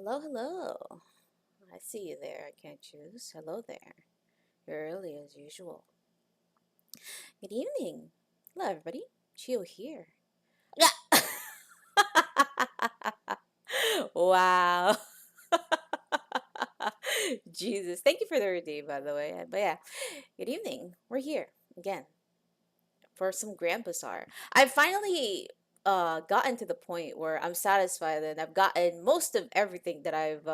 Hello, hello. I see you there. I can't choose. Hello there. You're early as usual. Good evening. Hello, everybody. Chiyo here. Yeah. Wow. Jesus. Thank you for the redeem, by the way. But yeah, good evening. We're here again for some Grand Bazaar. I've finally gotten to the point where I'm satisfied and I've gotten most of everything that I've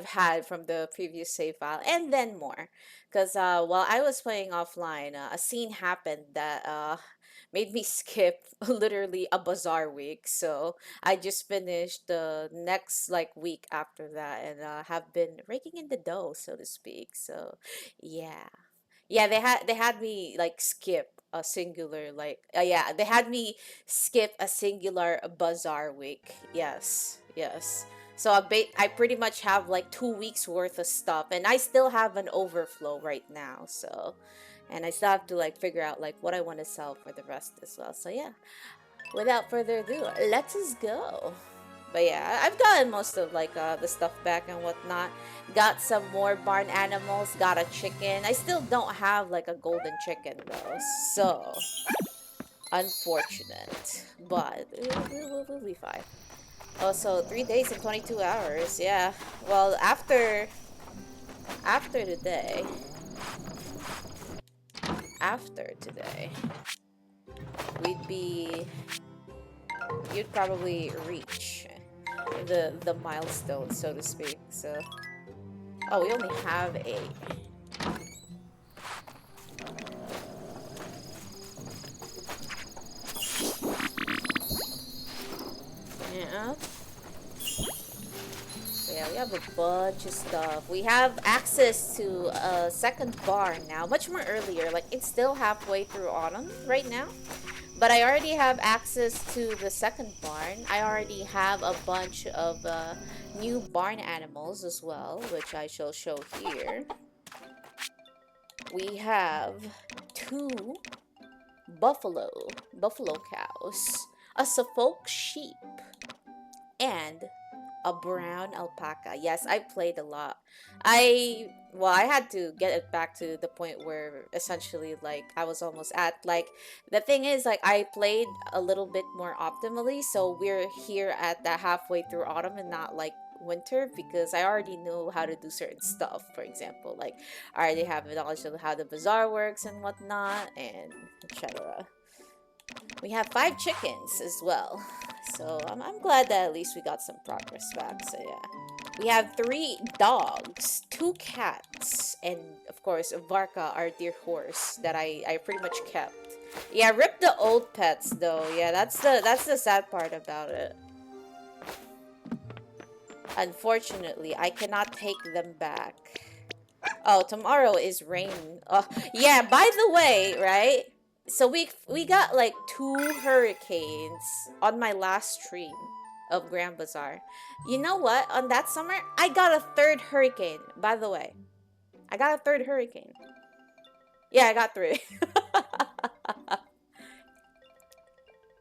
had from the previous save file and then more. Because while I was playing offline, a scene happened that made me skip literally a bazaar week. So I just finished the next like week after that and have been raking in the dough, so to speak. So yeah. Yeah, they had me like skip a singular like yeah, they had me skip a singular bazaar week. Yes. Yes. So I pretty much have like 2 weeks worth of stuff and I still have an overflow right now. So and I still have to like figure out like what I want to sell for the rest as well. So yeah, without further ado, let's just go. But yeah, I've gotten most of like the stuff back and whatnot. Got some more barn animals. Got a chicken. I still don't have like a golden chicken though, so unfortunate. But we'll be fine. Also, 3 days and 22 hours. Yeah. Well, after today, after today, we'd be you'd probably reach the milestone, so to speak. So, oh, we only have 8. Yeah. Yeah, we have a bunch of stuff. We have access to a second barn now, much more earlier. Like, it's still halfway through autumn right now. But I already have access to the second barn. I already have a bunch of new barn animals as well, which I shall show here. We have 2 buffalo cows, a Suffolk sheep, and a brown alpaca. Yes, I played a lot. I had to get it back to the point where essentially like I was almost at like the thing is like I played a little bit more optimally, so we're here at the halfway through autumn and not like winter because I already know how to do certain stuff. For example, like I already have knowledge of how the bazaar works and whatnot and etc. We have 5 chickens as well. So I'm glad that at least we got some progress back. So yeah. We have 3 dogs, 2 cats, and of course Varka, our dear horse that I pretty much kept. Yeah, rip the old pets though. Yeah, that's the sad part about it. Unfortunately, I cannot take them back. Oh, tomorrow is rain. Oh, yeah, by the way, right? So we got like 2 hurricanes on my last stream of Grand Bazaar. You know what? On that summer, I got a 3rd hurricane, by the way. I got a 3rd hurricane. Yeah, I got 3.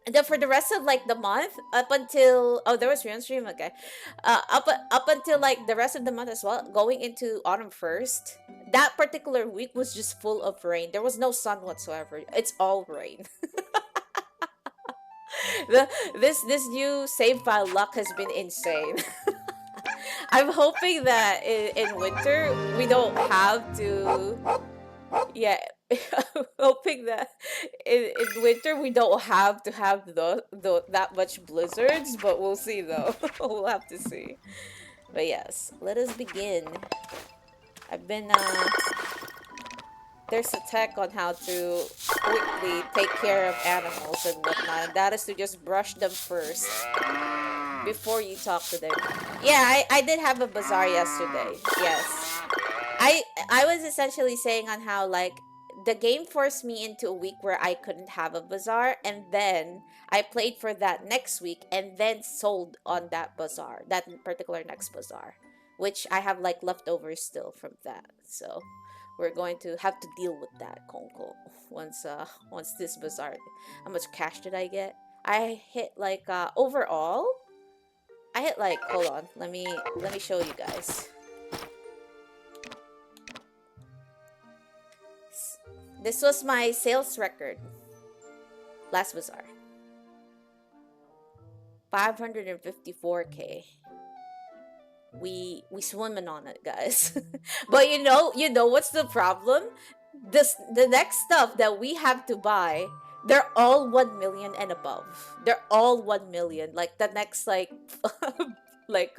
And then for the rest of like the month, up until oh there was real stream, okay. Up until like the rest of the month as well, going into autumn 1st, that particular week was just full of rain. There was no sun whatsoever. It's all rain. This new save file luck has been insane. I'm hoping that in winter we don't have to yeah, I'm hoping that in winter we don't have to have the that much blizzards, but we'll see though. We'll have to see. But yes, let us begin. I've been there's a tech on how to quickly take care of animals and whatnot, and that is to just brush them first before you talk to them. Yeah, I did have a bazaar yesterday. Yes. I was essentially saying on how like the game forced me into a week where I couldn't have a bazaar and then I played for that next week and then sold on that bazaar, that particular next bazaar, which I have like leftovers still from that. So we're going to have to deal with that Konko once this bazaar. How much cash did I get? I hit like overall I hit like, hold on, let me show you guys. This was my sales record last Bazaar. 554K. We swimming on it, guys. But you know what's the problem? The next stuff that we have to buy, they're all 1 million and above. They're all 1 million. Like the next like like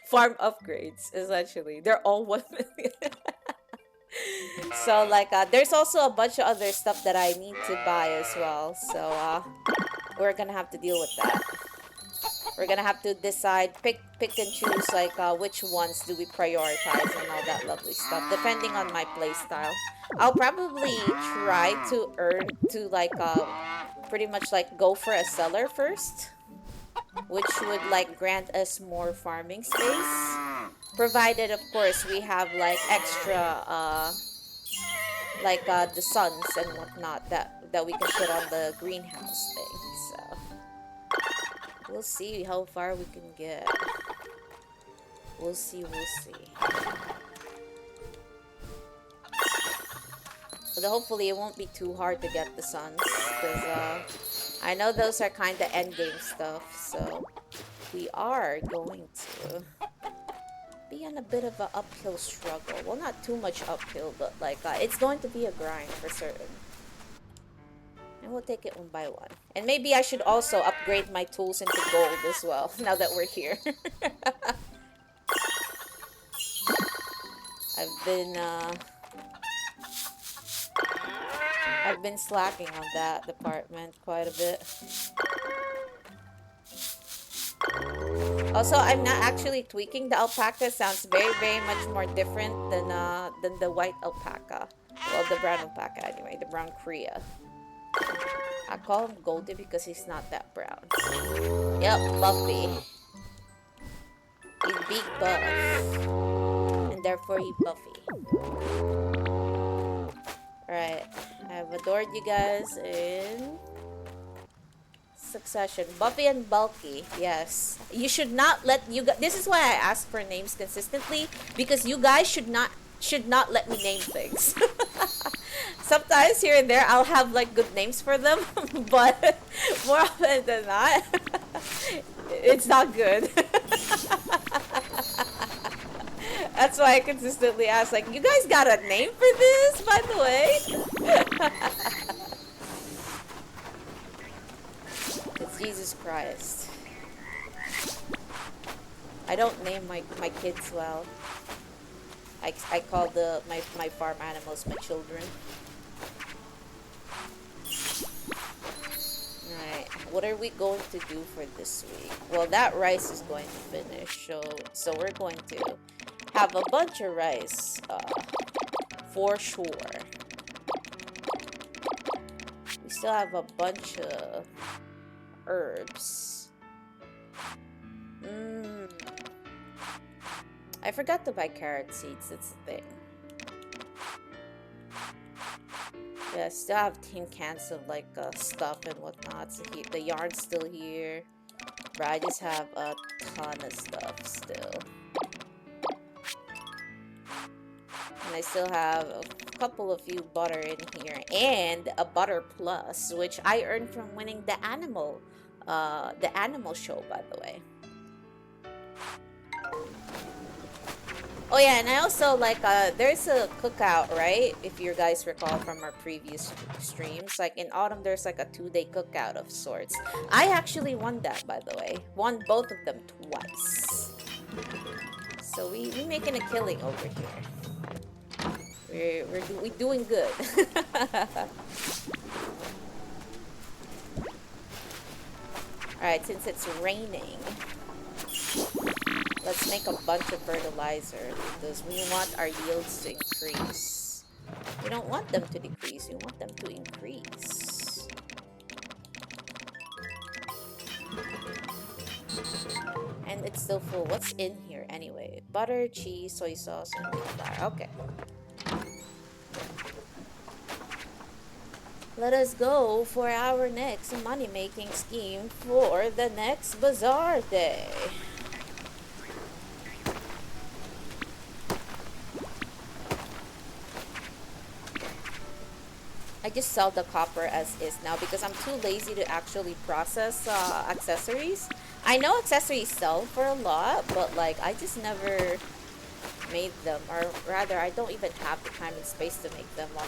farm upgrades essentially. They're all 1 million. So like there's also a bunch of other stuff that I need to buy as well. So we're gonna have to deal with that. We're gonna have to decide, pick and choose like which ones do we prioritize and all that lovely stuff, depending on my playstyle. I'll probably try to earn to like pretty much like go for a seller first, which would like grant us more farming space, provided of course we have like extra like the suns and whatnot that we can put on the greenhouse thing. So we'll see how far we can get. We'll see. But hopefully it won't be too hard to get the suns, because I know those are kind of endgame stuff, so we are going to be on a bit of an uphill struggle. Well, not too much uphill, but like it's going to be a grind for certain. And we'll take it one by one. And maybe I should also upgrade my tools into gold as well, now that we're here. I've been slacking on that department quite a bit. Also, I'm not actually tweaking. The alpaca sounds very, very much more different than the white alpaca. Well, the brown alpaca anyway, the brown Korea. I call him Goldie because he's not that brown. Yep, Buffy. He's big buff. And therefore he's Buffy. Alright, I've adored you guys in succession. Buffy and Bulky, yes. You should not let you guys... This is why I ask for names consistently, because you guys should not let me name things. Sometimes here and there I'll have like good names for them, but more often than not, it's not good. That's why I consistently ask, like, you guys got a name for this, by the way? It's Jesus Christ. I don't name my kids well. I call my farm animals my children. Alright, what are we going to do for this week? Well, that rice is going to finish, so we're going to have a bunch of rice, for sure. We still have a bunch of herbs. I forgot to buy carrot seeds, that's the thing. Yeah, I still have tin cans of like stuff and whatnot. So the yarn's still here. But I just have a ton of stuff still. And I still have a couple of few butter in here. And a butter plus, which I earned from winning the animal show, by the way. Oh yeah, and I also like there's a cookout, right? If you guys recall from our previous streams, like in autumn there's like a 2-day cookout of sorts. I actually won that, by the way. Won both of them twice. So we making a killing over here. We're doing good. Alright, since it's raining, let's make a bunch of fertilizer because we want our yields to increase. We don't want them to decrease, we want them to increase. And it's still full. What's in here anyway? Butter, cheese, soy sauce, and wheat flour. Okay. Let us go for our next money-making scheme for the next Bazaar day. I just sell the copper as is now because I'm too lazy to actually process accessories. I know accessories sell for a lot, but like I just never made them, or rather I don't even have the time and space to make them on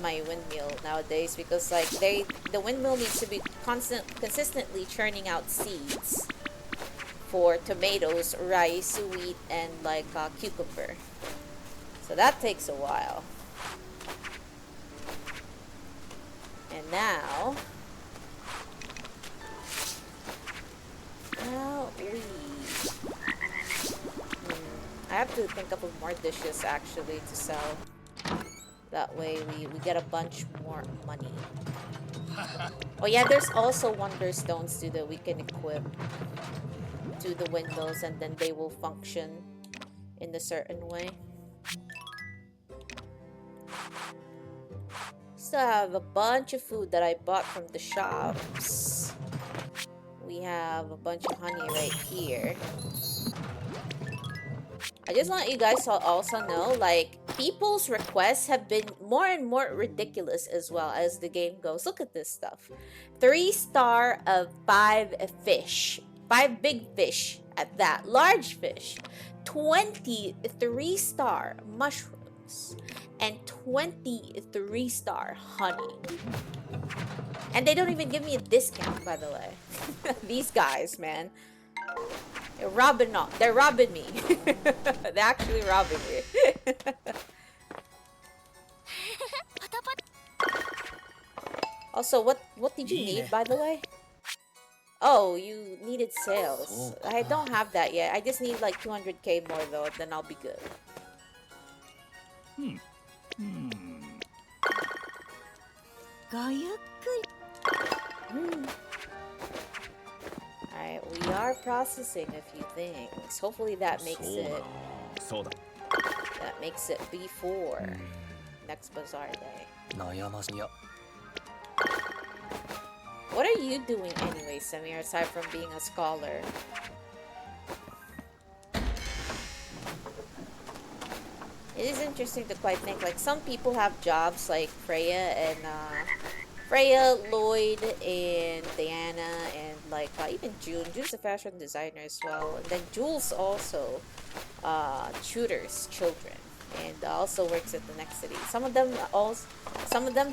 my windmill nowadays, because like the windmill needs to be consistently churning out seeds for tomatoes, rice, wheat, and like cucumber. So that takes a while. And now we I have to think up of more dishes actually to sell. That way we get a bunch more money. Oh yeah, there's also wonder stones too that we can equip to the windows, and then they will function in a certain way. Still have a bunch of food that I bought from the shops. We have a bunch of honey right here. I just want you guys to also know, like, people's requests have been more and more ridiculous as well as the game goes. Look at this stuff. 3-star of 5 fish. 5 big fish at that. Large fish. 23-star mushrooms. And 23-star honey. And they don't even give me a discount, by the way. These guys, man. They're robbing me. They're actually robbing me. Also, what did you need, by the way? Oh, you needed sales. I don't have that yet. I just need like 200k more though, then I'll be good. Alright, we are processing a few things. Hopefully that makes it before next Bazaar day. What are you doing anyway, Samir, aside from being a scholar? It is interesting to quite think, like, some people have jobs like Freya, Lloyd, and Diana, and like even June. June's a fashion designer as well, and then Jules also tutors children and also works at the next city. Some of them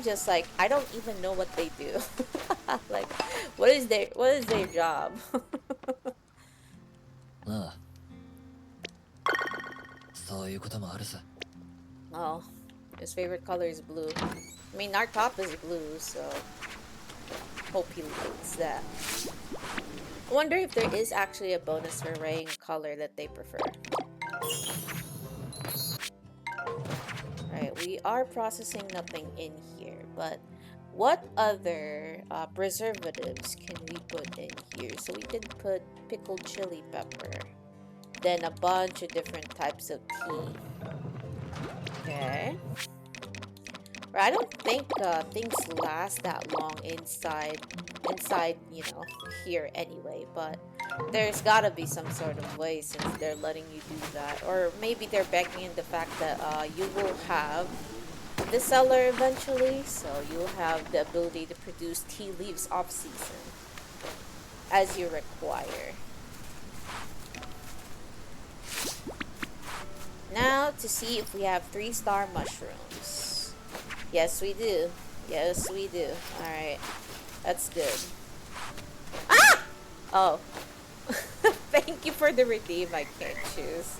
just like, I don't even know what they do. Like, what is their job? Oh, his favorite color is blue. I mean, our top is blue, so hope he likes that. I wonder if there is actually a bonus for raying color that they prefer. Alright, we are processing nothing in here, but what other preservatives can we put in here? So we can put pickled chili pepper, then a bunch of different types of tea. Okay. I don't think things last that long inside, you know, here anyway, but there's gotta be some sort of way since they're letting you do that. Or maybe they're banking in the fact that you will have the cellar eventually, so you'll have the ability to produce tea leaves off-season as you require. Now to see if we have 3-star mushrooms. Yes, we do. Yes, we do. Alright. That's good. Ah! Oh. Thank you for the redeem. I can't choose.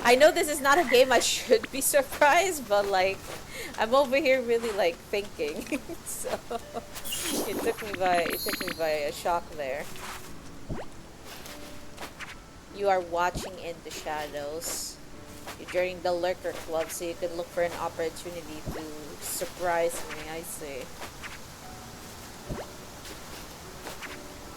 I know this is not a game I should be surprised, but like, I'm over here really like thinking. So it took me by a shock there. You are watching in the shadows. You're joining the lurker club so you can look for an opportunity to surprise me. I see.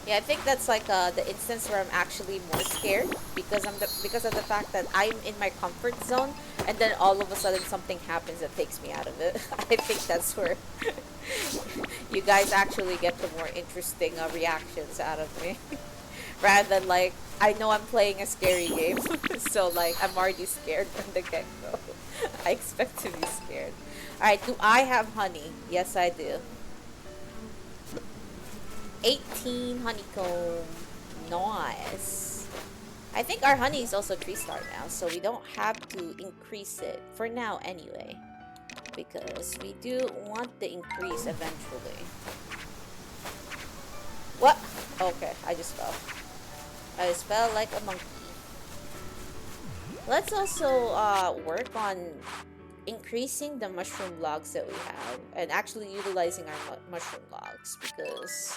Yeah, I think that's like the instance where I'm actually more scared because of the fact that I'm in my comfort zone, and then all of a sudden something happens that takes me out of it. I think that's where you guys actually get the more interesting reactions out of me. Rather than like, I know I'm playing a scary game, so like I'm already scared from the get-go. I expect to be scared. Alright, do I have honey? Yes, I do. 18 honeycomb. Nice. I think our honey is also 3-star now, so we don't have to increase it. For now, anyway. Because we do want the increase eventually. What? Okay, I just fell. I just fell like a monkey. Let's also work on increasing the mushroom logs that we have and actually utilizing our mushroom logs because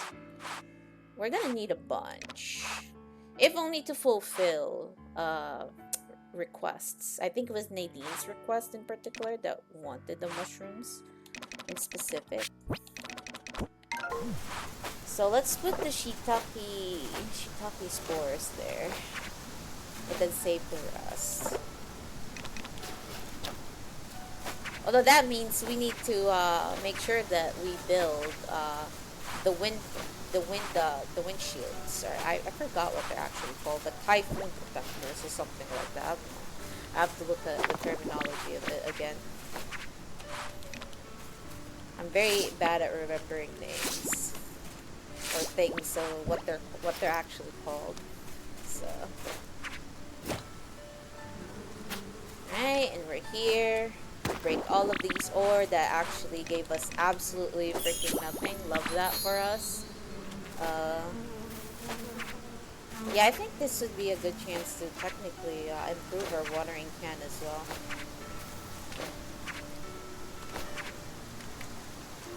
we're gonna need a bunch. If only to fulfill requests. I think it was Nadine's request in particular that wanted the mushrooms in specific. So let's put the shiitake spores there. And then save the rest. Although that means we need to make sure that we build the windshields. Or I forgot what they're actually called, but typhoon protectors or something like that. I have to look at the terminology of it again. I'm very bad at remembering names or things, so what they're actually called. So, alright, and we're here. Break all of these ore that actually gave us absolutely freaking nothing. Love that for us. Yeah, I think this would be a good chance to technically improve our watering can as well.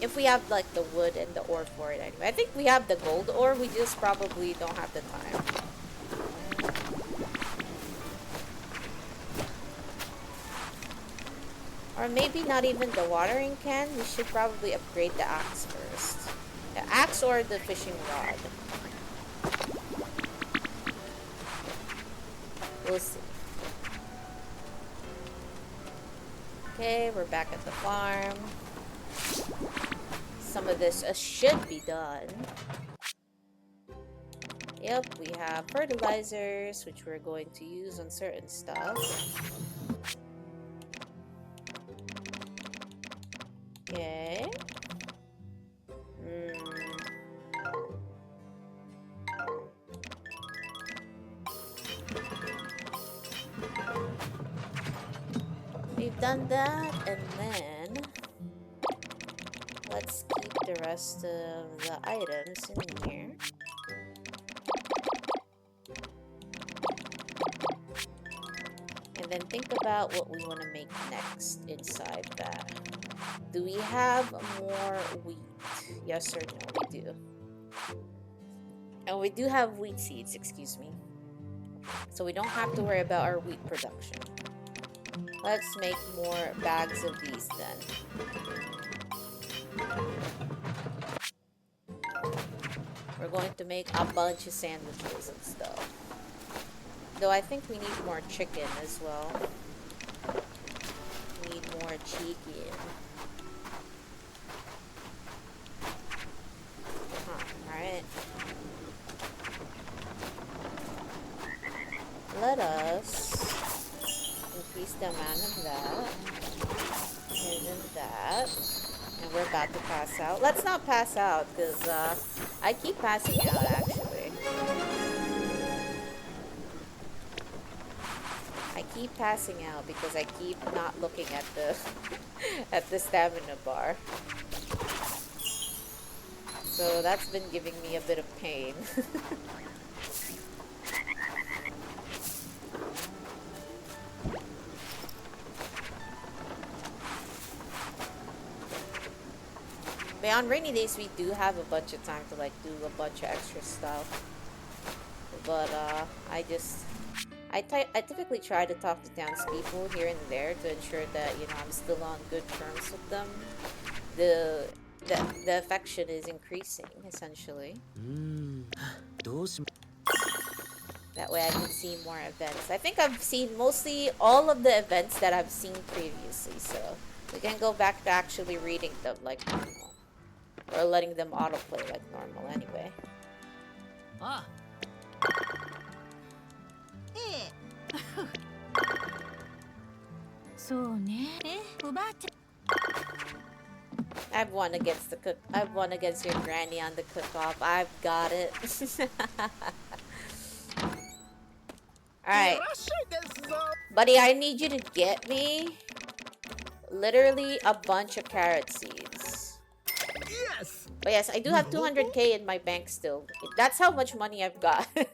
If we have like the wood and the ore for it anyway. I think we have the gold ore, we just probably don't have the time. Or maybe not even the watering can. We should probably upgrade the axe first. The axe or the fishing rod. We'll see. Okay, we're back at the farm. Some of this should be done. Yep, we have fertilizers, which we're going to use on certain stuff. Okay. We've done that, and then let's keep the rest of the items in here. And then think about what we want to make next inside that. Do we have more wheat? Yes or no? We do. And we do have wheat seeds, excuse me. So we don't have to worry about our wheat production. Let's make more bags of these then. We're going to make a bunch of sandwiches and stuff. Though I think we need more chicken as well. We need more chicken. Alright. Let us increase the amount of that. And then that. And we're about to pass out. Let's not pass out, because I keep passing out, actually. I keep passing out because I keep not looking at the at the stamina bar. So that's been giving me a bit of pain. But on rainy days, we do have a bunch of time to like do a bunch of extra stuff. But I typically try to talk to townspeople here and there to ensure that, you know, I'm still on good terms with them. The affection is increasing, essentially. That way I can see more events. I think I've seen mostly all of the events that I've seen previously, so we can go back to actually reading them like normal. Or letting them autoplay like normal anyway. Ah. I've won against the cook. I've won against your granny on the cook-off. I've got it. Alright. Buddy, I need you to get me literally a bunch of carrot seeds. Yes. But yes, I do have 200k in my bank still. That's how much money I've got. I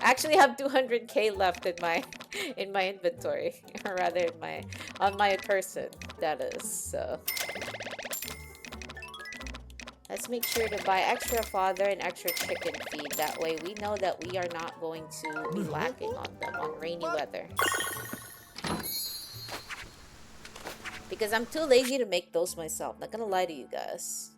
actually have 200k left in my inventory, or rather in my on my person. That is so. Let's make sure to buy extra fodder and extra chicken feed. That way we know that we are not going to be lacking on them on rainy weather. Because I'm too lazy to make those myself. Not gonna lie to you guys.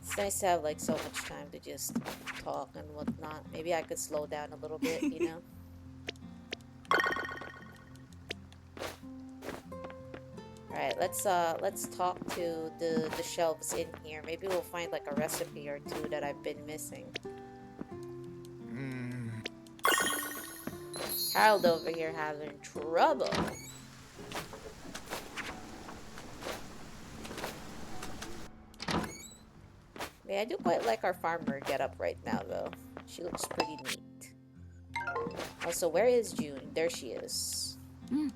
It's nice to have like so much time to just talk and whatnot. Maybe I could slow down a little bit, you know? Alright, let's talk to the shelves in here. Maybe we'll find like a recipe or two that I've been missing. Harold over here having trouble. Yeah, I do quite like our farmer getup right now, though. She looks pretty neat. Also, where is June? There she is. Alright,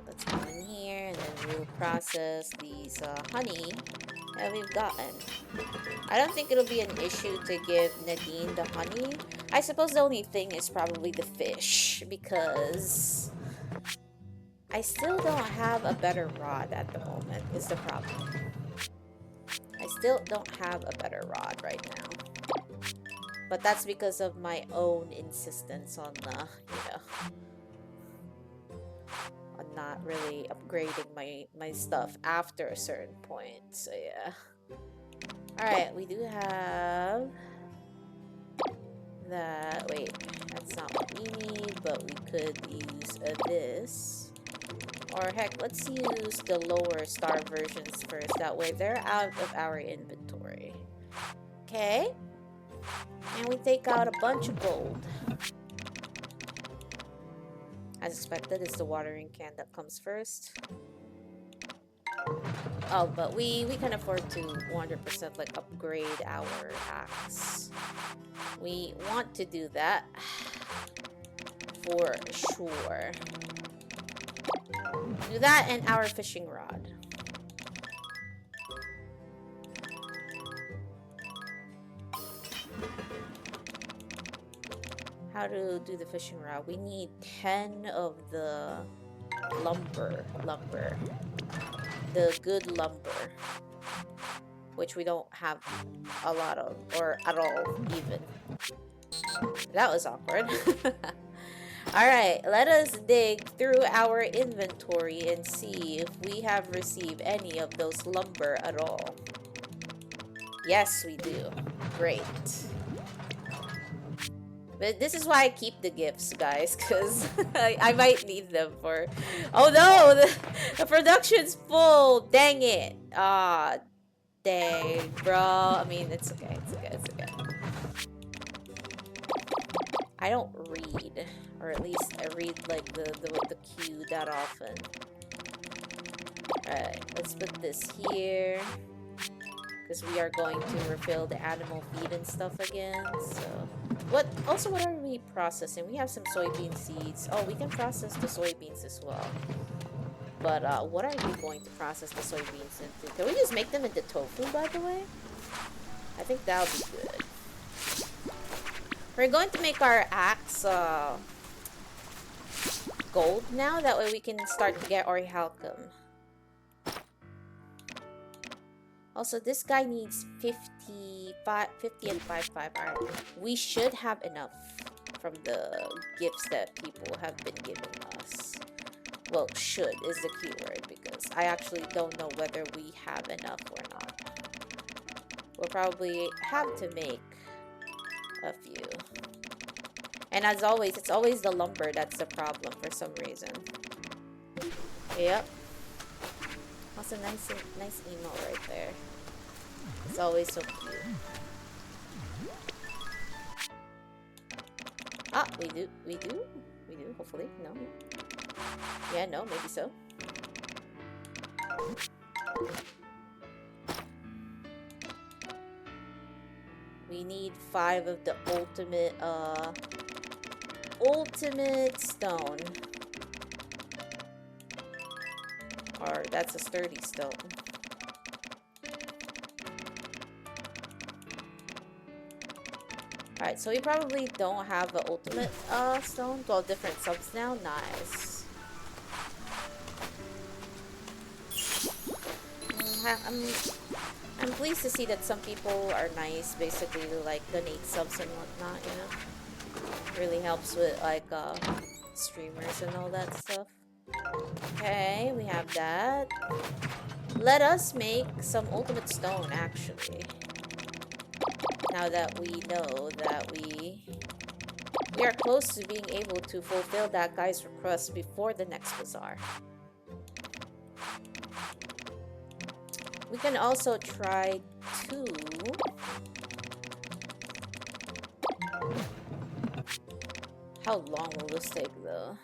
let's go in here and then we'll process these honey that we've gotten. I don't think it'll be an issue to give Nadine the honey. I suppose the only thing is probably the fish, because I still don't have a better rod at the moment, is the problem. I still don't have a better rod right now. But that's because of my own insistence on, on not really upgrading my stuff after a certain point. So yeah. Alright, we do have that. Wait, that's not what we need, but we could use this. Or heck, let's use the lower star versions first. That way they're out of our inventory. Okay. And we take out a bunch of gold. As expected, it's the watering can that comes first. Oh, but we can afford to 100% like upgrade our axe. We want to do that for sure. Do that and our fishing rod. How to do the fishing rod? We need 10 of the lumber. The good lumber, which we don't have a lot of, or at all even. That was awkward. Alright, let us dig through our inventory and see if we have received any of those lumber at all. Yes, we do. Great. But this is why I keep the gifts, guys, because I might need them for... Oh no! The production's full! Dang it! Ah, dang, bro. I mean, it's okay, it's okay, it's okay. I don't read, or at least I read like the queue that often. Alright, let's put this here. Because we are going to refill the animal feed and stuff again, so... What are we processing? We have some soybean seeds. Oh, we can process the soybeans as well. But, what are we going to process the soybeans into? Can we just make them into tofu, by the way? I think that would be good. We're going to make our axe, gold now. That way we can start to get orichalcum. Also, this guy needs 50 and 55. Alright, we should have enough from the gifts that people have been giving us. Well, should is the keyword, because I actually don't know whether we have enough or not. We'll probably have to make a few. And as always, it's always the lumber that's the problem for some reason. Yep. That's a nice emote right there. It's always so cute. Ah, we do, hopefully. No. Yeah, no, maybe so. We need 5 of the ultimate stone. Or that's a sturdy stone. Alright, so we probably don't have the ultimate stone. 12 different subs now. Nice. I'm pleased to see that some people are nice, basically, to like donate subs and whatnot, you know. Really helps with like streamers and all that stuff. Okay, we have that. Let us make some ultimate stone, actually. Now that we know that we are close to being able to fulfill that guy's request before the next bazaar. We can also try to... How long will this take, though?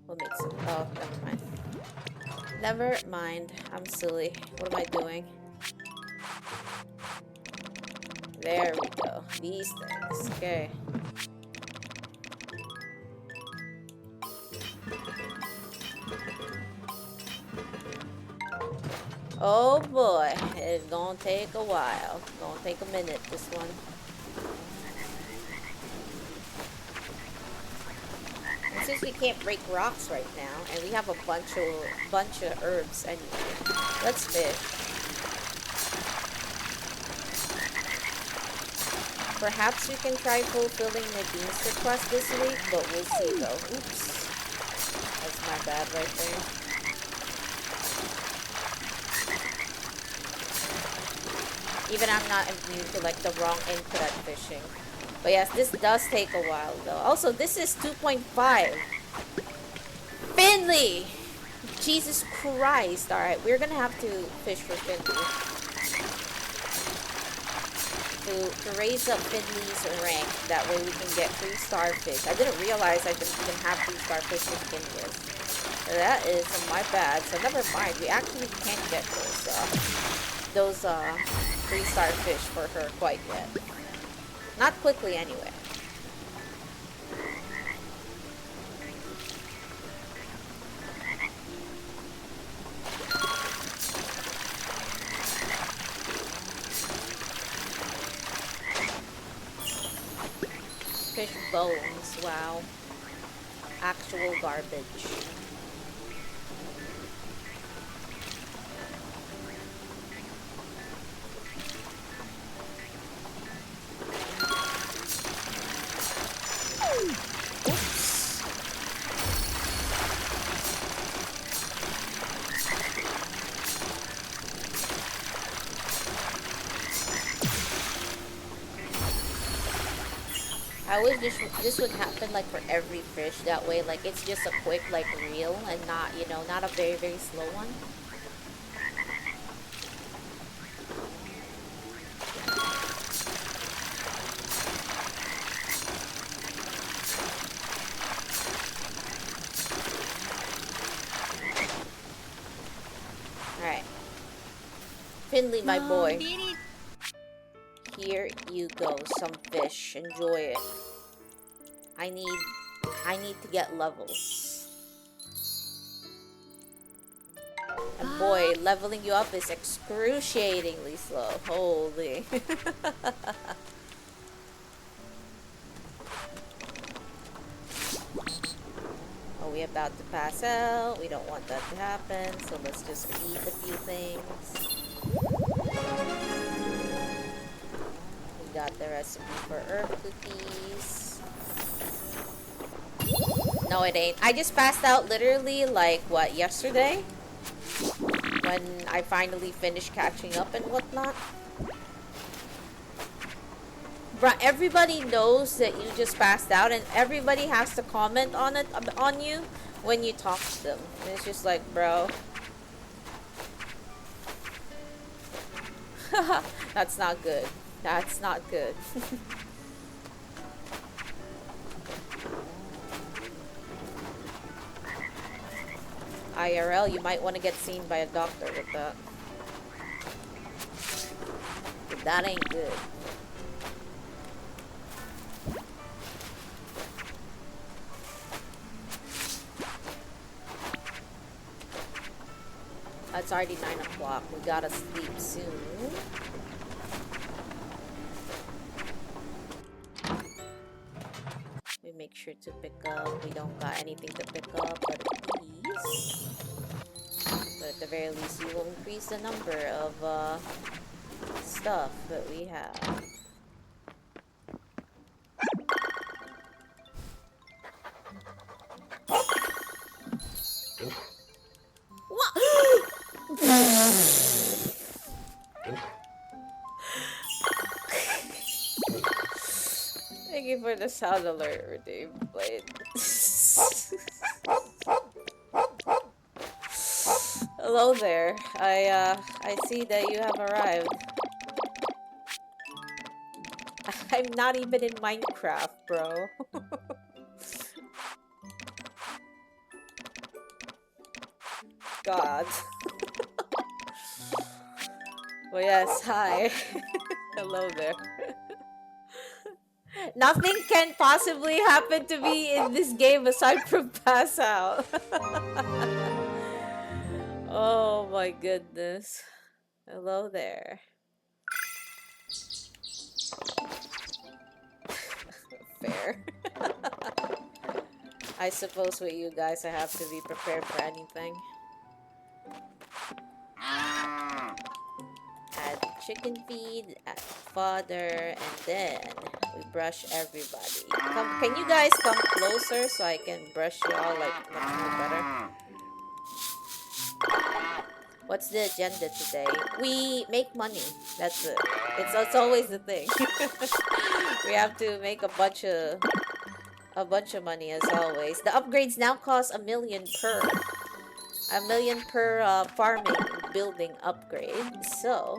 What makes it... Oh, never mind. Never mind. I'm silly. What am I doing? There we go. These things. Okay. Oh boy. It's gonna take a while. It's gonna take a minute, this one. And since we can't break rocks right now, and we have a bunch of herbs anyway, let's fish. Perhaps we can try fulfilling Nadine's request this week, but we'll see though. Oops. That's my bad right there. Even I'm not immune to like the wrong input at fishing. But yes, this does take a while though. Also, this is 2.5. Finley! Jesus Christ. Alright, we're gonna have to fish for Finley. To raise up Finley's rank. That way we can get 3 starfish. I didn't realize I didn't even have 3 starfish to begin with. So that is my bad. So never mind. We actually can't get those 3 starfish for her quite yet. Not quickly anyway. Fish bones, wow. Actual garbage. I wish this would happen like for every fish. That way, like it's just a quick like reel and not, you know, not a very slow one. All right, Finley, my boy. Here you go, some fish. Enjoy it. I need to get levels. And boy, leveling you up is excruciatingly slow. Holy. Oh, we're about to pass out. We don't want that to happen, so let's just eat a few things. Got the recipe for herb cookies. No, it ain't. I just passed out literally like what, yesterday? When I finally finished catching up and whatnot. Bruh, everybody knows that you just passed out, and everybody has to comment on it on you when you talk to them. And it's just like, bro. That's not good. That's not good. IRL, you might want to get seen by a doctor with that. That ain't good. It's already 9 o'clock. We gotta sleep soon. We make sure to pick up. We don't got anything to pick up but these. But at the very least, we will increase the number of stuff that we have. Thank you for the sound alert, redeem. Wait. Hello there. I see that you have arrived. I'm not even in Minecraft, bro. God. Well, yes, hi. Hello there. Nothing can possibly happen to me in this game aside from pass out. Oh my goodness. Hello there. Fair. I suppose with you guys I have to be prepared for anything. Add chicken feed, add fodder, and then we brush everybody. Can you guys come closer so I can brush you all like much more better? What's the agenda today? We make money. That's it. It's always the thing. We have to make a bunch of money as always. The upgrades now cost $1 million per. $1 million per farming building upgrade. So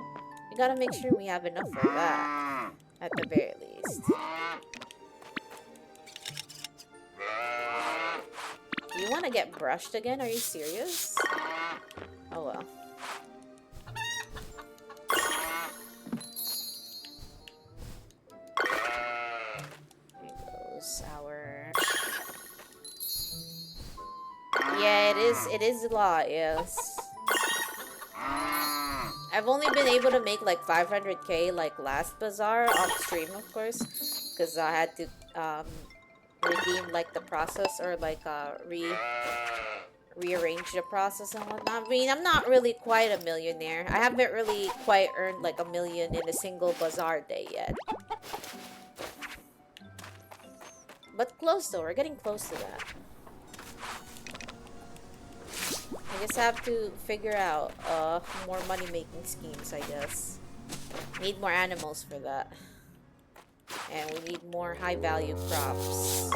we gotta make sure we have enough for that at the very least. You want to get brushed again? Are you serious? Oh well. Here goes our... Yeah, it is a lot, yes. I've only been able to make like 500k like last Bazaar off stream, of course, because I had to redeem like the process or like rearrange the process and whatnot. I mean, I'm not really quite a millionaire. I haven't really quite earned like $1 million in a single Bazaar day yet. But close though, we're getting close to that. I just have to figure out more money-making schemes, I guess. Need more animals for that. And we need more high-value crops.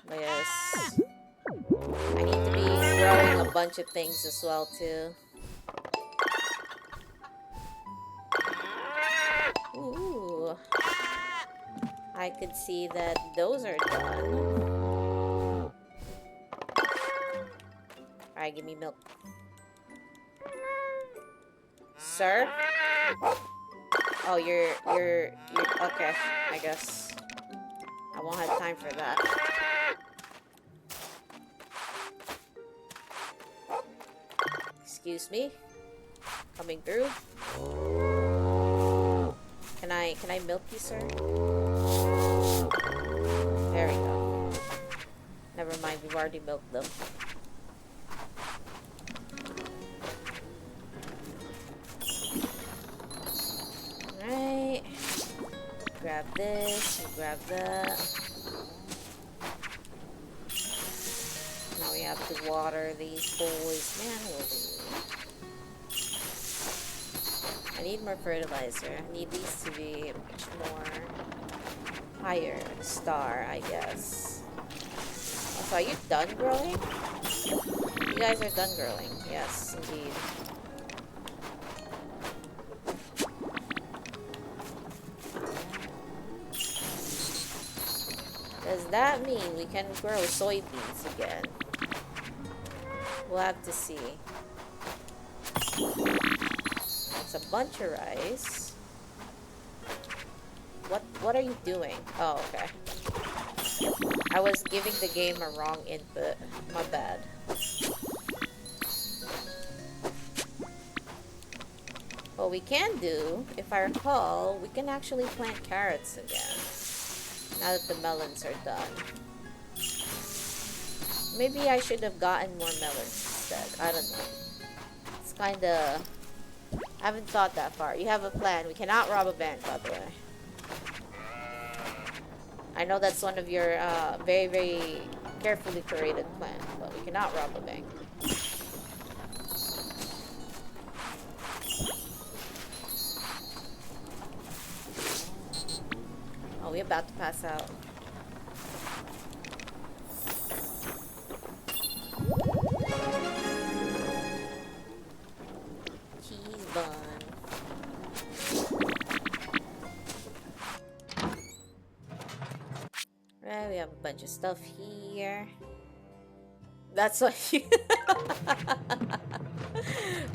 But yes. I need to be growing a bunch of things as well, too. Ooh. I could see that those are done. Alright, give me milk. Sir? Oh, you're okay, I guess. I won't have time for that. Excuse me? Coming through? Can I milk you, sir? There we go. Never mind, we've already milked them. Alright. Grab this, grab that. have to water these boys manually. I need more fertilizer. I need these to be much more higher star, I guess. Also, are you done growing? You guys are done growing. Yes, indeed. Does that mean we can grow soybeans again? We'll have to see. That's a bunch of rice. What are you doing? Oh, okay. I was giving the game a wrong input. My bad. What we can do, if I recall, we can actually plant carrots again. Now that the melons are done. Maybe I should have gotten more melons instead. I don't know. It's kinda... I haven't thought that far. You have a plan. We cannot rob a bank, by the way. I know that's one of your very, very carefully curated plans, but we cannot rob a bank. Oh, we're about to pass out. Cheese bun. Right, we have a bunch of stuff here. That's what you...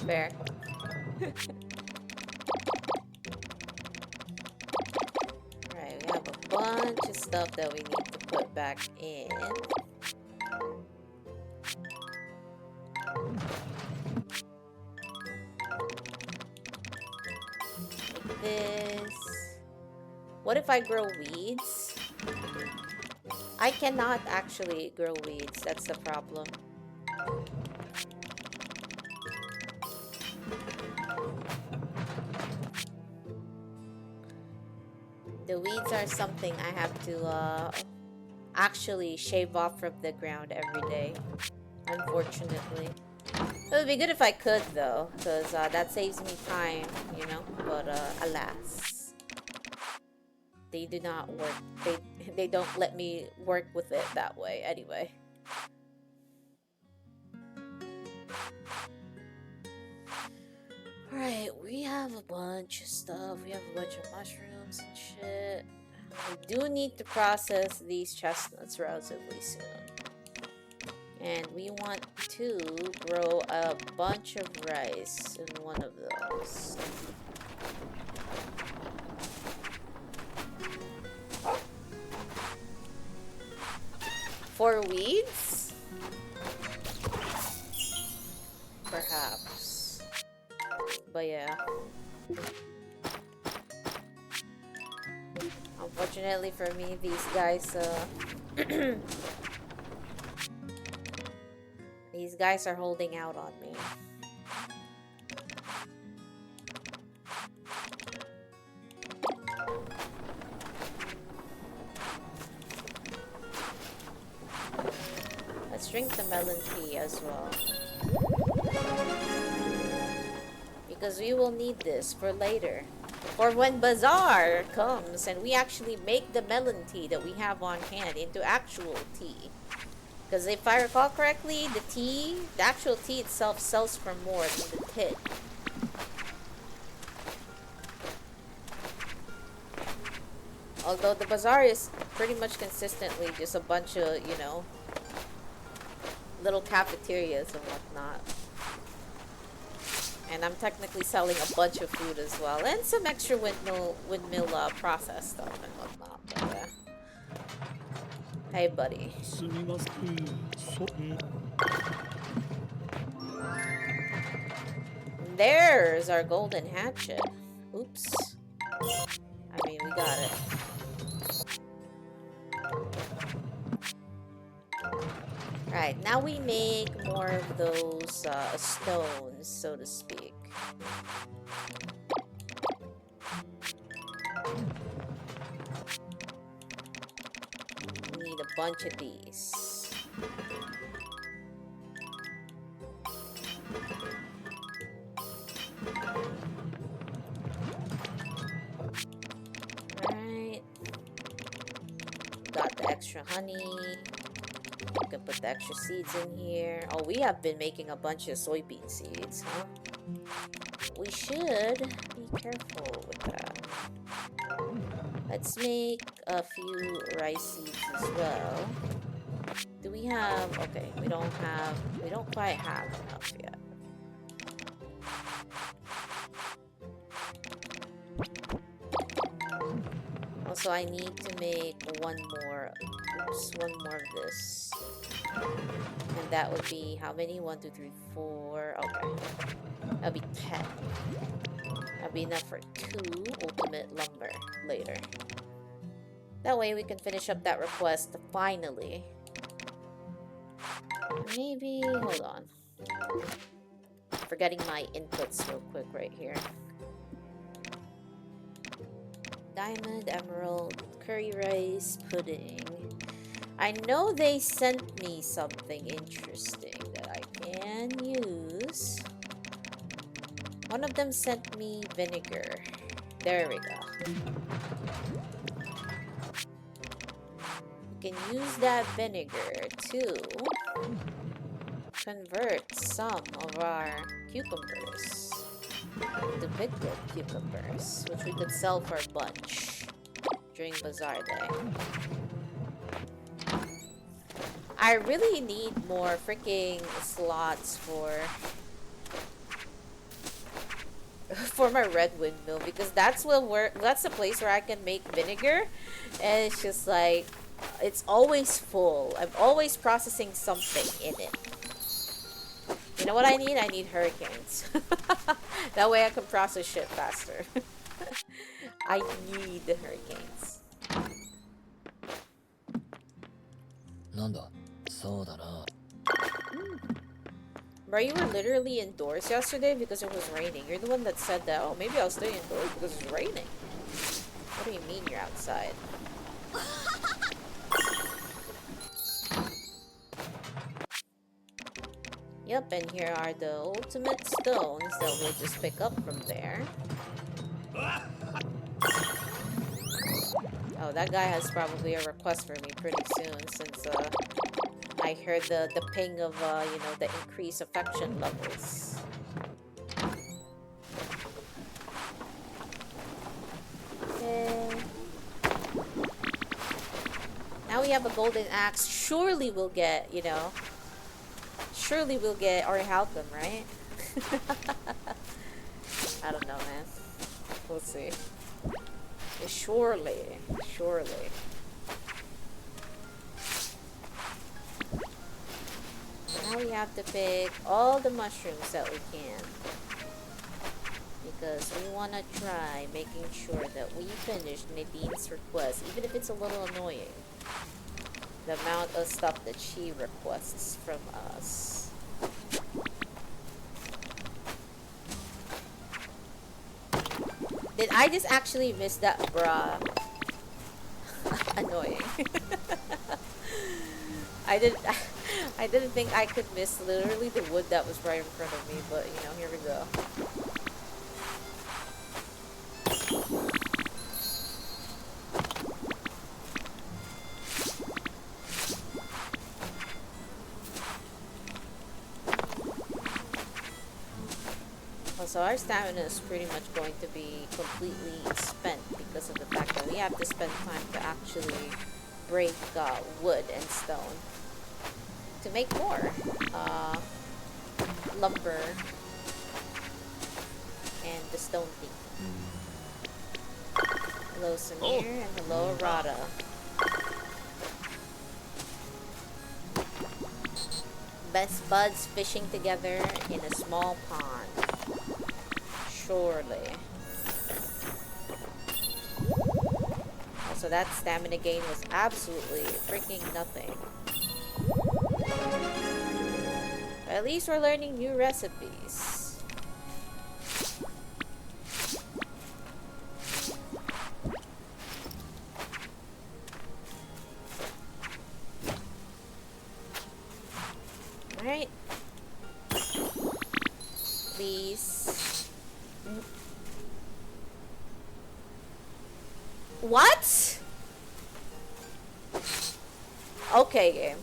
Fair. Right, we have a bunch of stuff that we need to put back in. Like this. What if I grow weeds? I cannot actually grow weeds, that's the problem. The weeds are something I have to actually shave off from the ground every day, unfortunately. It would be good if I could though, because that saves me time, you know, but alas. They do not work. They don't let me work with it that way anyway. Alright, we have a bunch of stuff. We have a bunch of mushrooms and shit. We do need to process these chestnuts relatively soon. And we want to grow a bunch of rice in one of those. For weeds? Perhaps. But yeah. Unfortunately for me, these guys, these guys are holding out on me. Let's drink the melon tea as well. Because we will need this for later. For when Bazaar comes and we actually make the melon tea that we have on hand into actual tea. Because if I recall correctly, the actual tea itself sells for more than the tin. Although the Bazaar is pretty much consistently just a bunch of, you know, little cafeterias and whatnot. And I'm technically selling a bunch of food as well. And some extra windmill processed stuff and whatnot. But, hey, buddy. There's our golden hatchet. Oops. I mean, we got it. Right, now we make more of those stones, so to speak. We need a bunch of these. Alright. Got the extra honey. You can put the extra seeds in here. Oh, we have been making a bunch of soybean seeds, huh? We should be careful with that. Let's make a few rice seeds as well. Do we have... Okay, we don't quite have enough yet. Also, I need to make one more of this. And that would be how many? 1, 2, 3, 4. Okay. That'll be 10. That'll be enough for 2 ultimate lumber later. That way we can finish up that request finally. Maybe... Hold on. Forgetting my inputs real quick right here. Diamond, emerald, curry rice, pudding. I know they sent me something interesting that I can use. One of them sent me vinegar. There we go. We can use that vinegar to convert some of our cucumbers to pickled cucumbers, which we could sell for a bunch during Bazaar Day. I really need more freaking slots for my red windmill, because that's the place where I can make vinegar, and it's just like it's always full. I'm always processing something in it. You know what I need? I need hurricanes. That way I can process shit faster. I need the hurricanes. Bro, you were literally indoors yesterday because it was raining. You're the one that said that, oh, maybe I'll stay indoors because it's raining. What do you mean you're outside? Yep, and here are the ultimate stones that we'll just pick up from there. Oh, that guy has probably a request for me pretty soon, since I heard the ping of you know, the increased affection levels. Okay. Now we have a golden axe. Surely we'll get, you know, surely we'll get Orichalcum, right? I don't know, man. We'll see. Surely. Now we have to pick all the mushrooms that we can, because we want to try making sure that we finish Nadine's request, even if it's a little annoying. The amount of stuff that she requests from us. Did I just actually miss that, bruh? Annoying. I didn't think I could miss literally the wood that was right in front of me, but you know, here we go. So our stamina is pretty much going to be completely spent because of the fact that we have to spend time to actually break wood and stone to make more lumber and the stone thing. Hello Samir and hello Rada. Best buds fishing together in a small pond. Surely. So that stamina gain was absolutely freaking nothing. But at least we're learning new recipes. Alright. please. What? Okay, game.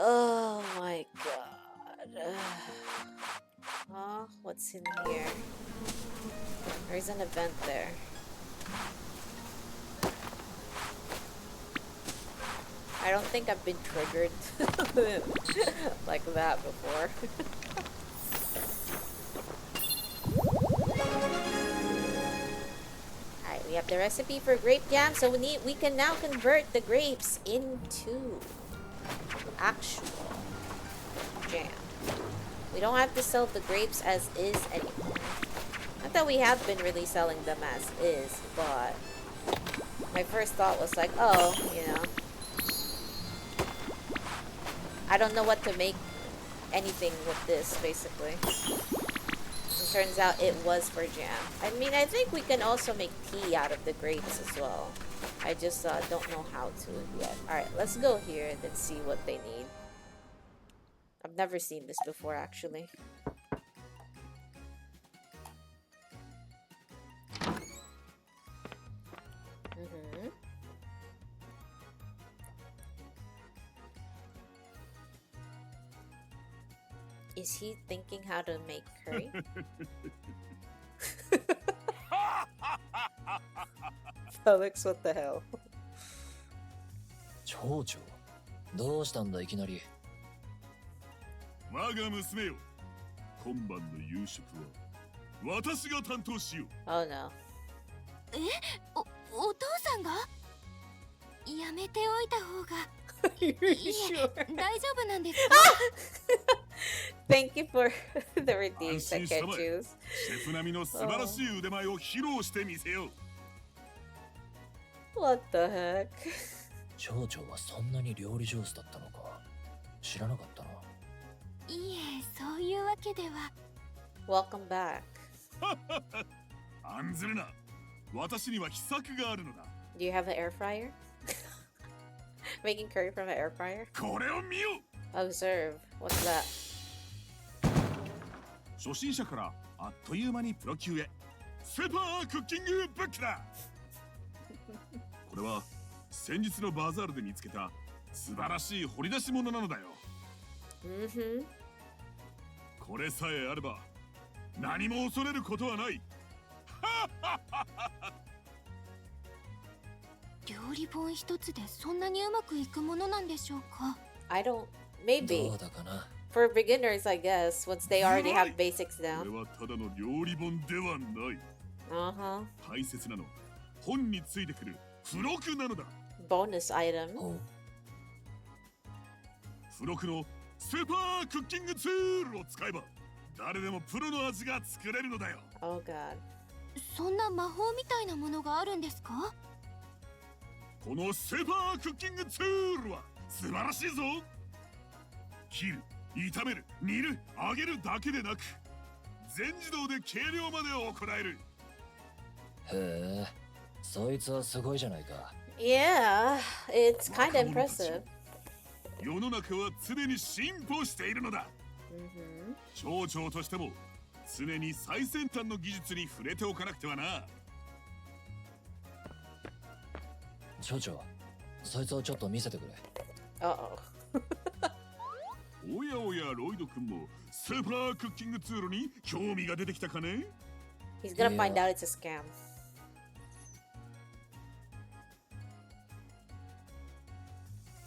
Oh my god. What's in here? There's an event there. I don't think I've been triggered like that before. Alright, we have the recipe for grape jam, so we can now convert the grapes into actual jam. We don't have to sell the grapes as is anymore. Not that we have been really selling them as is, but my first thought was like, oh, you know, I don't know what to make anything with this, basically. And turns out it was for jam. I mean, I think we can also make tea out of the grapes as well. I just don't know how to yet. Alright, let's go here and then see what they need. I've never seen this before, actually. Is he thinking how to make curry? Felix, what the hell? 蝶々どうしたんだいきなり。我が娘よ、今晩の夕食は私が担当しよう。 Oh no. お父さんがやめておいた方が Are you いえ sure? 大丈夫なんですか Thank you for the redeems 安 I 心した can't まえ。 choose. シェフ並みの素晴らしい腕前を披露してみせよう。 What the heck? 蝶々はそんなに料理上手だったのか。知らなかったな。いえそういうわけでは Welcome back. 案ずるな。私には秘策があるのだ。 Do you have an air fryer? Making curry from an air fryer? これを見よ。 Observe. What's that? 初心者からあっという間にプロ級へ。スーパークッキングブックだ。これは先日のバザールで見つけた素晴らしい掘り出し物なのだよ。Mm-hmm. これさえあれば何も恐れることはない。料理本一つでそんなにうまくいくものなんでしょうか I don't... Maybe. どうだかな。 For beginners, I guess, once they already have basics これ down. はただの料理本ではない。 Uh-huh. 大切なのは本についてくる付録なのだ。 Bonus item. ほう。付録のスーパークッキングツールを使えば誰でもプロの味が作れるのだよ。 Oh god. そんな魔法みたいなものがあるんですかこのスーパークッキングツールは素晴らしいぞ。切る、炒める、煮る、揚げるだけでなく全自動で計量まで行える。へえ、そいつはすごいじゃないか。Yeah, it's kind of impressive. 世の中は常に進歩しているのだ。 Mm-hmm. 町長としても常に最先端の技術に触れておかなくてはな。蝶々、そいつをちょっと見せてくれ。Uh-oh. おやおや、ロイド君もスーパークッキングツールに興味が出てきたかね。 He's gonna Yeah. find out it's a scam.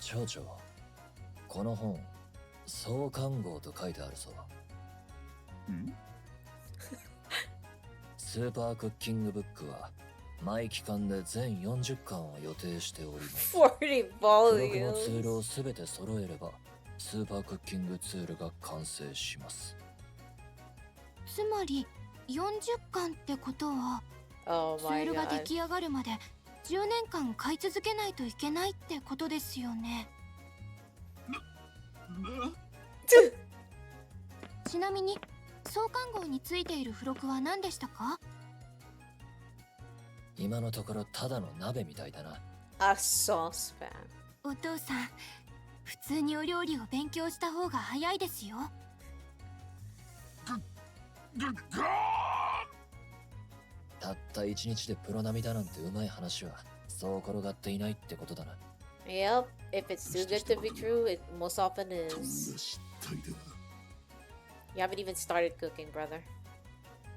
蝶々、この本、創刊号と書いてあるぞ。ん？スーパークッキングブックは毎期間で全40巻を予定しております。 40付録のツ volumes. ールをすべて揃えれば、スーパークッキングツールが完成します。つまり40巻ってことは Oh ツー my ルが出 god. 来上がるまで10年間買い続けないといけないってことですよねな、ちなみに創刊号についている付録は何でしたか今のところただの鍋みたいだな。A saucepan. お父さん普通にお料理を勉強した方が早いですよゴーたった一日でプロ並みだなんてうまい話はそう転がっていないってことだな。Yep, if it's too good to be true, it most often こんな is. 失態では You haven't even started cooking, brother.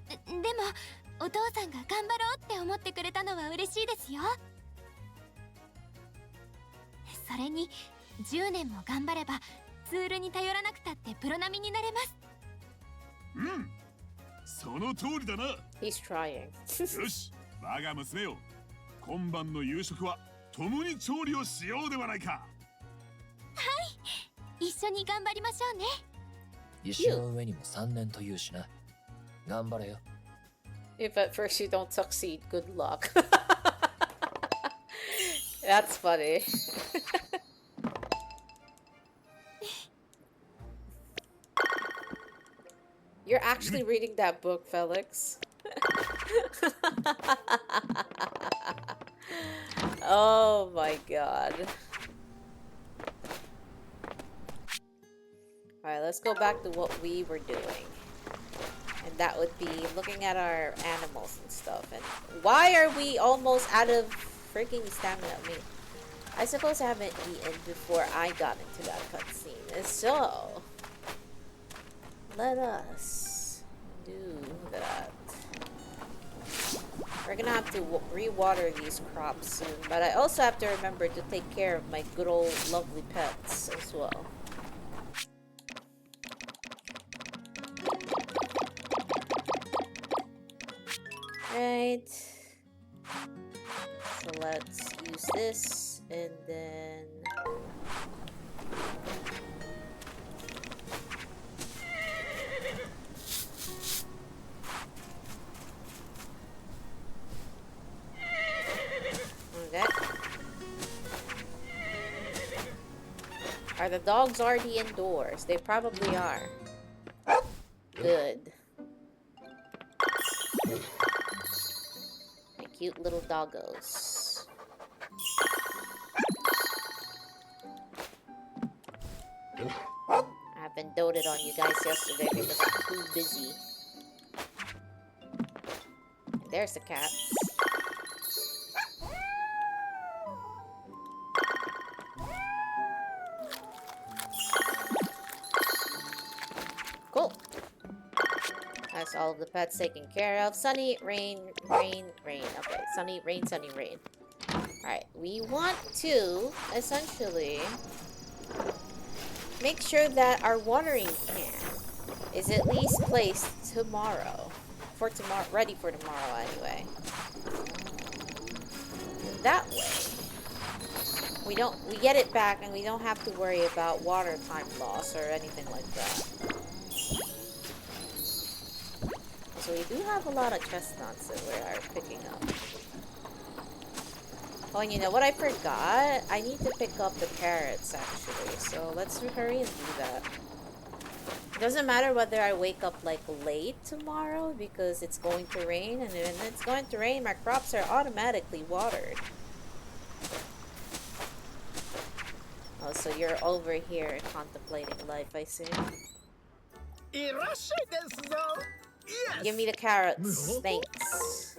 でもお父さんが頑張ろうって思ってくれたのは嬉しいですよ。それに10年も頑張ればツールに頼らなくたってプロ並みになれます。うん、その通りだな。 He's trying. よし、我が娘よ、今晩の夕食は共に調理をしようではないか。一緒に頑張りましょうね。石の上にも3年というしな。頑張れよ。If at first you don't succeed, good luck. That's funny. You're actually reading that book, Felix. Oh my god. Alright, let's go back to what we were doing. And that would be looking at our animals and stuff. And why are we almost out of freaking stamina? I mean, I suppose I haven't eaten before I got into that cutscene. So, let us do that. We're gonna have to re-water these crops soon. But I also have to remember to take care of my good old lovely pets as well. Right. So let's use this and then okay. Are the dogs already indoors? They probably are. Good. Cute little doggos. I've been doted on you guys yesterday because I'm too busy. And there's the cats. Cool. That's all of the pets taken care of. Sunny, rain, rain, rain. Okay, sunny, rain, sunny, rain. Alright, we want to, essentially, make sure that our watering can is at least placed tomorrow. For tomorrow, ready for tomorrow anyway. And that way, we get it back and we don't have to worry about water time loss or anything like that. So we do have a lot of chestnuts that we are picking up. Oh, and you know what I forgot? I need to pick up the carrots, actually. So let's hurry and do that. It doesn't matter whether I wake up, like, late tomorrow because it's going to rain. And when it's going to rain, my crops are automatically watered. Oh, so you're over here contemplating life, I see. Yes. Give me the carrots. Thanks.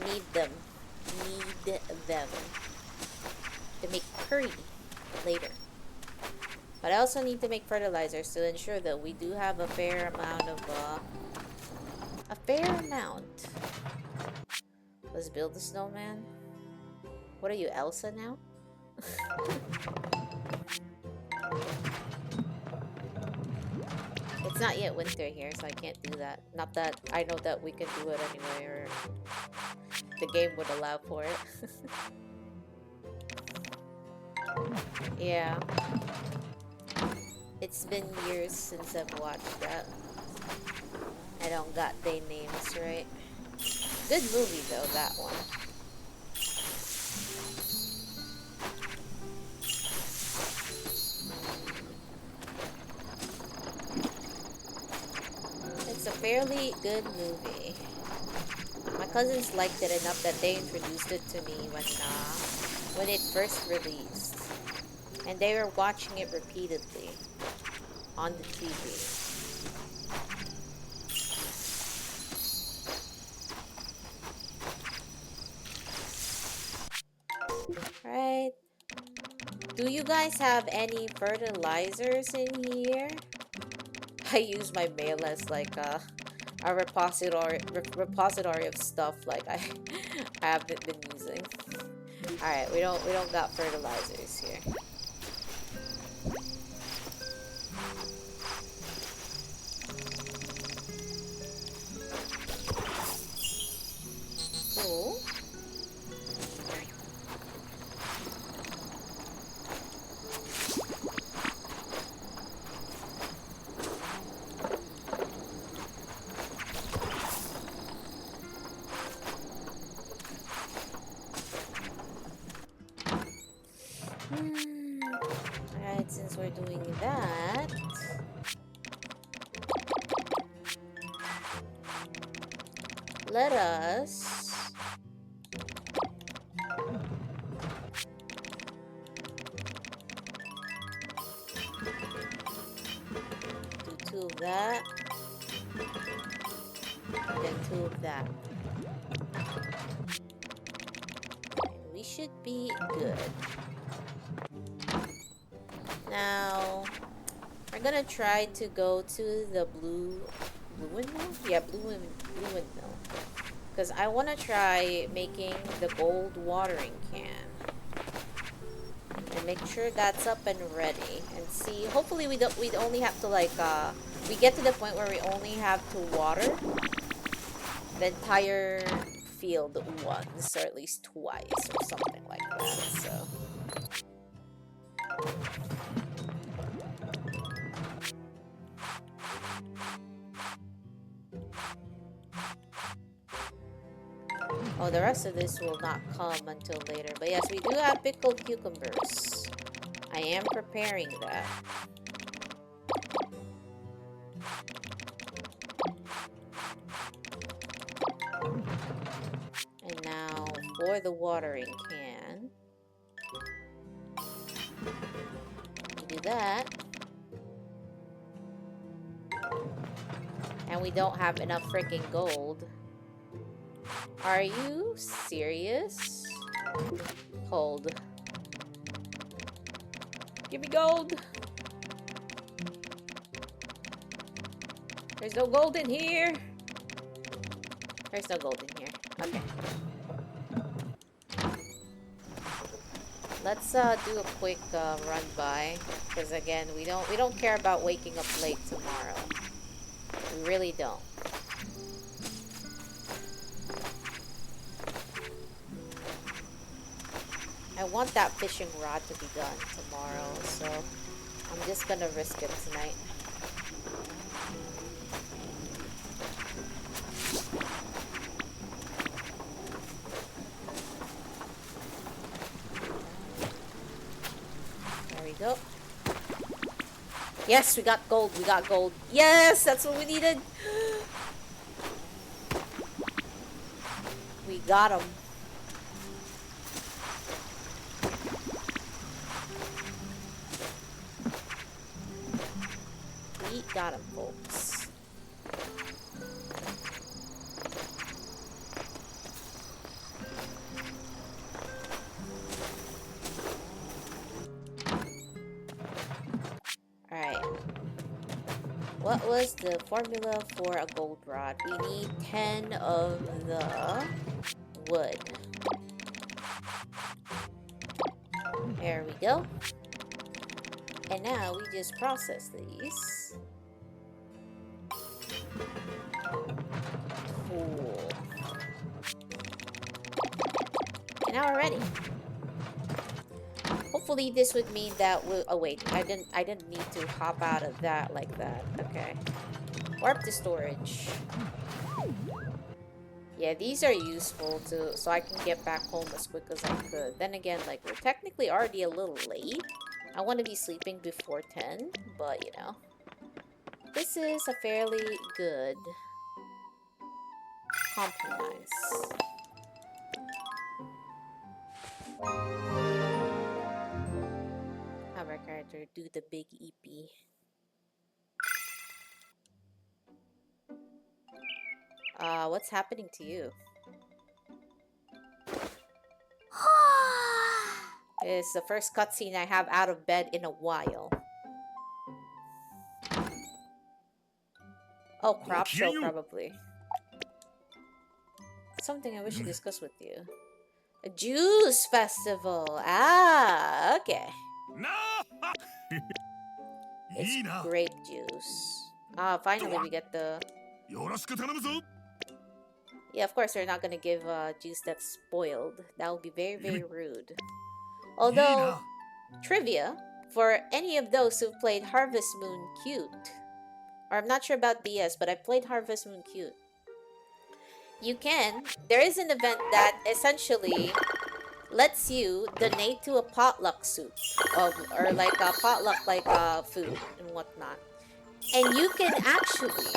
Need them. Need them. To make curry later. But I also need to make fertilizers to ensure that we do have a fair amount of, Let's build the snowman. What are you, Elsa now? It's not yet winter here, so I can't do that. Not that I know that we can do it anyway, or the game would allow for it. Yeah. It's been years since I've watched that. I don't got their names right. Good movie though, that one. It's a fairly good movie. My cousins liked it enough that they introduced it to me when it first released. And they were watching it repeatedly. on the TV. Right. Do you guys have any fertilizers in here? I use my mail as like a repository of stuff like I haven't been using. All right, we don't got fertilizers here. Cool. Alright, since we're doing that, let us do 2 of that, and then 2 of that. And we should be good. Now, we're gonna try to go to the blue windmill? Yeah, blue windmill. Because I want to try making the gold watering can. And make sure that's up and ready. And see, hopefully we'd only have to like, we get to the point where we only have to water the entire field once, or at least twice, or something like that, so. Oh, the rest of this will not come until later. But yes, we do have pickled cucumbers. I am preparing that. And now for the watering can. We do that. And we don't have enough freaking gold. Are you serious? Hold. Give me gold. There's no gold in here. There's no gold in here. Okay. Let's do a quick run by, because again, we don't care about waking up late tomorrow. We really don't. I want that fishing rod to be done tomorrow, so I'm just gonna risk it tonight. There we go. Yes, we got gold. We got gold. Yes, that's what we needed. We got him. We got him, folks. Alright. What was the formula for a gold rod? We need 10 of the wood. There we go. And now we just process these. Cool. And now we're ready. Hopefully this would mean that we'll, oh wait, I didn't need to hop out of that like that. Okay. Warp to storage. Yeah, these are useful to so I can get back home as quick as I could. Then again, like we're technically already a little late. I want to be sleeping before 10, but you know. This is a fairly good compromise. Have our character do the big EP. What's happening to you? It's the first cutscene I have out of bed in a while. Oh, crop show probably. Something I wish to discuss with you. A juice festival. Ah, okay. It's grape juice. Ah, finally we get the... Yeah, of course they're not gonna give juice that's spoiled. That would be very, very rude. Although, trivia, for any of those who've played Harvest Moon Cute, or I'm not sure about DS, but I played Harvest Moon Cute. There is an event that essentially lets you donate to a potluck soup, or like a potluck like food and whatnot. And you can actually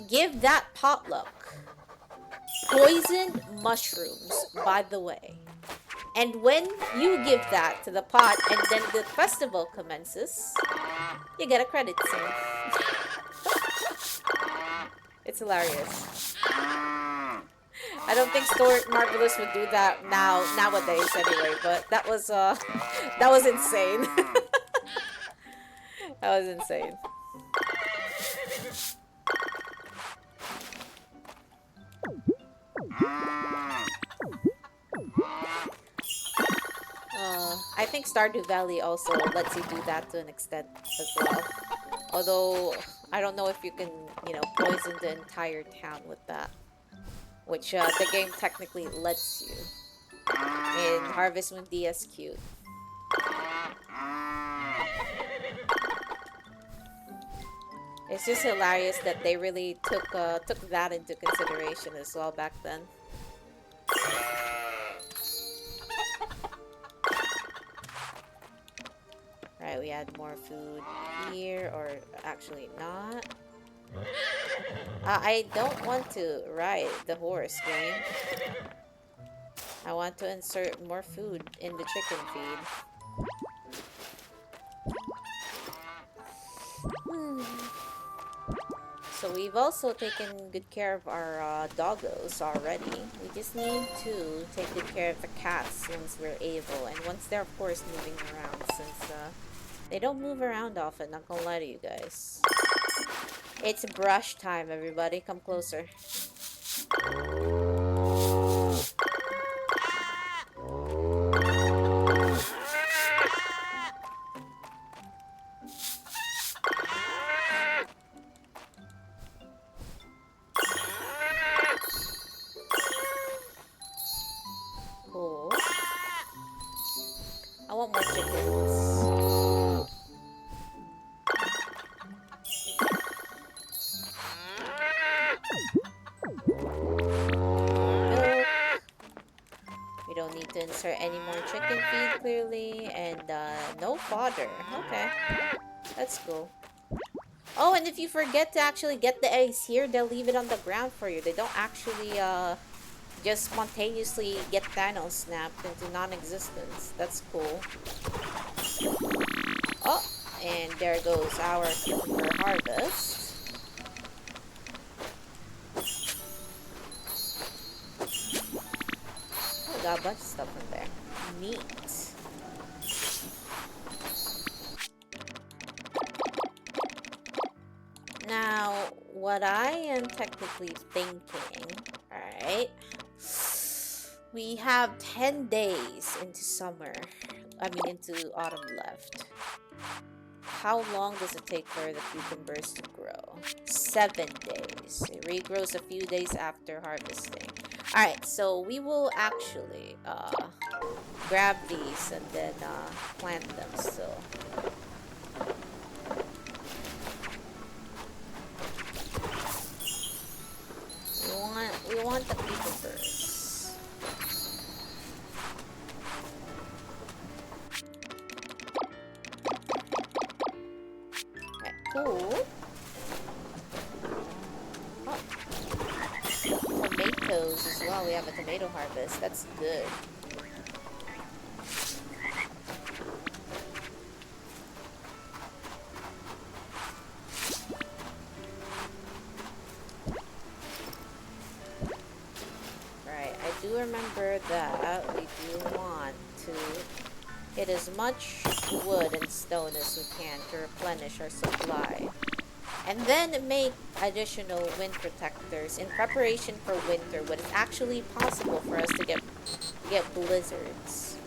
give that potluck poisoned mushrooms, by the way. And when you give that to the pot and then the festival commences, you get a credit scene. It's hilarious. I don't think Stuart Marvelous would do that nowadays anyway, but that was insane. That was insane. I think Stardew Valley also lets you do that to an extent as well. Although, I don't know if you can, poison the entire town with that. Which the game technically lets you in Harvest Moon DS Cute. It's just hilarious that they really took that into consideration as well back then. Right, we had more food here, or actually not. I don't want to ride the horse, game. I want to insert more food in the chicken feed. So we've also taken good care of our doggos already. We just need to take good care of the cats once we're able, and once they're of course moving around, since they don't move around often, not gonna lie to you guys. It's brush time, everybody. Come closer. Cool. I want more chickens. We don't need to insert any more chicken feed, clearly, and no fodder. Okay, that's cool. Oh, and if you forget to actually get the eggs here, they'll leave it on the ground for you. They don't actually just spontaneously get Thanos snapped into non-existence. That's cool. Oh, and there goes our cucumber harvest. Got a bunch of stuff in there. Neat. Now, what I am technically thinking, alright, we have 10 days into summer, into autumn left. How long does it take for the cucumbers to grow? 7 days. It regrows a few days after harvesting. Alright, so we will actually grab these and then plant them still. We want the cucumbers. Alright, cool. Tomatoes as well. We have a tomato harvest. That's good. remember that we do want to get as much wood and stone as we can to replenish our supply. And then make additional wind protectors in preparation for winter when it's actually possible for us to get blizzards.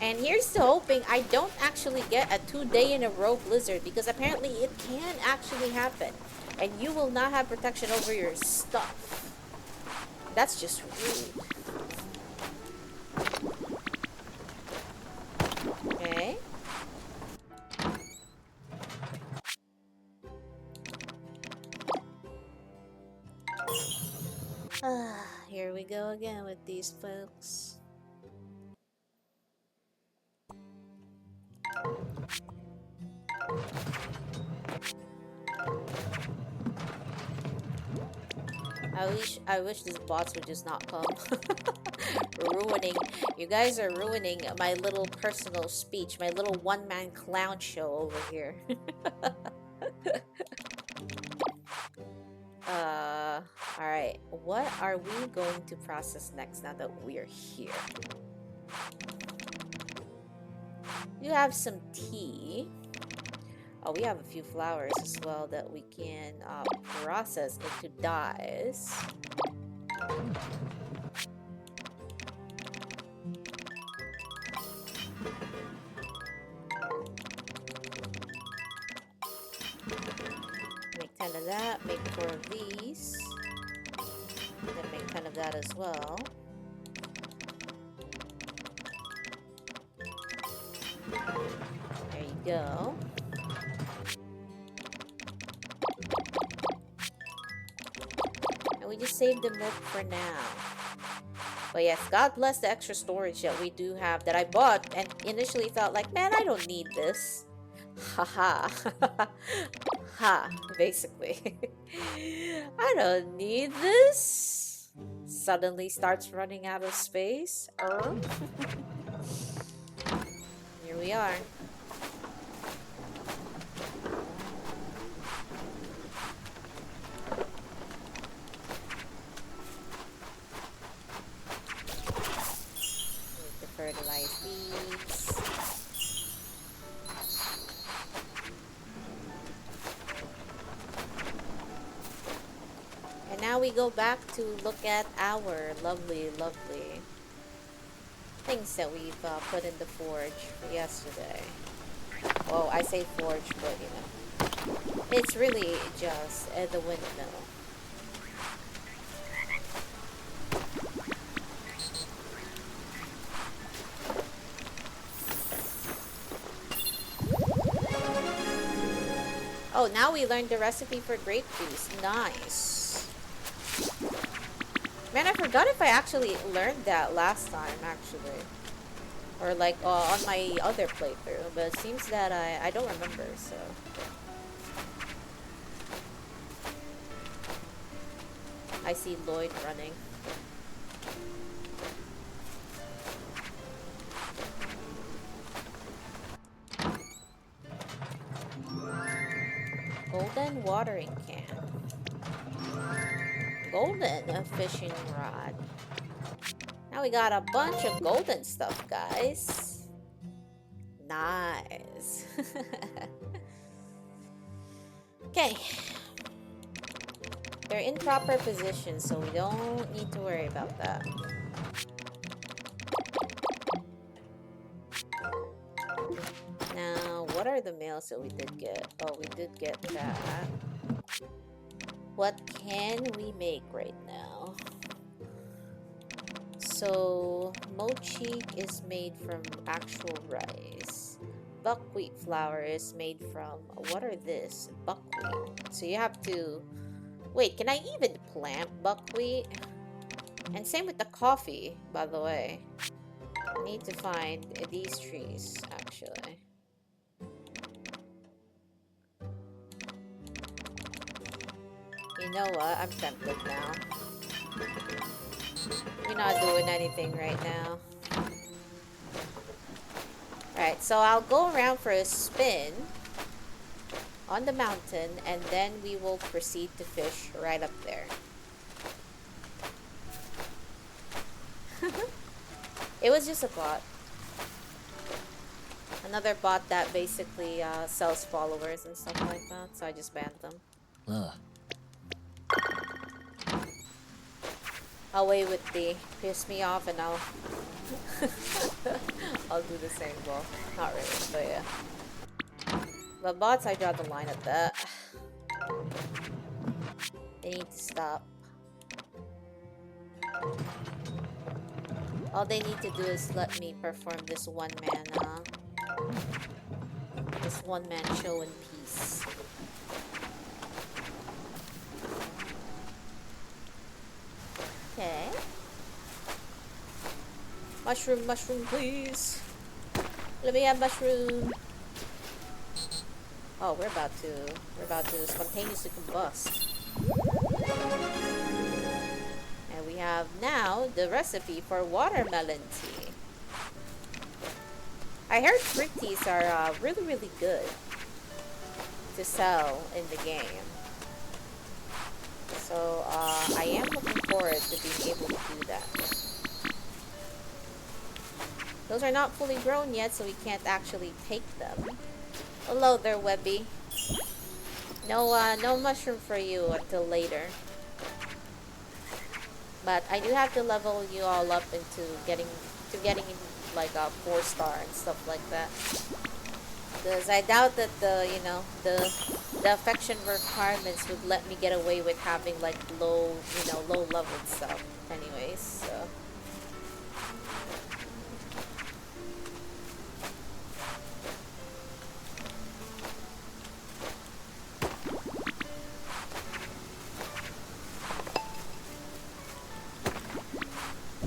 And here's to hoping I don't actually get a 2-day in a row blizzard, because apparently it can actually happen. And you will not have protection over your stuff. That's just rude. Okay. Here we go again with these folks. I wish these bots would just not come. You guys are ruining my little personal speech, my little one-man clown show over here. Alright, what are we going to process next now that we're here? You have some tea. Oh, we have a few flowers as well that we can process into dyes. Make 10 of that, make 4 of these. Then make 10 of that as well. There you go. And we just saved the milk for now. But yes, God bless the extra storage that we do have that I bought and initially thought like, man, I don't need this. Haha. Ha, basically. I don't need this. Suddenly starts running out of space. Here we are. Need to fertilize these. And now we go back to look at our lovely things that we've put in the forge yesterday. Well, I say forge, but you know, it's really just the windmill. Oh, now we learned the recipe for grape juice. Nice. Man, I forgot if I actually learned that last time, actually. Or like on my other playthrough, but it seems that I don't remember, so. I see Lloyd running. Golden watering can. Golden fishing rod. Now we got a bunch of golden stuff, guys. Nice. Okay. They're in proper position, so we don't need to worry about that. Now, what are the mails that we did get? Oh, we did get that. What can we make right now? So, mochi is made from actual rice. Buckwheat flour is made from, what are this? Buckwheat. So you have to, wait, can I even plant buckwheat? And same with the coffee, by the way. I need to find these trees, actually. You know what? I'm tempted now. You're not doing anything right now. Alright, so I'll go around for a spin on the mountain, and then we will proceed to fish right up there. It was just a bot. Another bot that basically sells followers and stuff like that, so I just banned them. あ Away with the piss me off and I'll I'll do the same. Well, not really, but yeah. But bots, I draw the line at that. They need to stop. All they need to do is let me perform this one-man show in peace. Okay. Mushroom, mushroom, please. Let me have mushroom. Oh, we're about to spontaneously combust. And we have now the recipe for watermelon tea. I heard fruit teas are really, really good to sell in the game. So I am looking forward to being able to do that. Those are not fully grown yet, so we can't actually take them. Hello there, Webby. No mushroom for you until later. But I do have to level you all up into getting like a 4-star and stuff like that. Because I doubt that the affection requirements would let me get away with having like low leveled stuff anyways, so.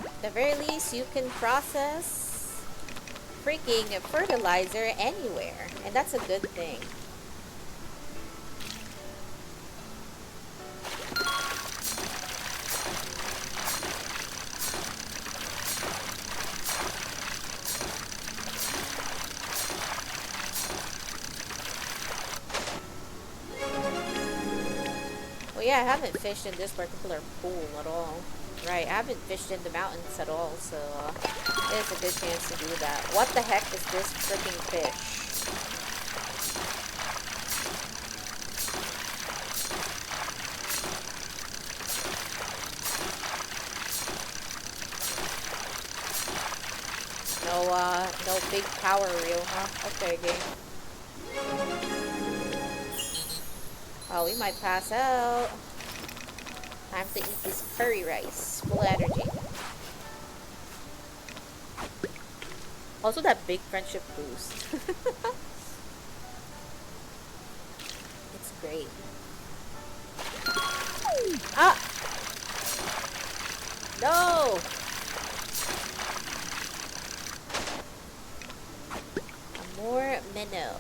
At the very least, you can process freaking fertilizer anywhere, and that's a good thing. Well, yeah, I haven't fished in this particular pool at all. Right, I haven't fished in the mountains at all, so it's a good chance to do that. What the heck is this freaking fish? No big power reel, huh? Okay, game. Oh, we might pass out. Time to eat this curry rice. Full of energy. Also that big friendship boost. It's great. Ah! No! More minnow.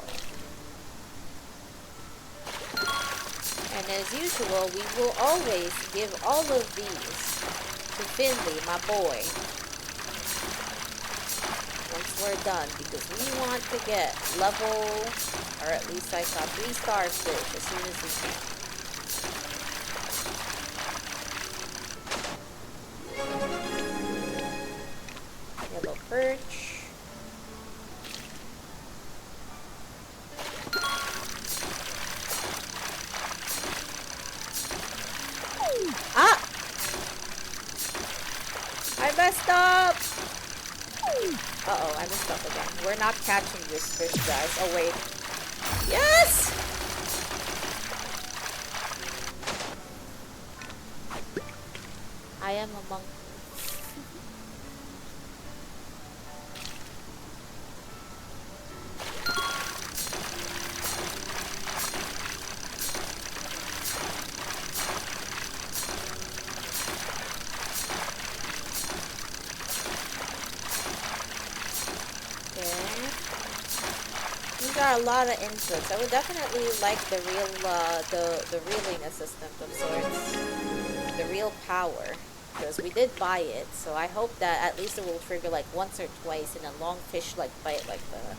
And as usual, we will always give all of these to Finley, my boy, once we're done, because we want to get level, or at least like a 3-star fish as soon as we can. Yellow perch. Ah! I messed up! Uh-oh, I messed up again. We're not catching this fish, guys. Oh, wait. Yes! I am a monkey. A lot of inputs. I would definitely like the reeling assistant of sorts, the reel power, because we did buy it. So I hope that at least it will trigger like once or twice in a long fish like bite like that.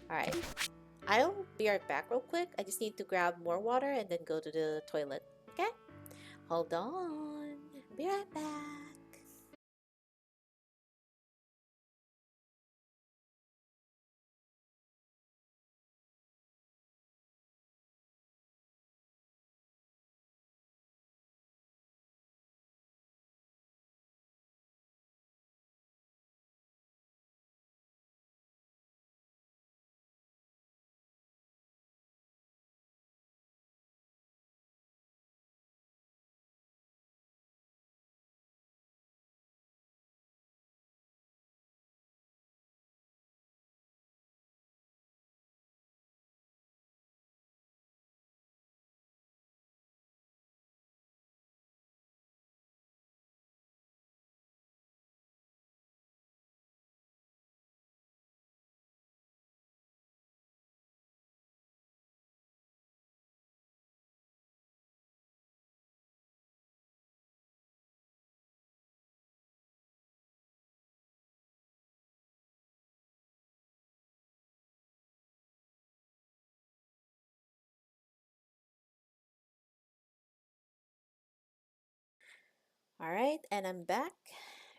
Alright. I'll be right back real quick. I just need to grab more water and then go to the toilet. Okay? Hold on. Be right back. Alright, and I'm back.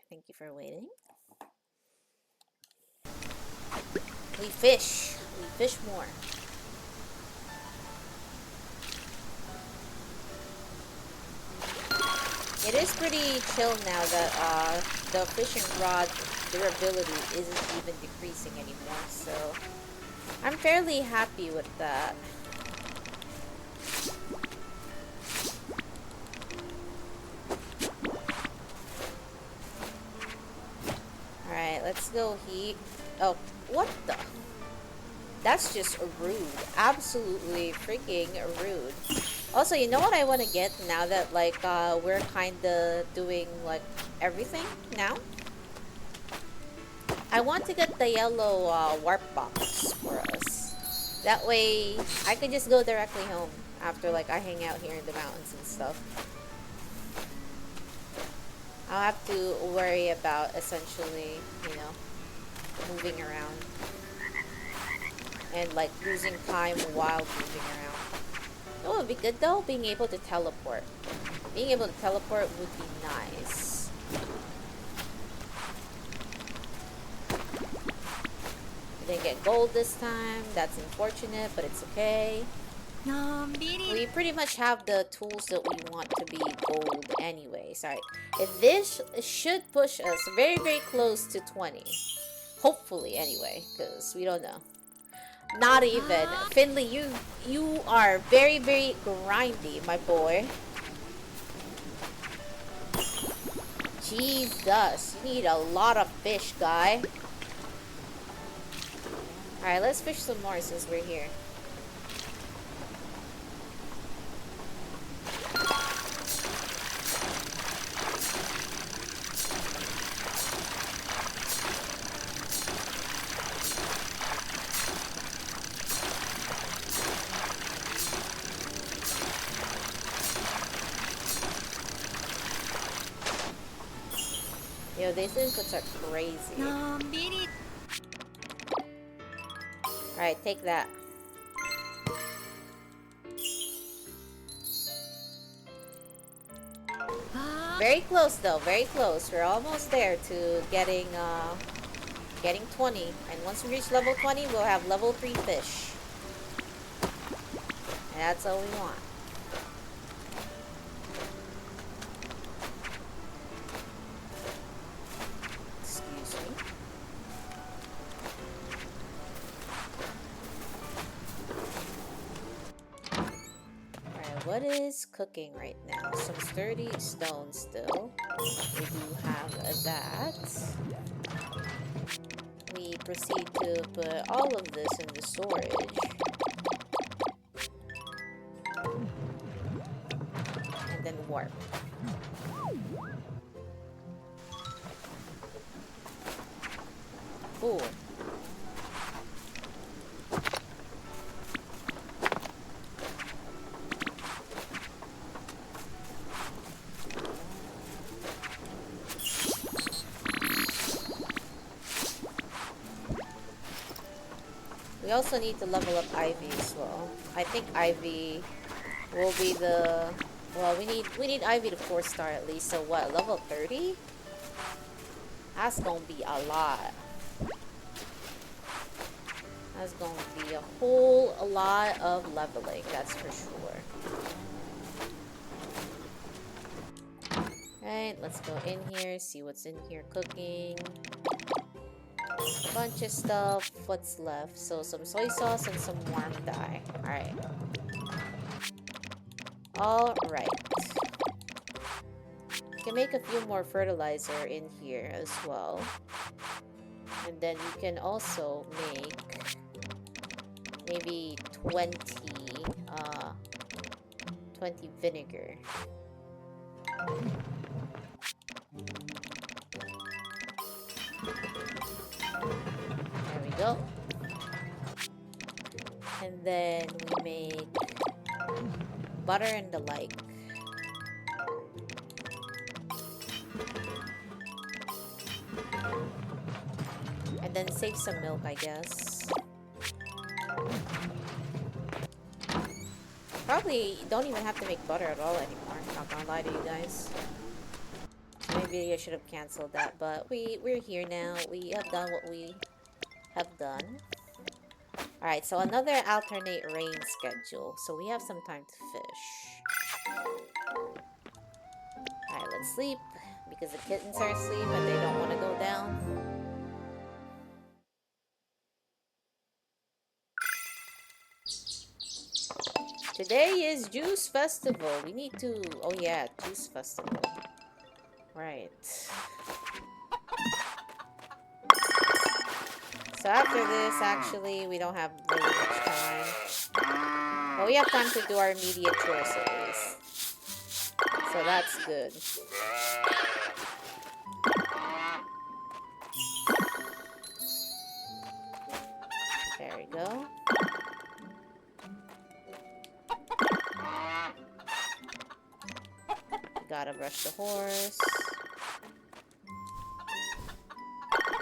Thank you for waiting. We fish. We fish more. It is pretty chill now that the fishing rod durability isn't even decreasing anymore, so I'm fairly happy with that. Alright, let's go heat. Oh, what the? That's just rude. Absolutely freaking rude. Also, you know what I want to get now that, like, we're kinda doing, like, everything now? I want to get the yellow, warp box for us. That way, I can just go directly home after, like, I hang out here in the mountains and stuff. I'll have to worry about, essentially, you know, moving around. And, like, losing time while moving around. Oh, it would be good though, being able to teleport. Being able to teleport would be nice. We didn't get gold this time. That's unfortunate, but it's okay. We pretty much have the tools that we want to be gold anyway. Sorry. This should push us very, very close to 20. Hopefully, anyway, because we don't know. Not even. Finley, you are very, very grindy, my boy. Jesus, you need a lot of fish, guy. Alright, let's fish some more since we're here. Yo, these inputs are crazy. Alright, take that. Very close though, very close. We're almost there to getting 20. And once we reach level 20, we'll have level 3 fish. And that's all we want. Excuse me. Alright, what is cooking right now? Some sturdy stone still. We do have that. We proceed to put all of this in the storage. And then warp. Ooh. We also need to level up Ivy as well. I think Ivy will be the... Well, we need Ivy to 4-star at least. So what, level 30? That's gonna be a lot. That's gonna be a whole lot of leveling, that's for sure. Alright, let's go in here, see what's in here cooking. Bunch of stuff. What's left? So some soy sauce and some warm dye. Alright. Alright. Can make a few more fertilizer in here as well. And then you can also make maybe 20 vinegar. There we go. And then we make butter and the like. And then save some milk, I guess. Probably don't even have to make butter at all anymore. Not gonna lie to you guys. Maybe I should have canceled that, but we're here now. We have done what we have done. Alright, so another alternate rain schedule. So we have some time to fish. Alright, let's sleep. Because the kittens are asleep and they don't want to go down. Today is Juice Festival. We need to... Oh yeah, Juice Festival. Right. So after this, actually, we don't have really much time. But we have time to do our immediate chores at least. So that's good. There we go. Gotta brush the horse.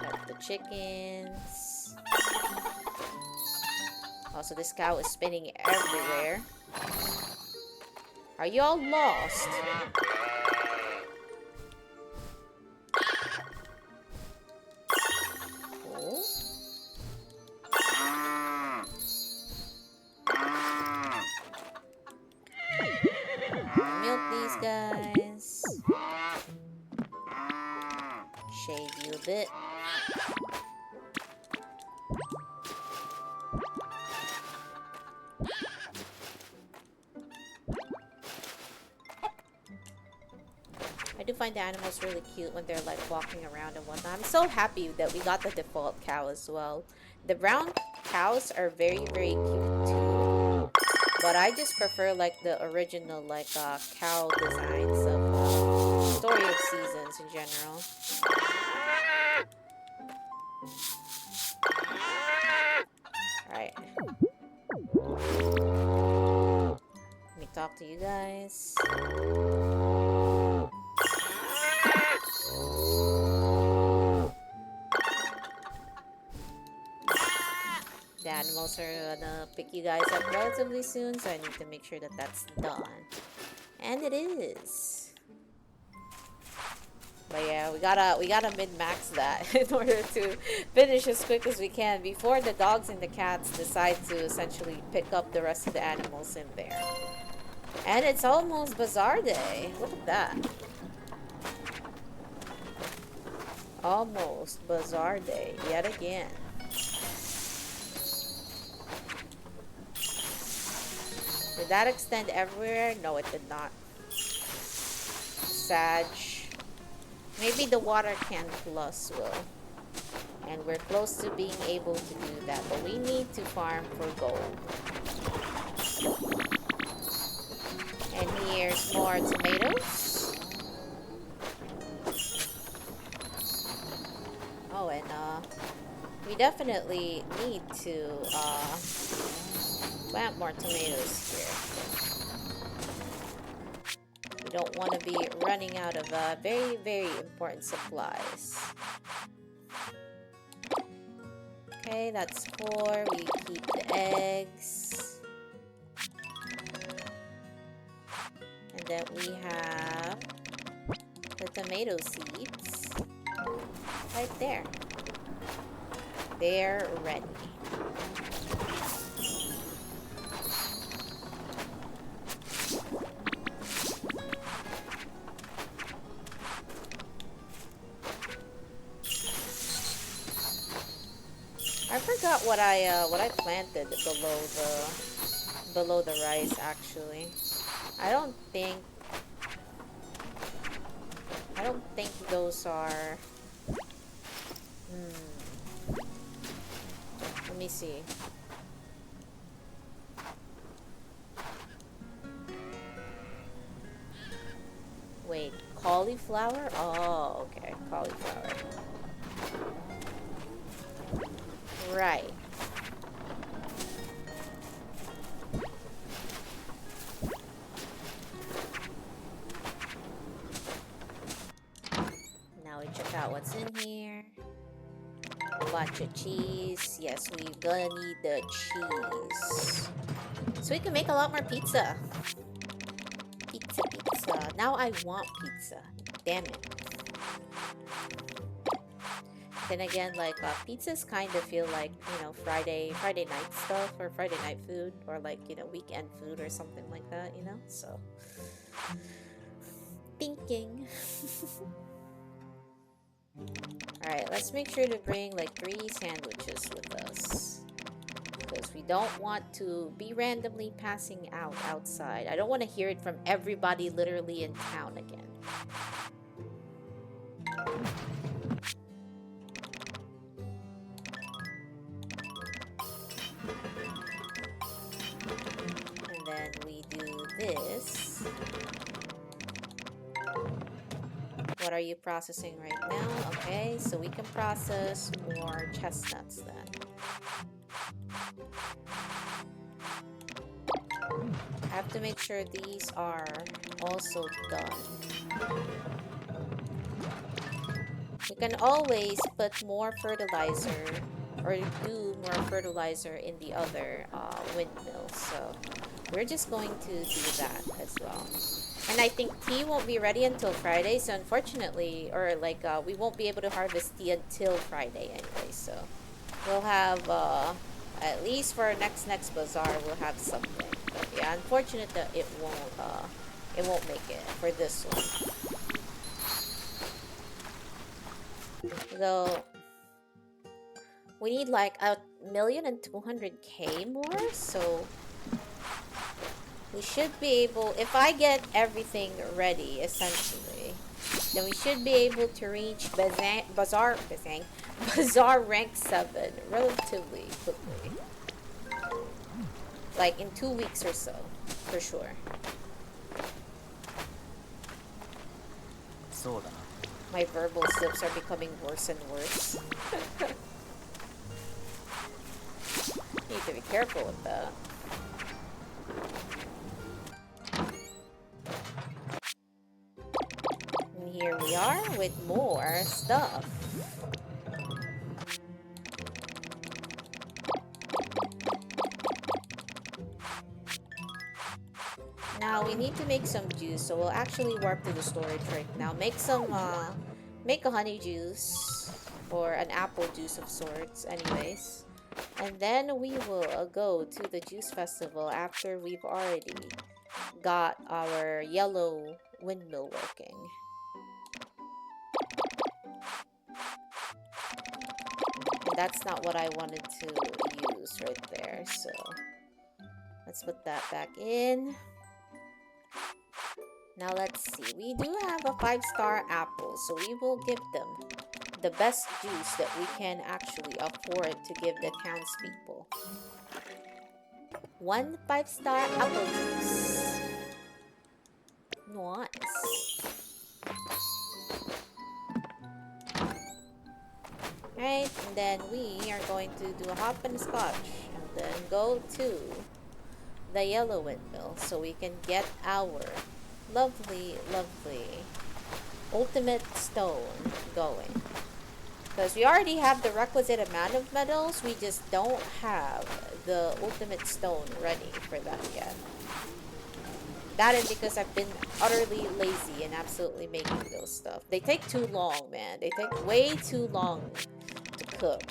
Got the chickens. Also, this cow is spinning everywhere. Are you all lost? Oh. Milk these guys. Shade you a bit. I do find the animals really cute when they're like walking around and whatnot. I'm so happy that we got the default cow as well. The brown cows are very, very cute too. But I just prefer like the original like cow designs of Story of Seasons in general. Alright. Let me talk to you guys. The animals are gonna pick you guys up relatively soon, so I need to make sure that that's done. And it is. But yeah, we gotta min-max that in order to finish as quick as we can before the dogs and the cats decide to essentially pick up the rest of the animals in there. And it's almost Bazaar Day. Look at that. Almost Bazaar Day yet again. Did that extend everywhere? No, it did not. Sag. Maybe the water can plus will. And we're close to being able to do that. But we need to farm for gold. And here's more tomatoes. Oh, and we definitely need to plant more tomatoes here. We don't want to be running out of very, very important supplies. Okay, that's 4. We keep the eggs. And then we have the tomato seeds right there. They're ready. I forgot what I planted below the rice actually. I don't think those are let me see. Wait, cauliflower? Oh, okay, cauliflower. Right. Now we check out what's in here. A bunch of cheese. Yes, we're gonna need the cheese. So we can make a lot more pizza. Pizza, pizza. Now I want pizza. Damn it. Then again, like pizzas kind of feel like, you know, Friday night stuff or Friday night food or like, you know, weekend food or something like that, you know? So thinking. Alright, let's make sure to bring like 3 sandwiches with us. Because we don't want to be randomly passing out outside. I don't want to hear it from everybody literally in town again. And then we do this. What are you processing right now? Okay, so we can process more chestnuts then. I have to make sure these are also done. We can always put more fertilizer or do more fertilizer in the other windmill, so we're just going to do that as well. And I think tea won't be ready until Friday, so unfortunately, or like we won't be able to harvest tea until Friday anyway, so we'll have at least for our next bazaar we'll have something. But yeah, unfortunate that it won't make it for this one. Though we need like 1,200,000 more, so we should be able, if I get everything ready essentially, then we should be able to reach Bazaar rank 7 relatively quickly. Like in 2 weeks or so, for sure. My verbal slips are becoming worse and worse. Need to be careful with that. And here we are with more stuff. Now we need to make some juice, so we'll actually warp to the storage right now. Make a honey juice or an apple juice of sorts, anyways. And then we will go to the juice festival after we've already got our yellow windmill working. And that's not what I wanted to use right there, so let's put that back in. Now let's see, we do have a 5-star apple, so we will give them the best juice that we can actually afford to give the townspeople. 1 5-star apple juice. Nice. Right, and then we are going to do a hop and scotch and then go to the yellow windmill so we can get our lovely ultimate stone going. Because we already have the requisite amount of medals, we just don't have the ultimate stone ready for that yet. That is because I've been utterly lazy in absolutely making those stuff. They take too long, man. They take way too long to cook.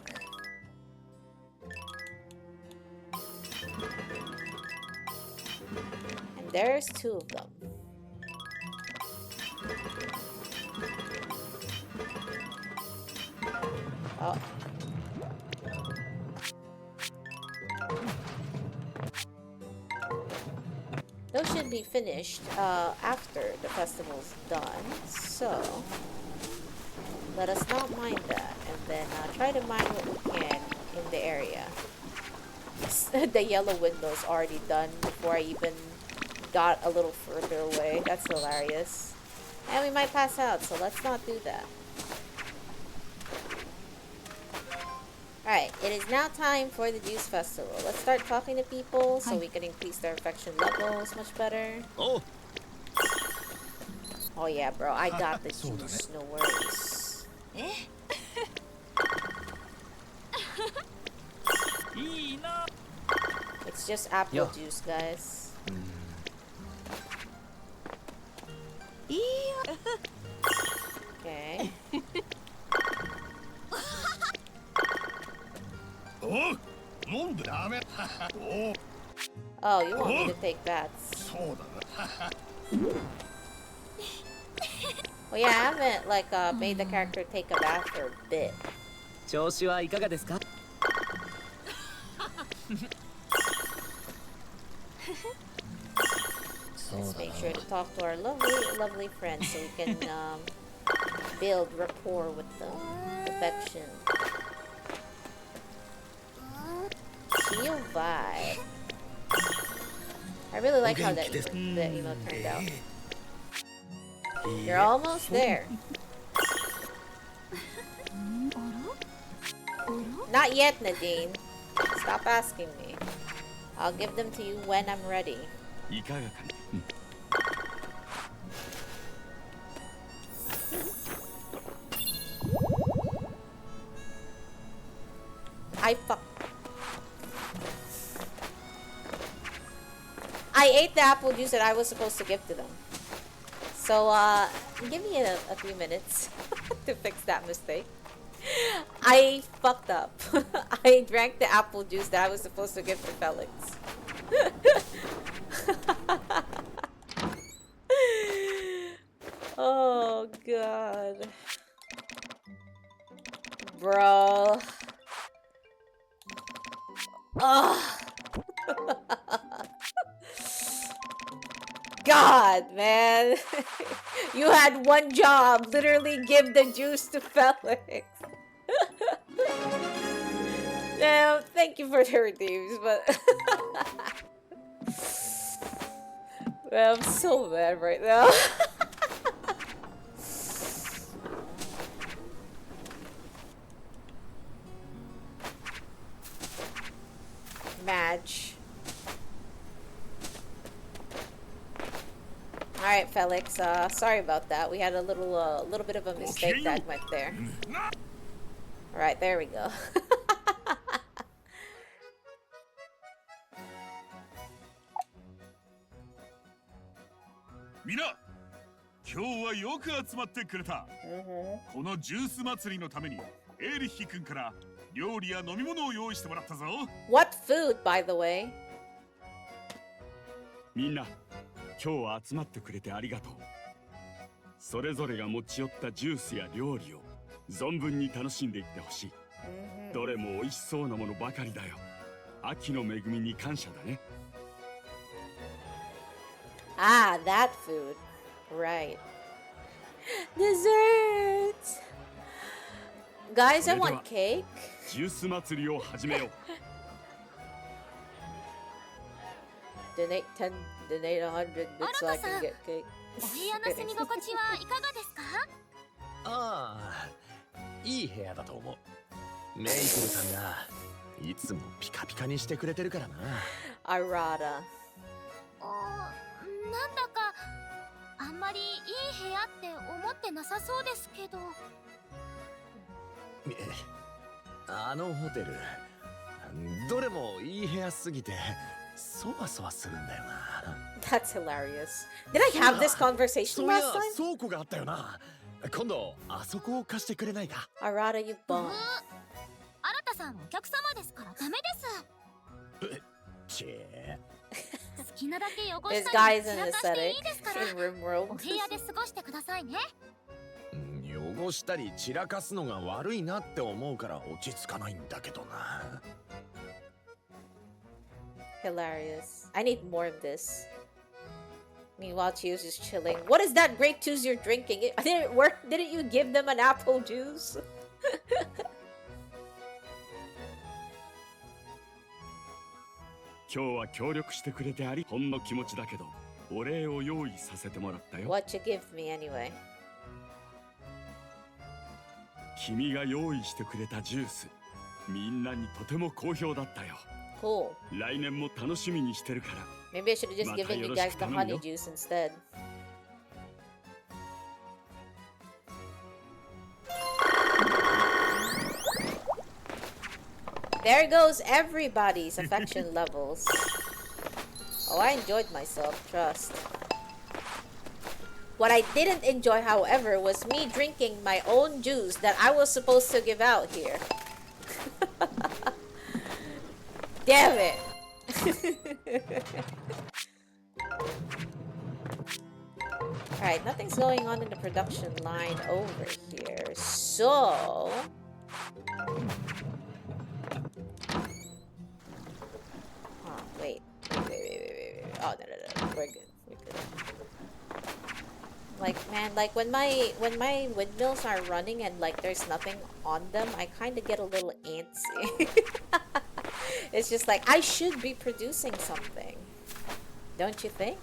And there's 2 of them. Oh. Those should be finished after the festival's done, so let us not mind that, and then try to mine what we can in the area. The yellow window's already done before I even got a little further away. That's hilarious. And we might pass out, so let's not do that. Alright, it is now time for the Juice Festival. Let's start talking to people so we can increase their affection levels much better. Oh, Oh yeah, bro, I got the juice, no worries. It's just apple juice, guys. Okay. Oh, 飲んでダメ。お Oh, you want me to take baths? そうだな。 Well, yeah, I haven't like made the character take a bath for a bit. 調子はいかがですか？ Let's make sure to talk to our lovely friends so we can build rapport with them. Affection. Chiyo vibe. I really like how that emo turned out. You're almost there. Not yet, Nadine. Stop asking me. I'll give them to you when I'm ready. いかがかな。 I ate the apple juice that I was supposed to give to them. So, give me a few minutes to fix that mistake. I fucked up. I drank the apple juice that I was supposed to give to Felix. Oh, God. Bro. Ugh. God, man. You had one job. Literally give the juice to Felix. Now, thank you for the redeems, but... Man, I'm so mad right now. Match. Alright, Felix, sorry about that. We had a little bit of a mistake that went there. Alright, there we go. みんな、今日はよく集まってくれた。このジュース祭りのためにエーリッヒ君から料理や飲み物を用意してもらったぞ。What food, by the way? みんな、今日は集まってくれてありがとう。それぞれが持ち寄ったジュースや料理を存分に楽しんでいってほしい。どれも美味しそうなものばかりだよ。秋の恵みに感謝だね。 Ah, that food. Right. Dessert! Guys, I want cake. ジュース祭りを始めよう。 Donate 10, donate 100 bits so I can get cake. お部屋の住み心地はいかがですか？ああ、いい部屋だと思う。メイプルさんがいつもピカピカにしてくれてるからな。Arata. なんだかあんまりいい部屋って思ってなさそうですけど。あのホテル、どれもいい部屋すぎてそわそわするんだよな。 That's hilarious. Did I have this そ conversation ういや last time? 倉庫があったよな。今度あそこを貸してくれないか。 Arata, you bum. 新田さんお客様ですからダメです。ちえ。好きなだけ汚 This したり guy's 散 an らかしていい aesthetic ですから in room お robe. 部屋で過ごしてくださいね。汚したり散らかすのが悪いなって思うから落ち着かないんだけどな。 Hilarious. I need more of this. Meanwhile, Chiyo's just chilling. What is that grape juice you're drinking? Did it work? Didn't you give them an apple juice? 今日は協力してくれてほんの気持ちだけどお礼を用意させてもらったよ。 What you give me anyway? 君が用意してくれたジュースみんなにとても好評だったよ。 Cool. 来年も楽しみにしてるから。 Maybe I should have just given you guys the honey juice instead. There goes everybody's affection levels. Oh, I enjoyed myself, trust. What I didn't enjoy, however, was me drinking my own juice that I was supposed to give out here. Damn it! Alright, nothing's going on in the production line over here, so... Oh, wait. Wait. Oh, no. We're good. Like, man, like when my windmills are running and like there's nothing on them, I kind of get a little antsy. It's just like, I should be producing something. Don't you think?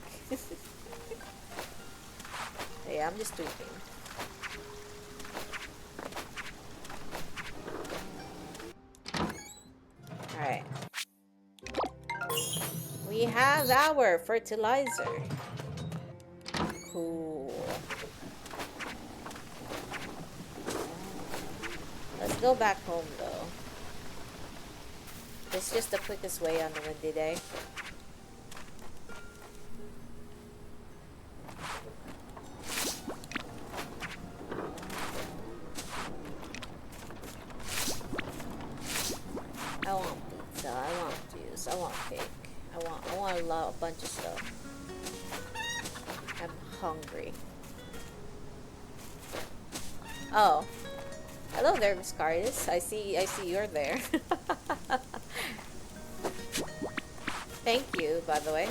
Yeah, I'm just tweaking. Alright. We have our fertilizer. Cool. Let's go back home though. It's just the quickest way on a windy day. I want pizza, I want juice, I want cake. I want a bunch of stuff. I'm hungry. Oh. Hello there, Miss Cardis. I see you're there. Thank you, by the way.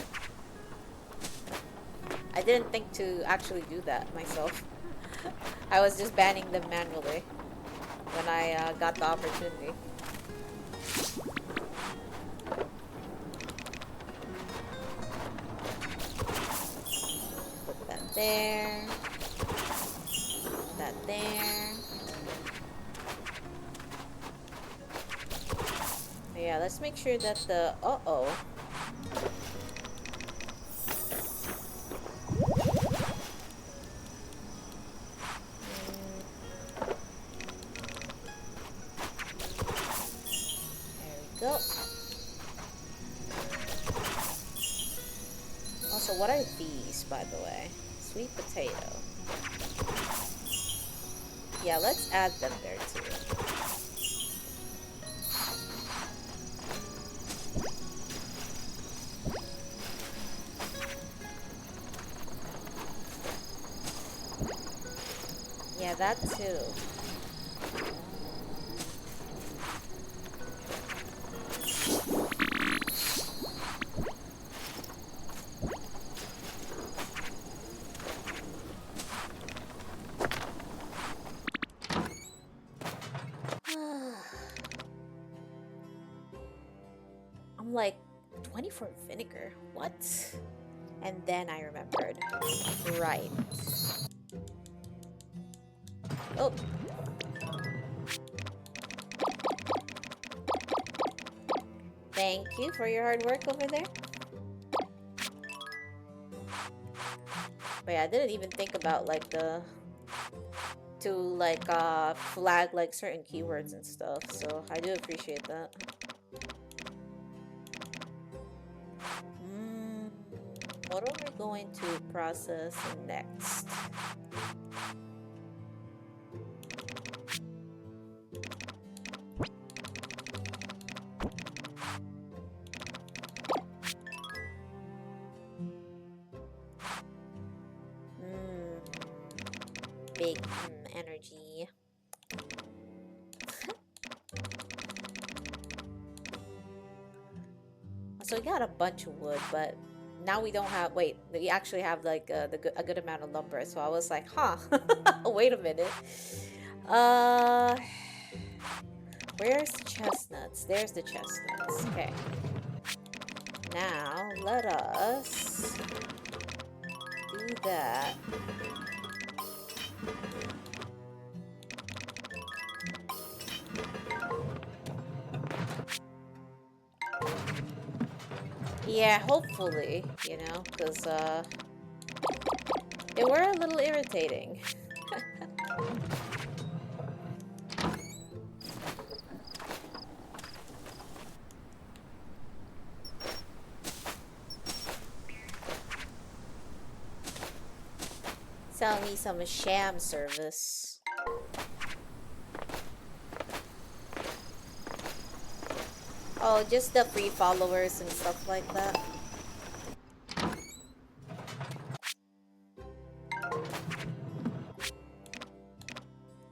I didn't think to actually do that myself. I was just banning them manually when I got the opportunity. Put that there. Put that there. Yeah, let's make sure that the... Uh-oh. There we go. Also, what are these, by the way? Sweet potato. Yeah, let's add them there, too. Yeah, that too. I'm like, 24 vinegar? What? And then I remembered. Right. Oh. Thank you for your hard work over there. But yeah, I didn't even think about like the to like flag like certain keywords and stuff. So I do appreciate that. What are we going to process next? Big energy. So we got a bunch of wood, but now we don't have. Wait, we actually have like a good amount of lumber. So I was like, huh. Wait a minute. Where's the chestnuts? There's the chestnuts. Okay. Now let us do that. Yeah, hopefully, you know, because they were a little irritating. Sell me some sham service. Oh, just the free followers and stuff like that.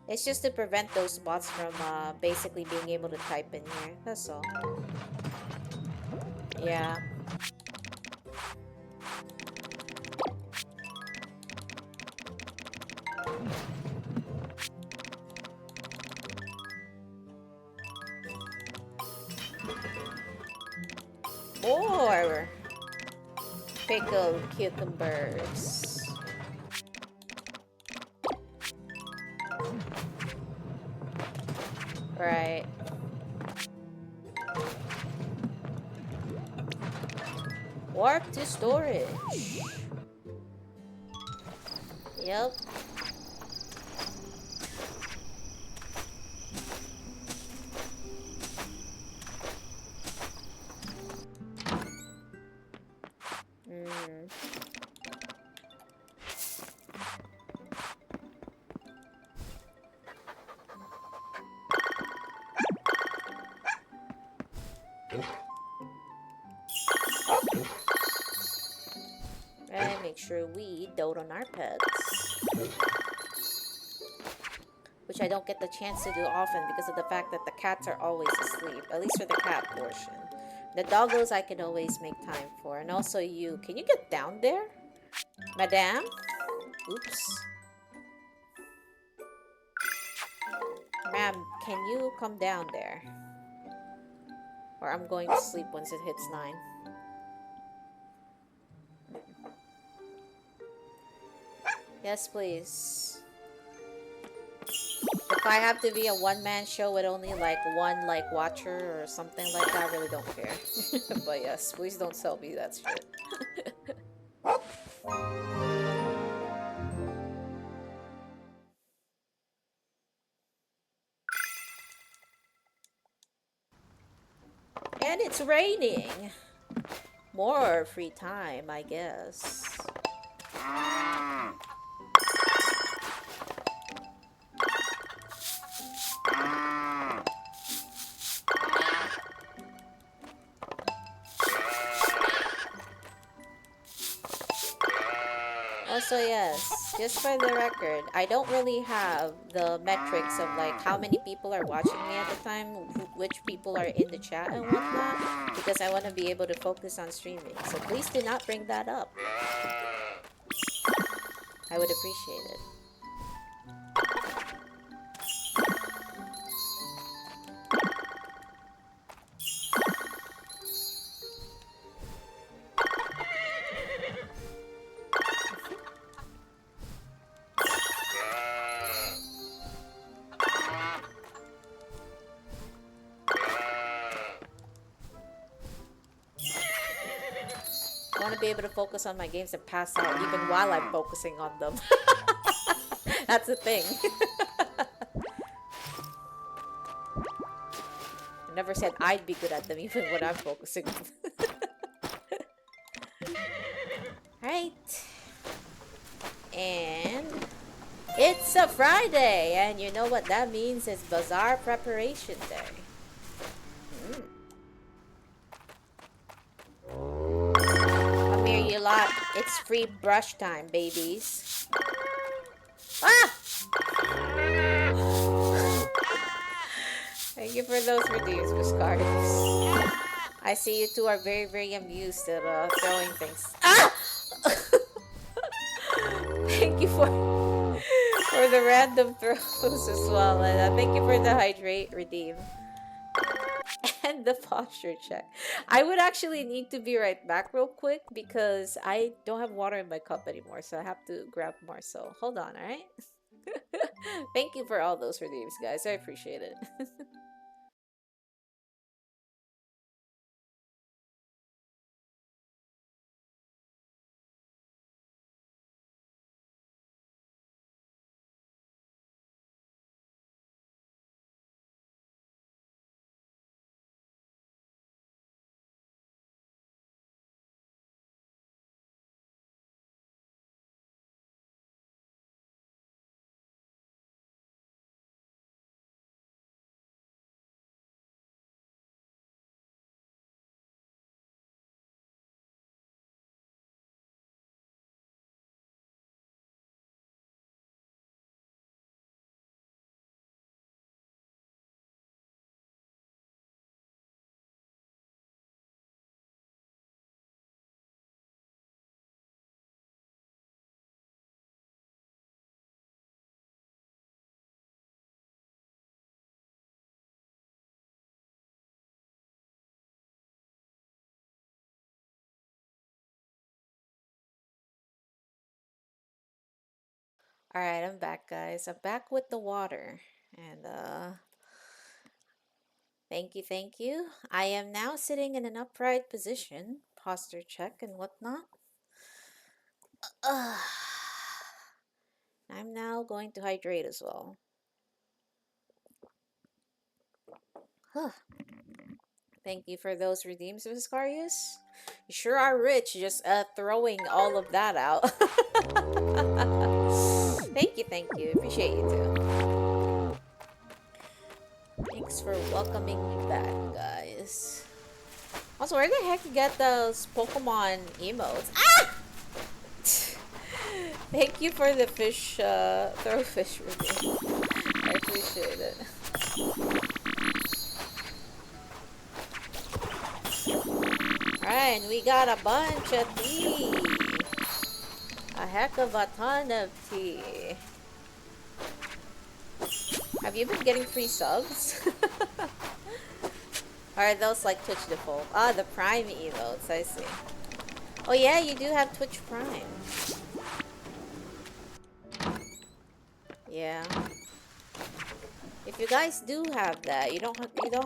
It's just to prevent those bots from basically being able to type in here. That's all. Yeah. More pickled cucumbers. Right. Warp to storage. Yep. And make sure we dote on our pets. Which I don't get the chance to do often because of the fact that the cats are always asleep. At least for the cat portion. The doggos I can always make time for. And also you. Can you get down there? Madame? Oops. Ma'am, can you come down there? Or I'm going to sleep once it hits 9. Yes, please. If I have to be a one-man show with only like one like watcher or something like that, I really don't care. But yes, please don't sell me that shit. And it's raining. More free time, I guess. Also, yes, just for the record, I don't really have the metrics of like how many people are watching me at the time, which people are in the chat and whatnot, because I want to be able to focus on streaming. So please do not bring that up. I would appreciate it. I want to be able to focus on my games and pass out even while I'm focusing on them. That's the thing. I never said I'd be good at them, even when I'm focusing on them. Alright. And it's a Friday, and you know what that means? It's Bazaar Preparation Day. Come here, you lot. It's free brush time, babies. Ah! Thank you for those redeems, Miss Cardiff. I see you two are very, very amused at throwing things. Ah! Thank you for the random throws as well, and thank you for the hydrate redeem and the posture check. I would actually need to be right back real quick because I don't have water in my cup anymore, so I have to grab more. So hold on, all right? Thank you for all those redeems, guys. I appreciate it. All right, I'm back, guys. I'm back with the water. And thank you, thank you. I am now sitting in an upright position, posture check and whatnot. I'm now going to hydrate as well. Huh. Thank you for those redeems, Viscarius. You sure are rich just throwing all of that out. Thank you. Appreciate you too. Thanks for welcoming me back, guys. Also, where the heck you get those Pokemon emotes? Ah! Thank you for the fish, throw fish redeem. I appreciate it. Alright, and we got a bunch of tea. A heck of a ton of tea. Have you been getting free subs? Or are those like Twitch default? Ah, the Prime emotes, I see. Oh yeah, you do have Twitch Prime. Yeah. If you guys do have that, you don't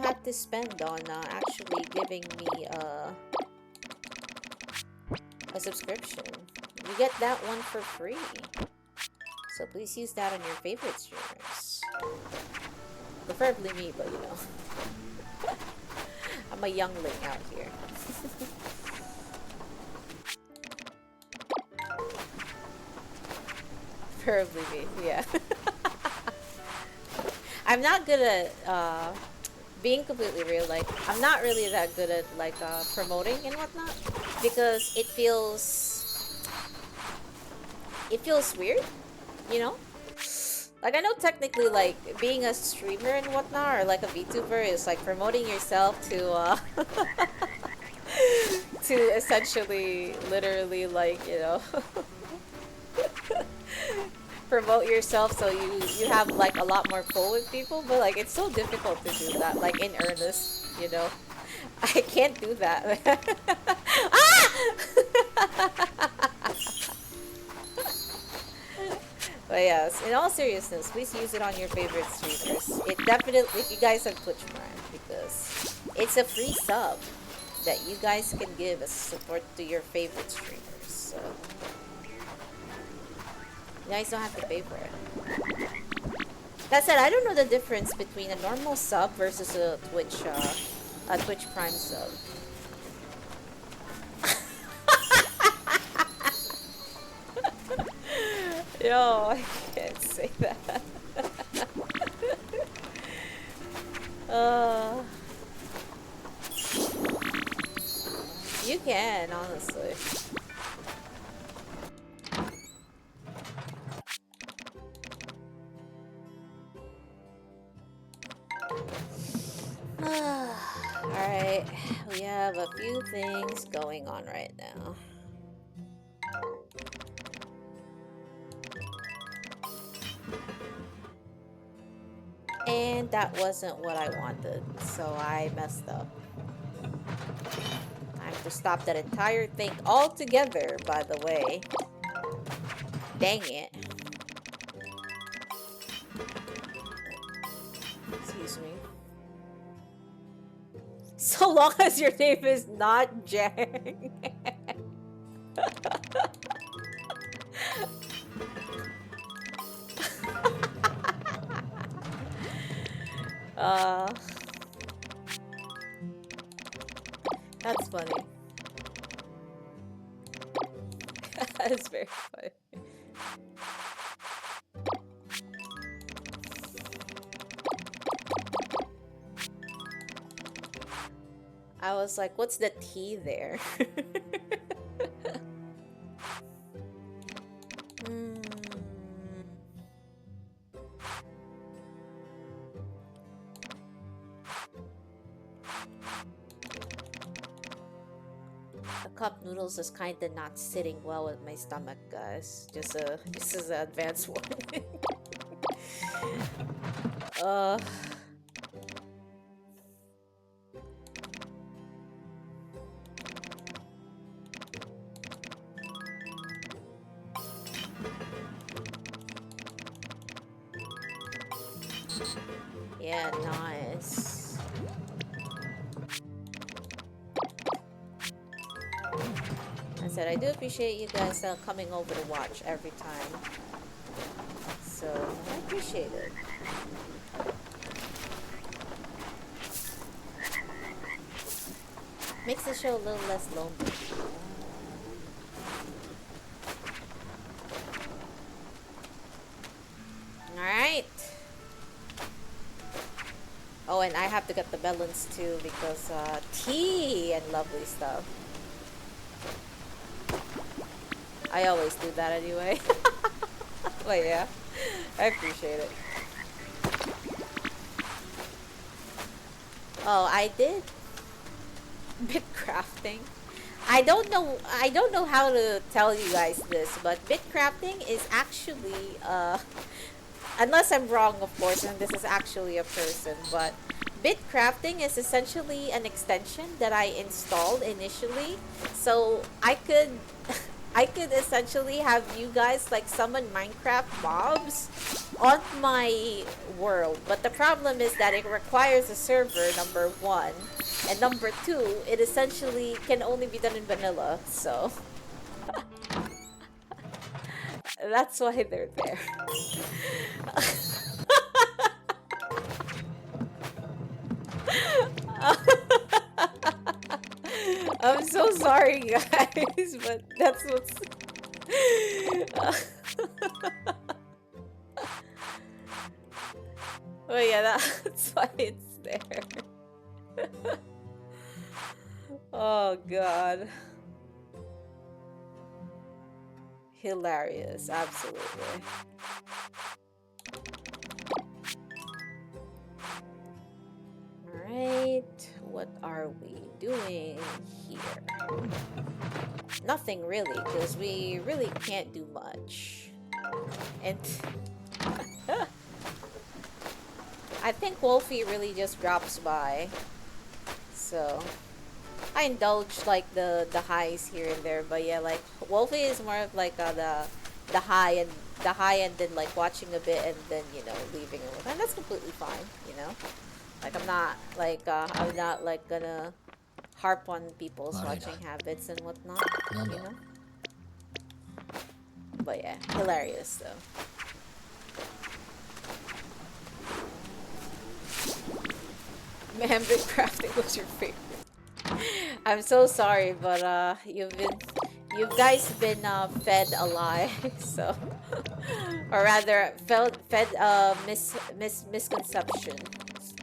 have to spend on actually giving me a subscription. You get that one for free. So please use that on your favorite streamers. Preferably me, but you know. I'm a youngling out here. Preferably me, yeah. I'm not good at being completely real. Like, I'm not really that good at like promoting and whatnot because it feels weird, you know. Like, I know technically like being a streamer and whatnot or like a VTuber is like promoting yourself to to essentially literally like, you know, promote yourself so you have like a lot more pull with people, but like it's so difficult to do that like in earnest, you know. I can't do that. Ah! But yes, in all seriousness, please use it on your favorite streamers. It definitely, if you guys have Twitch Prime, because it's a free sub that you guys can give as support to your favorite streamers. So guys don't have to pay for it. That said, I don't know the difference between a normal sub versus a Twitch Prime sub. Yo, I can't say that. You can, honestly. Alright, we have a few things going on right now. And that wasn't what I wanted, so I messed up. Time to stop that entire thing altogether, by the way. Dang it. Excuse me. So long as your name is not Jang. That's funny. That's very funny. I was like, what's the T there? The cup noodles is kinda not sitting well with my stomach, guys. Just as an advanced warning. Yeah, nice. I said I do appreciate you guys coming over to watch every time. So, I appreciate it. Makes the show a little less lonely. Alright. Oh, and I have to get the melons too because tea and lovely stuff. I always do that anyway. But yeah, I appreciate it. Oh, I did bit crafting. I don't know how to tell you guys this, but bit crafting is actually unless I'm wrong, of course, and this is actually a person, but bit crafting is essentially an extension that I installed initially, so I could essentially have you guys like summon Minecraft mobs on my world. But the problem is that it requires a server, number one, and number two, it essentially can only be done in vanilla, so that's why they're there. I'm so sorry, guys, but that's what's... Oh yeah, that's why it's there. Oh god. Hilarious, absolutely. Alright, what are we doing here? Nothing really, because we really can't do much. And I think Wolfie really just drops by. So I indulge like the highs here and there, but yeah, like Wolfie is more of like the high and then like watching a bit and then, you know, leaving it, and that's completely fine, you know. Like I'm not like gonna harp on people's watching habits and whatnot, you know. But yeah, hilarious though. Man, big crafting was your favorite. I'm so sorry, but you guys been fed a lie, so or rather fed misconception,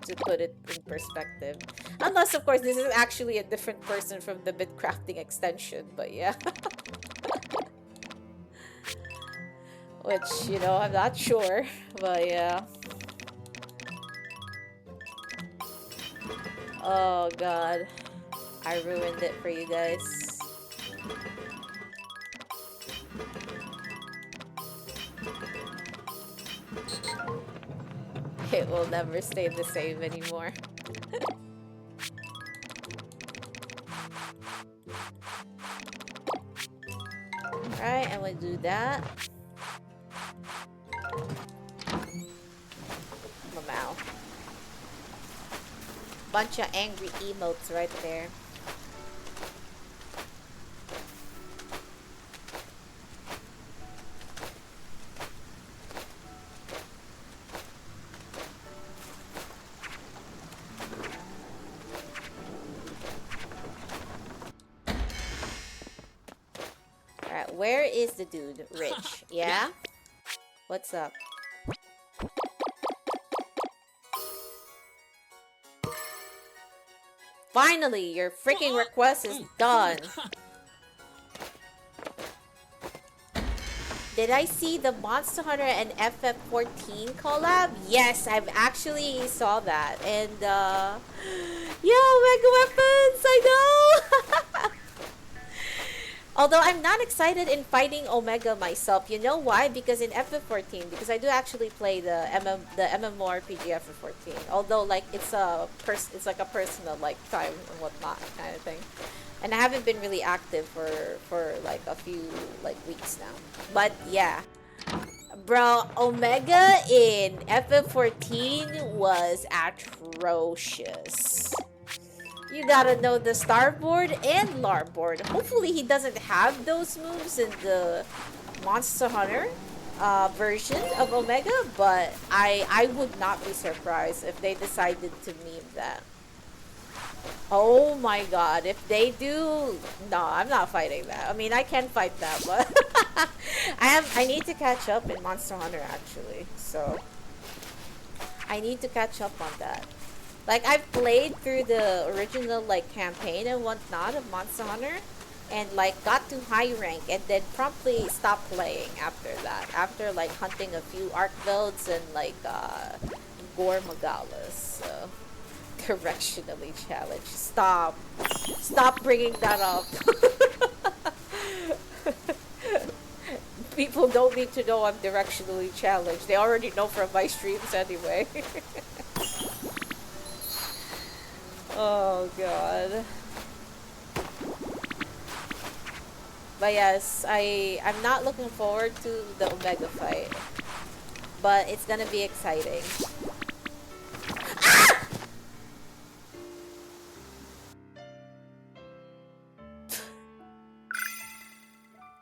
to put it in perspective. Unless of course this is actually a different person from the bit crafting extension, but yeah. Which, you know, I'm not sure, but yeah. Oh god. I ruined it for you guys. It will never stay the same anymore. Alright, and we'll do that. Wow. Bunch of angry emotes right there. Alright, where is the dude? Rich, yeah? What's up? Finally, your freaking request is done. Did I see the Monster Hunter and FF14 collab? Yes, I've actually saw that. And, yo, Mega Weapons, I know! Although I'm not excited in fighting Omega myself. You know why? Because in FF14, because I do actually play the MMORPG FF14. Although like it's like a personal like time and whatnot kind of thing. And I haven't been really active for like a few like weeks now. But yeah. Bro, Omega in FF14 was atrocious. You gotta know the starboard and larboard. Hopefully he doesn't have those moves in the Monster Hunter version of Omega, but I would not be surprised if they decided to meme that. Oh my god, if they do, no, I'm not fighting that. I mean, I can fight that, but I need to catch up in Monster Hunter actually, so I need to catch up on that. Like, I've played through the original, like, campaign and whatnot of Monster Hunter, and, like, got to high rank, and then promptly stopped playing after that. After, like, hunting a few arc builds and, like, Gore Magalas, so... Directionally challenged. Stop. Stop bringing that up. People don't need to know I'm directionally challenged. They already know from my streams anyway. Oh god. But yes, I'm not looking forward to the Omega fight. But it's gonna be exciting. Ah!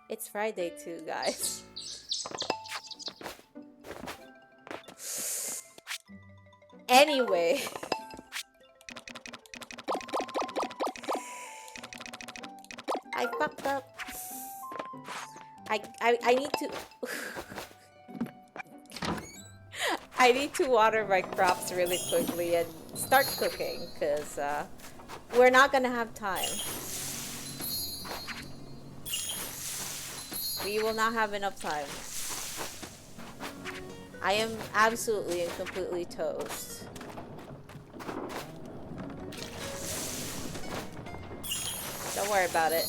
It's Friday too, guys. Anyway. I fucked up. I need to I need to water my crops really quickly and start cooking because we're not gonna have time. We will not have enough time. I am absolutely and completely toast. Don't worry about it.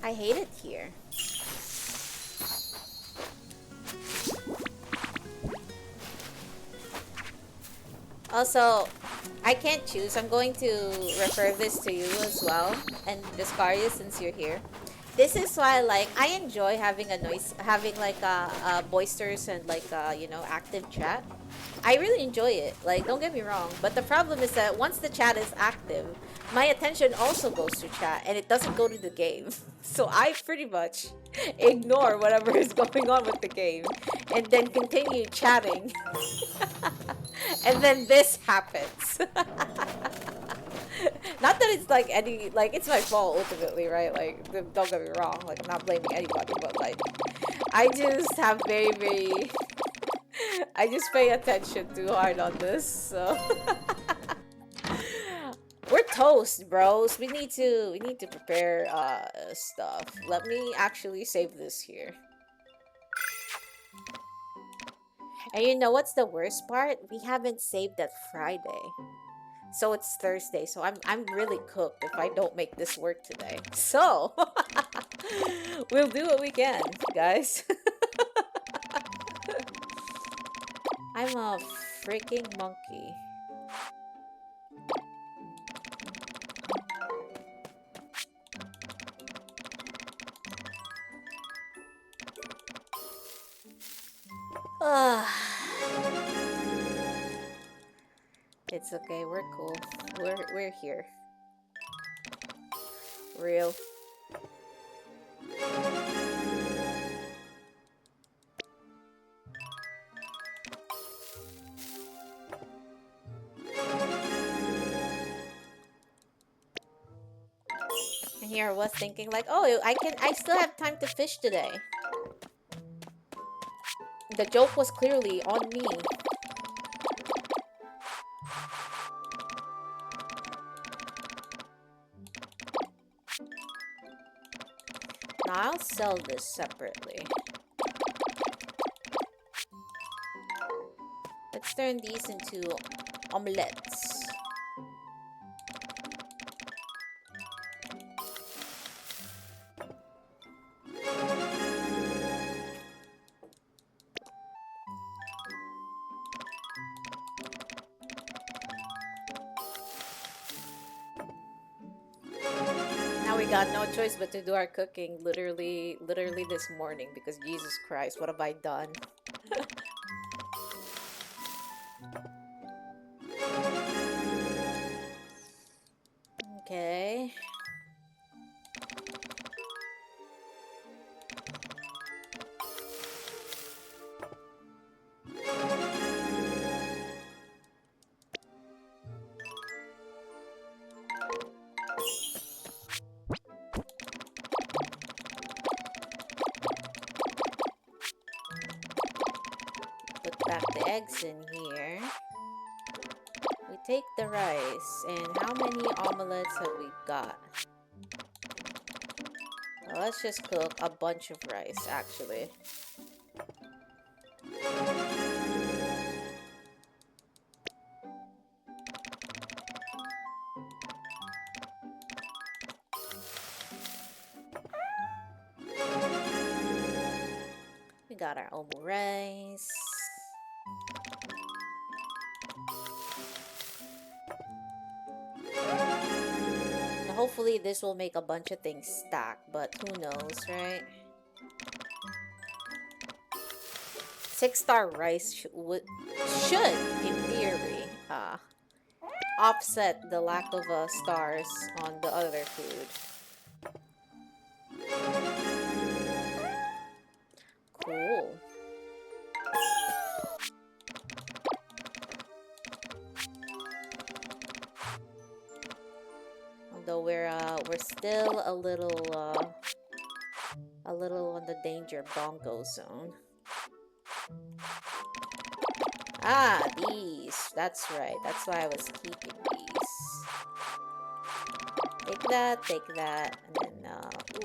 I hate it here. Also, I can't choose. I'm going to refer this to you as well, and Viscaria, since you're here. This is why, like, I enjoy having a noise, having like a boisterous and like you know, active chat. I really enjoy it. Like, don't get me wrong, but the problem is that once the chat is active, my attention also goes to chat and it doesn't go to the game. So I pretty much ignore whatever is going on with the game and then continue chatting. And then this happens. Not that it's like any, like, it's my fault ultimately, right? Like, don't get me wrong, like, I'm not blaming anybody, but like, I just have very I just pay attention too hard on this, so we're toast, bros. We need to prepare stuff. Let me actually save this here. And you know what's the worst part? We haven't saved that Friday. So it's Thursday, so I'm really cooked if I don't make this work today. So we'll do what we can, guys. I'm a freaking monkey. It's okay, we're cool. We're here. Real. And here I was thinking like, oh, I still have time to fish today. The joke was clearly on me. Now I'll sell this separately. Let's turn these into omelettes. Now we got no choice but to do our cooking literally this morning because Jesus Christ, what have I done? Okay. Put back the eggs in here. We take the rice, and how many omelets have we got? Well, let's just cook a bunch of rice, actually. We got our omu rice. Now, hopefully this will make a bunch of things stack, but who knows, right? 6-star rice should, in theory, offset the lack of stars on the other food. Cool. Although we're still a little on the danger bongo zone. Ah, these. That's right. That's why I was keeping these. Take that, and then ooh.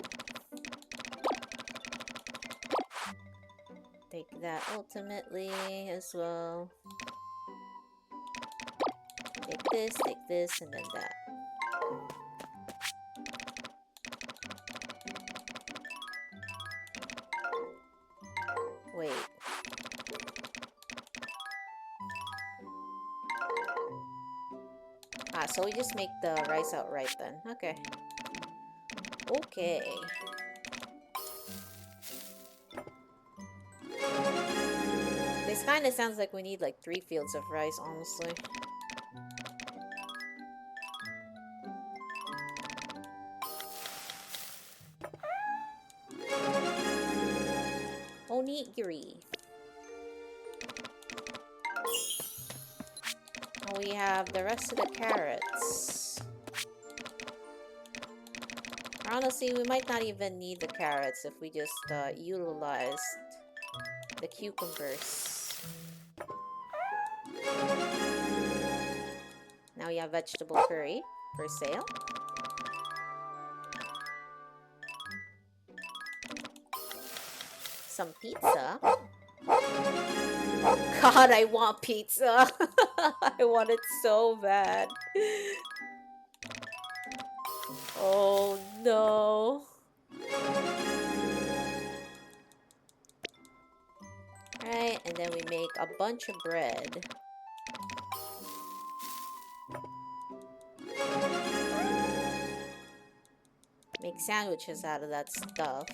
Take that ultimately as well. Take this, and then that. Wait. Ah, so we just make the rice outright then. Okay. Okay. This kind of sounds like we need like 3 fields of rice, honestly. Onigiri. Now we have the rest of the carrots. Honestly, we might not even need the carrots if we just utilized the cucumbers. Now we have vegetable curry for sale. Some pizza. God, I want pizza. I want it so bad. Oh no. Right, and then we make a bunch of bread. Make sandwiches out of that stuff.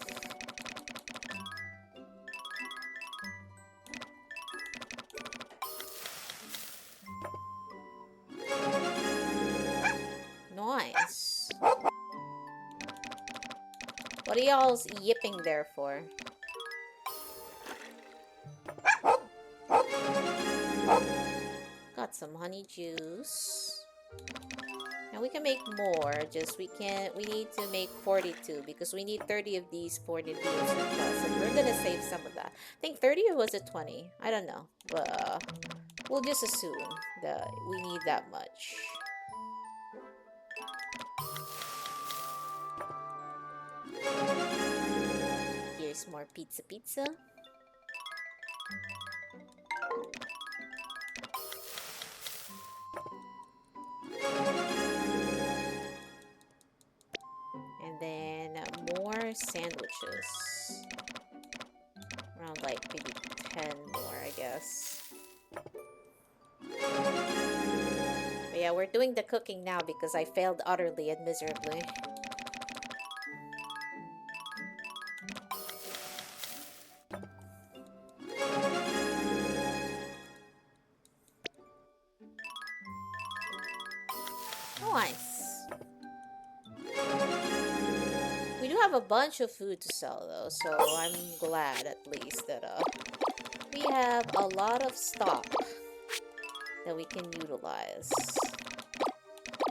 Nice. What are y'all's yipping there for? Got some honey juice. And we can make more, just we need to make 42 because we need 30 of these 40 beans surplus, and we're gonna save some of that. I think 30 or was it 20? I don't know, but we'll just assume that we need that much. Here's more pizza. And then more sandwiches. Around like maybe 10 more, I guess. But yeah, we're doing the cooking now because I failed utterly and miserably. Nice. We do have a bunch of food to sell though, so I'm glad at least that we have a lot of stock that we can utilize.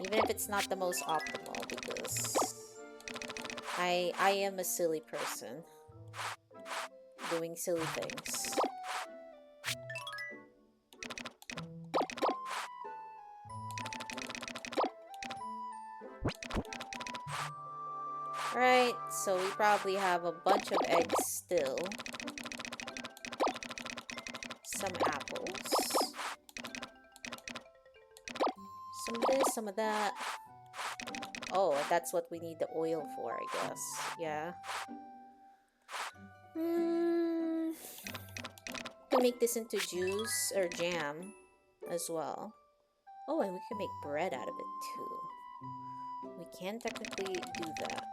Even if it's not the most optimal, because I am a silly person doing silly things. Right, so we probably have a bunch of eggs still. Some apples. Some of this, some of that. Oh, that's what we need the oil for, I guess. Yeah. We can make this into juice or jam as well. Oh, and we can make bread out of it too. We can technically do that.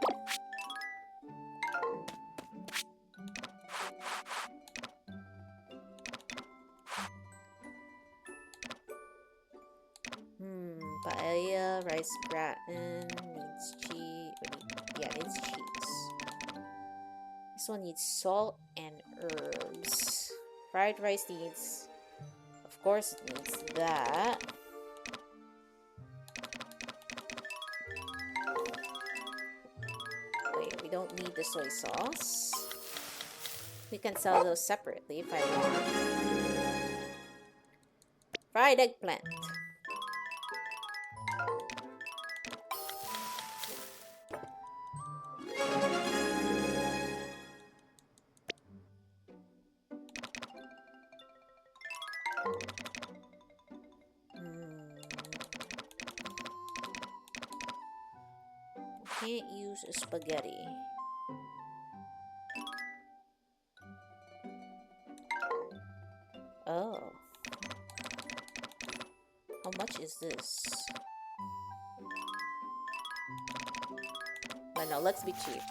Paella, rice gratin, needs cheese. Yeah, needs cheese. This one needs salt and herbs. Fried rice needs, of course, it needs that. Wait, we don't need the soy sauce. We can sell those separately if I want. Fried eggplant. Can't use spaghetti. Oh. How much is this? But no, let's be cheap.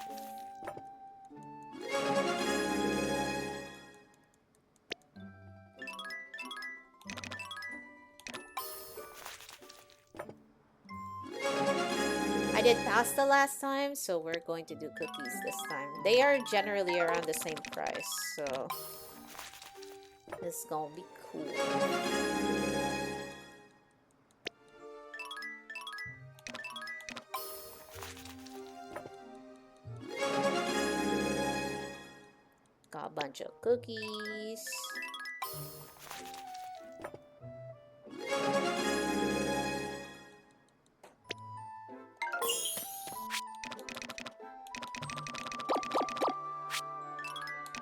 did pasta last time, so we're going to do cookies this time. They are generally around the same price, so this is gonna be cool. Got a bunch of cookies.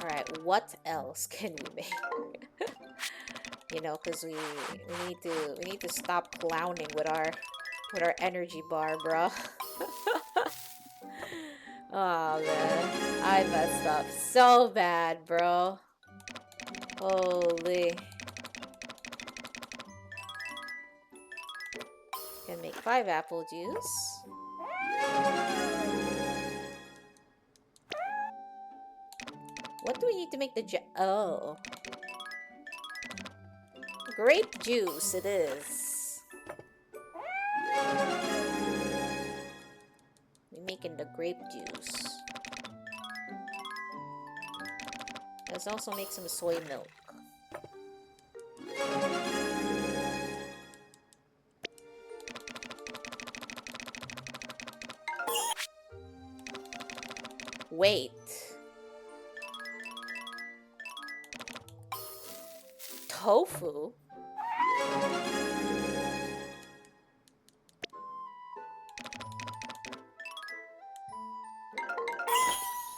Alright, what else can we make? You know, because we need to stop clowning with our energy bar, bro. Oh man, I messed up so bad, bro. Holy. Can make 5 apple juice. What do we need to make the oh. Grape juice it is. We're making the grape juice. Let's also make some soy milk. Wait. Tofu?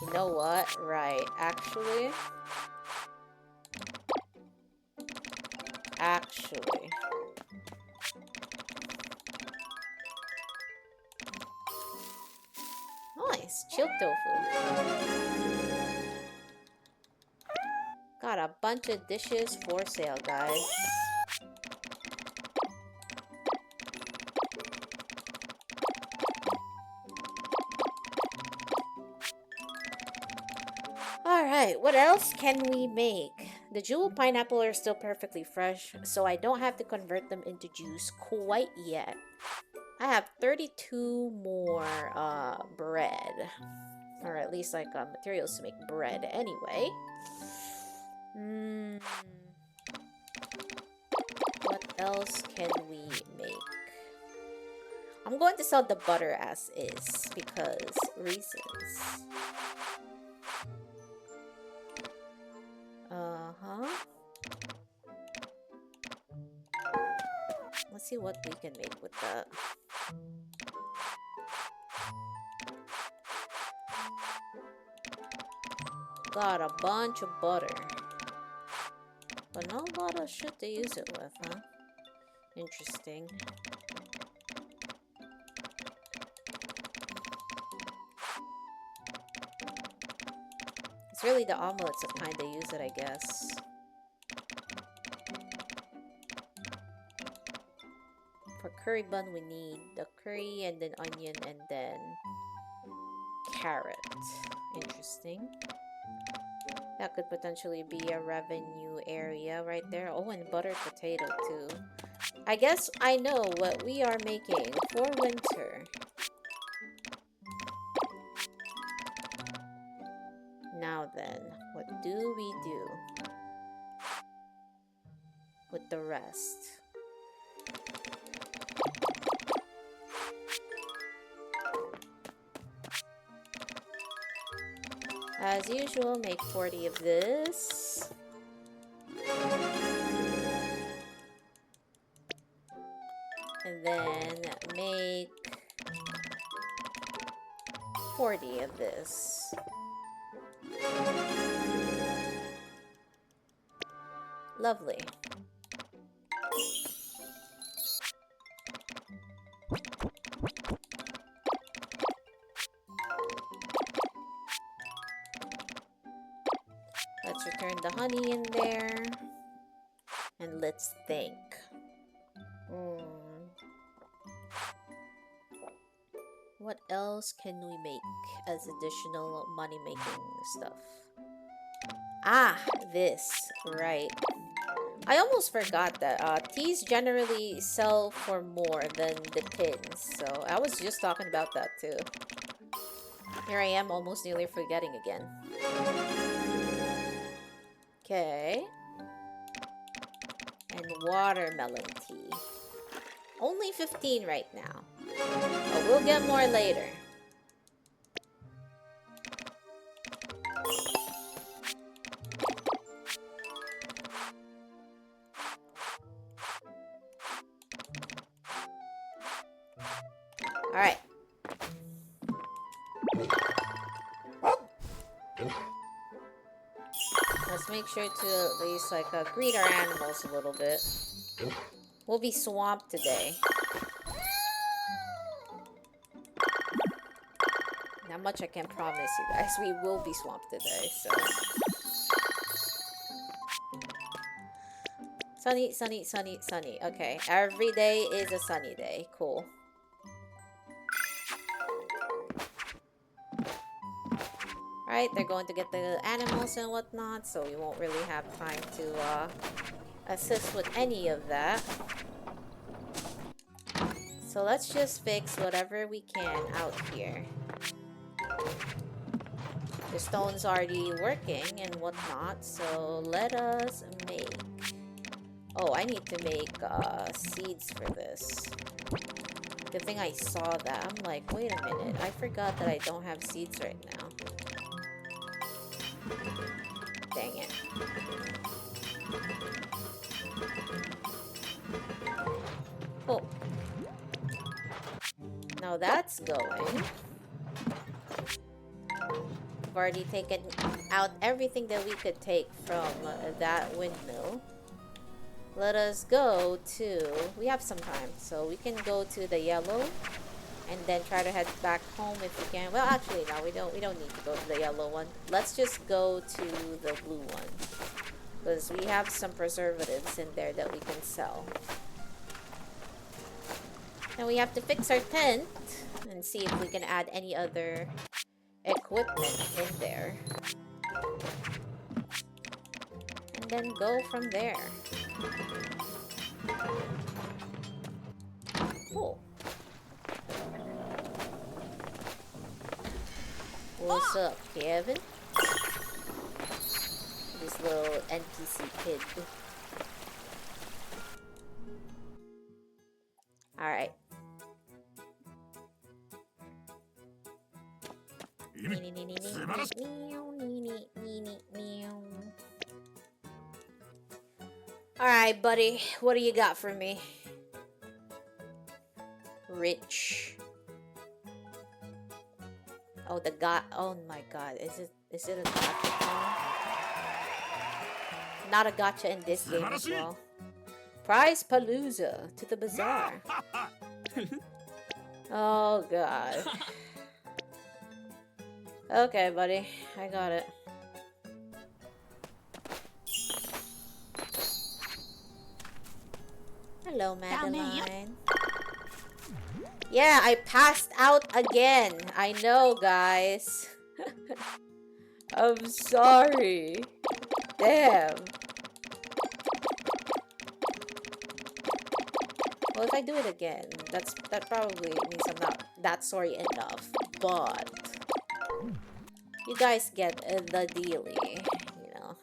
You know what? Right. Actually. Nice. Chilled tofu. Got a bunch of dishes for sale, guys. Alright, what else can we make? The jewel pineapple are still perfectly fresh, so I don't have to convert them into juice quite yet. I have 32 more bread. Or at least like materials to make bread anyway. What else can we make? I'm going to sell the butter as is because reasons. Let's see what we can make with that. Got a bunch of butter. But not a lot of shit to use it with, huh? Interesting. It's really the omelets that kind of use it, I guess. For curry bun, we need the curry and then onion and then carrot. Interesting. That could potentially be a revenue area right there. Oh, and buttered potato too. I guess I know what we are making for winter. Now then, what do we do with the rest? As usual, make 40 of this. And then make 40 of this. Lovely. Let's return the honey in there. And let's think. What else can we make as additional money-making stuff? Ah, this. Right. I almost forgot that teas generally sell for more than the tins, so I was just talking about that too. Here I am, almost nearly forgetting again. Okay. And watermelon tea. Only 15 right now. But we'll get more later. Alright. Let's make sure to at least like greet our animals a little bit. We'll be swamped today. Not much I can promise you guys. We will be swamped today, so. Sunny, sunny, sunny, sunny. Okay, every day is a sunny day. Cool. Alright, they're going to get the animals and whatnot, so we won't really have time to assist with any of that. So let's just fix whatever we can out here. The stone's already working and whatnot, so let us make... Oh, I need to make seeds for this. Good thing I saw that. I'm like, wait a minute, I forgot that I don't have seeds right now. Dang it. Oh. Now that's going. We've already taken out everything that we could take from that windmill. Let us go to... We have some time, so we can go to the yellow and then try to head back home if we can. Well, actually, no, we don't need to go to the yellow one. Let's just go to the blue one, because we have some preservatives in there that we can sell. And we have to fix our tent and see if we can add any other equipment in there. And then go from there. Cool. What's up, Kevin? This little NPC kid. Alright. Alright, buddy. What do you got for me? Rich. Oh, the god. Oh my god. Is it a gotcha thing? Not a gotcha in this game as well. Prize Palooza to the Bazaar. Oh god. Okay, buddy. I got it. Hello, Madeline. Yeah, I passed out again. I know, guys. I'm sorry. Damn. Well, if I do it again, that probably means I'm not that sorry enough. But you guys get the dealie, you know.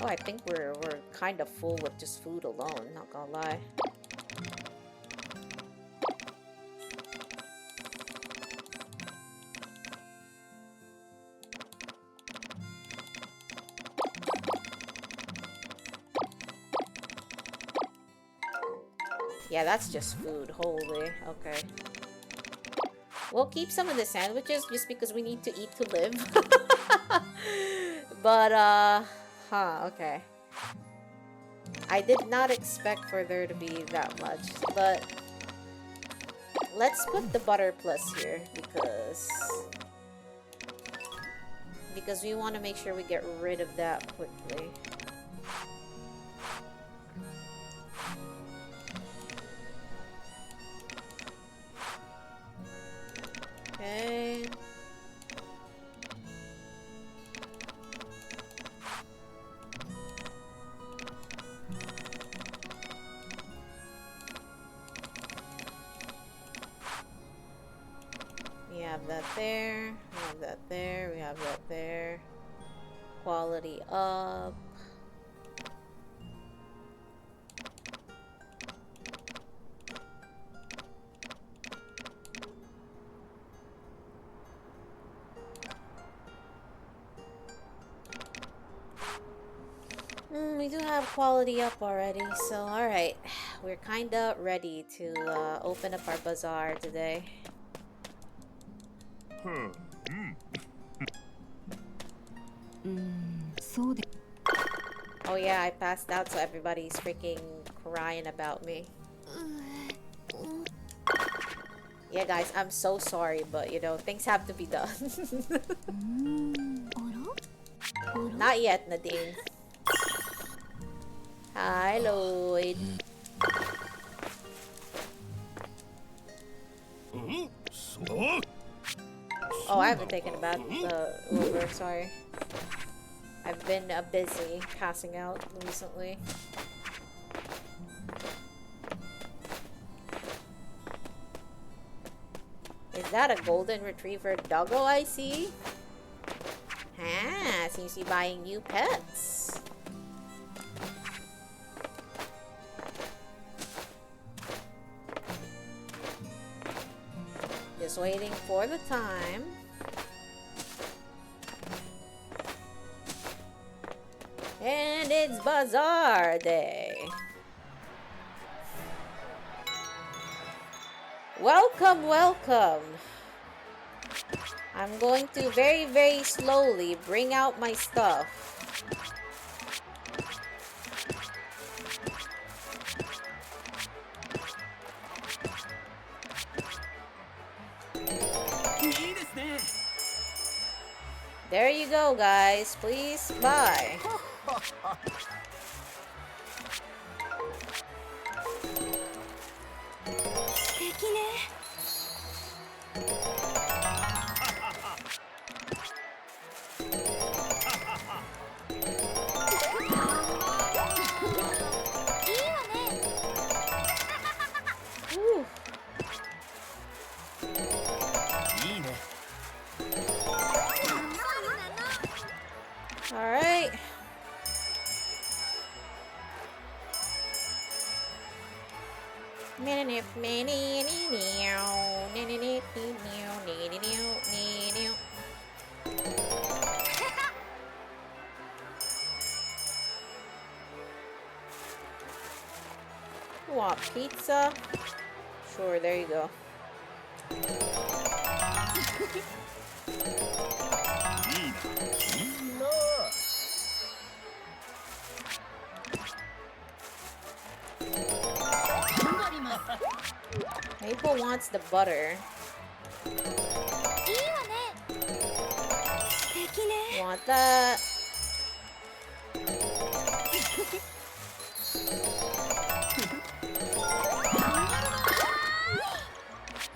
Oh, I think we're kind of full with just food alone, not gonna lie. Yeah, that's just food. Holy. Okay. We'll keep some of the sandwiches just because we need to eat to live. But, okay. I did not expect for there to be that much, but let's put the butter plus here because we want to make sure we get rid of that quickly. Okay. We have that there, we have that there, we have that there. Quality up. We do have quality up already, so alright. We're kinda ready to open up our bazaar today. Oh yeah, I passed out, so everybody's freaking crying about me. Yeah, guys, I'm so sorry, but you know, things have to be done. Not yet, Nadine. Hi, Lloyd. Oh, I haven't taken a bath, Uber, sorry. I've been busy passing out recently. Is that a golden retriever doggo I see? Ah, seems to be buying new pets. Just waiting for the time. And it's Bazaar Day. Welcome, welcome. I'm going to very, very slowly bring out my stuff. There you go, guys. Please buy. Ooh. All right. You want pizza? Sure, there you go. Maple wants the butter. Want that.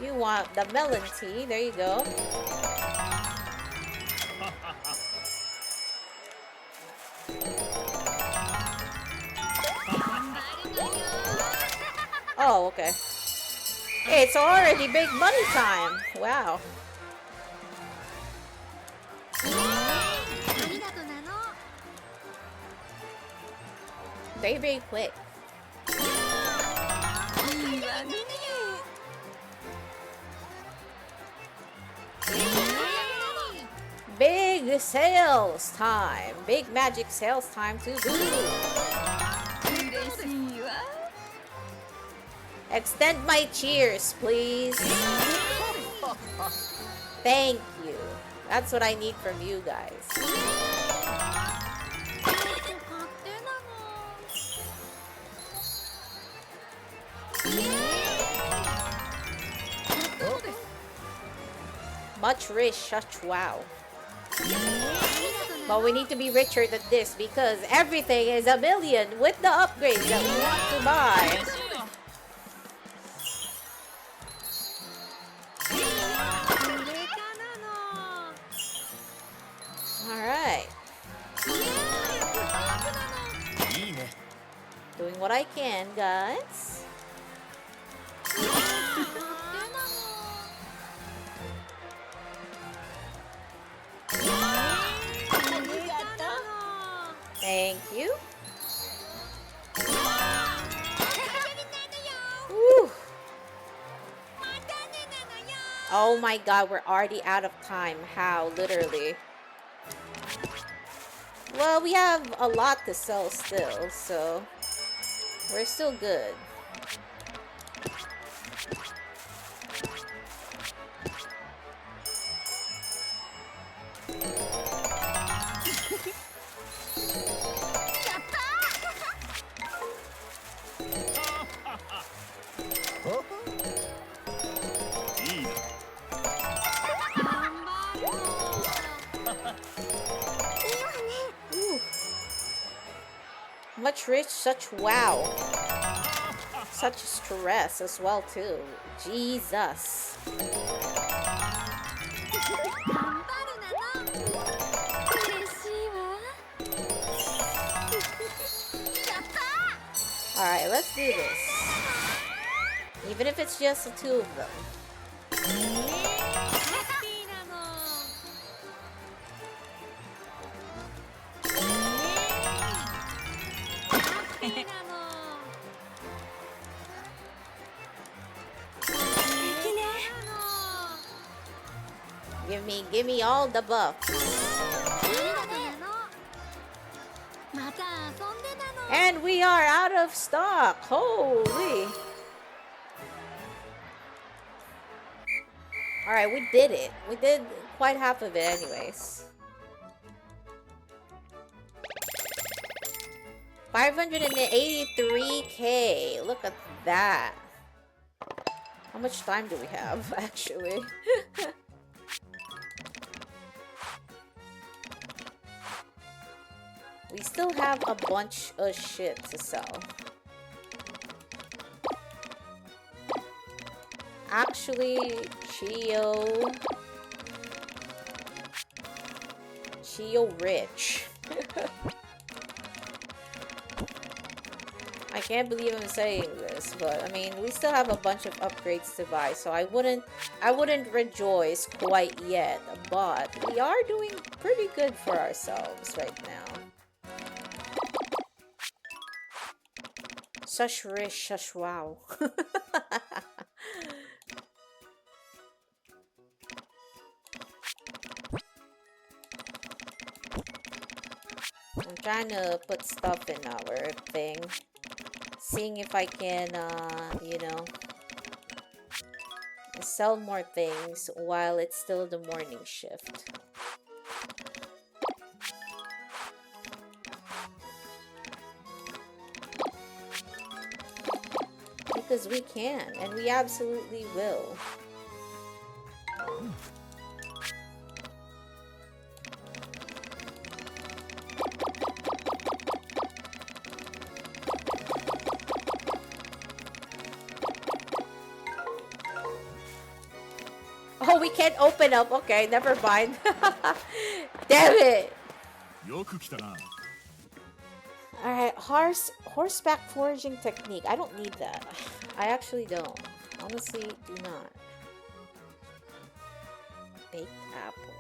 You want the melon tea. There you go. Oh, okay. It's already big money time. Wow. Very, very quick. Big sales time. Big magic sales time to boot. Extend my cheers, please. Thank you. That's what I need from you guys. Much rich, such wow. But we need to be richer than this because everything is 1,000,000 with the upgrades that we want to buy. Alright. Doing what I can, guys. Thank you. Woo. Oh my god, we're already out of time. How? Literally. Well, we have a lot to sell still, so we're still good. Much rich, such wow. Such stress as well too. Jesus. Alright, let's do this. Even if it's just the two of them. Give me all the buffs. And we are out of stock. Holy. Alright, we did it. We did quite half of it anyways. 583k. Look at that. How much time do we have, actually? We still have a bunch of shit to sell. Actually, Chiyo rich. I can't believe I'm saying this, but I mean, we still have a bunch of upgrades to buy, so I wouldn't rejoice quite yet, but we are doing pretty good for ourselves right now. Such rich, such wow. I'm trying to put stuff in our thing. Seeing if I can, you know, sell more things while it's still the morning shift. Because we can, and we absolutely will. Oh, we can't open up. Okay, never mind. Damn it. Alright, horseback foraging technique. I don't need that. I actually don't. Honestly, do not. Baked apple.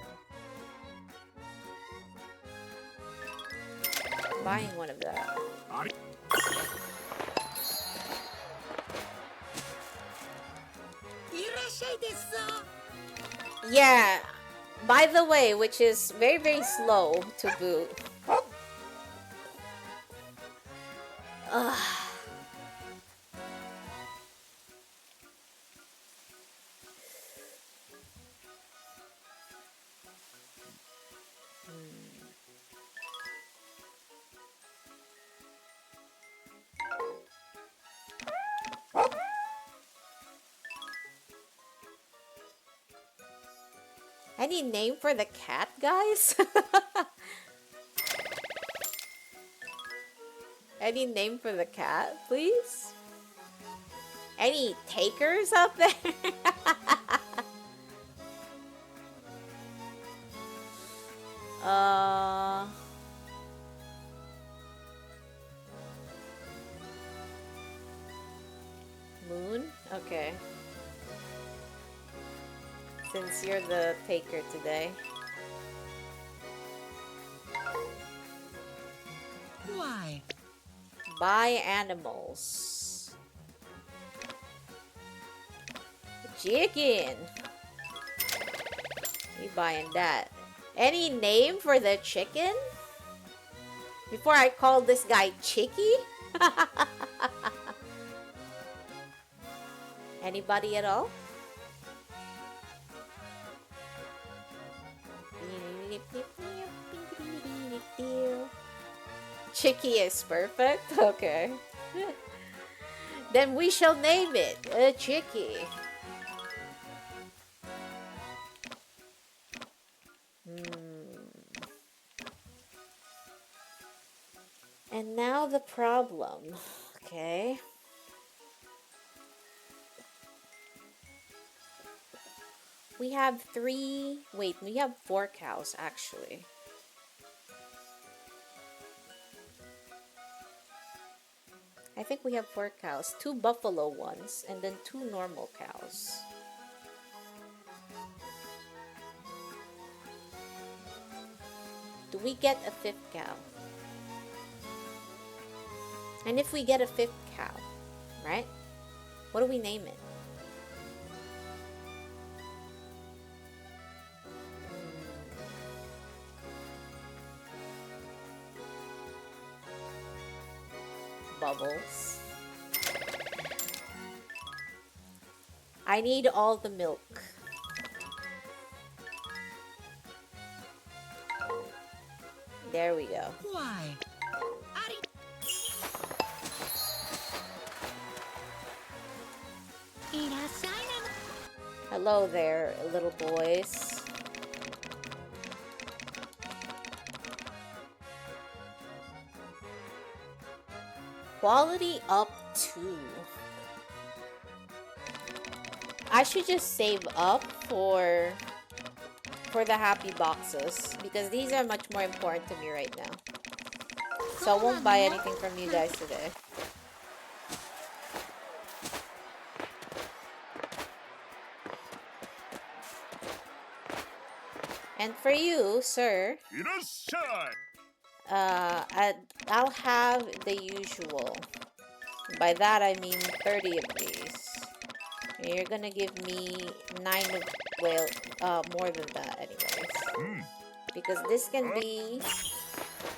Buying one of that. Yeah. By the way, which is very, very slow to boot. Ugh. Any name for the cat, guys? Any name for the cat, please? Any takers out there? Moon? Okay. Since you're the taker today. Why? Buy animals. Chicken. We buying that. Any name for the chicken? Before I call this guy Chicky? Anybody at all? Chicky is perfect? Okay. Then we shall name it Chicky. And now the problem. Okay. We have we have 4 cows actually. I think we have 4 cows, 2 buffalo ones, and then 2 normal cows. Do we get a 5th cow? And if we get a 5th cow, right? What do we name it? Bubbles. I need all the milk. There we go. Why? Hello there, little boys. Quality up 2. I should just save up for the happy boxes because these are much more important to me right now. So I won't buy anything from you guys today. And for you, sir, いらっしゃい I'll have the usual. By that I mean 30 of these. And you're gonna give me 9 of, well, more than that anyways. Because this can be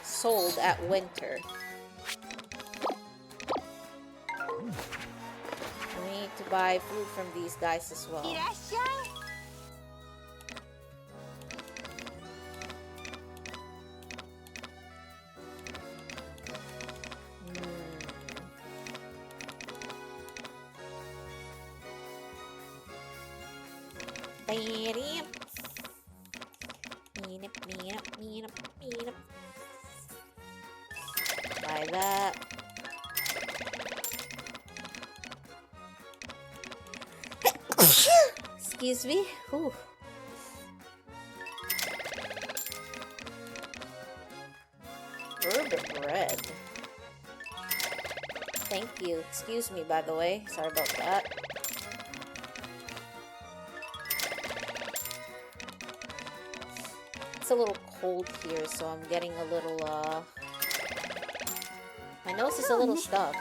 sold at winter. We need to buy food from these guys as well. Buy that. Excuse me. Whew. Herb bread. Thank you. Excuse me, by the way. Sorry about that. It's a little cold here, so I'm getting a little, my nose is a little stuffed.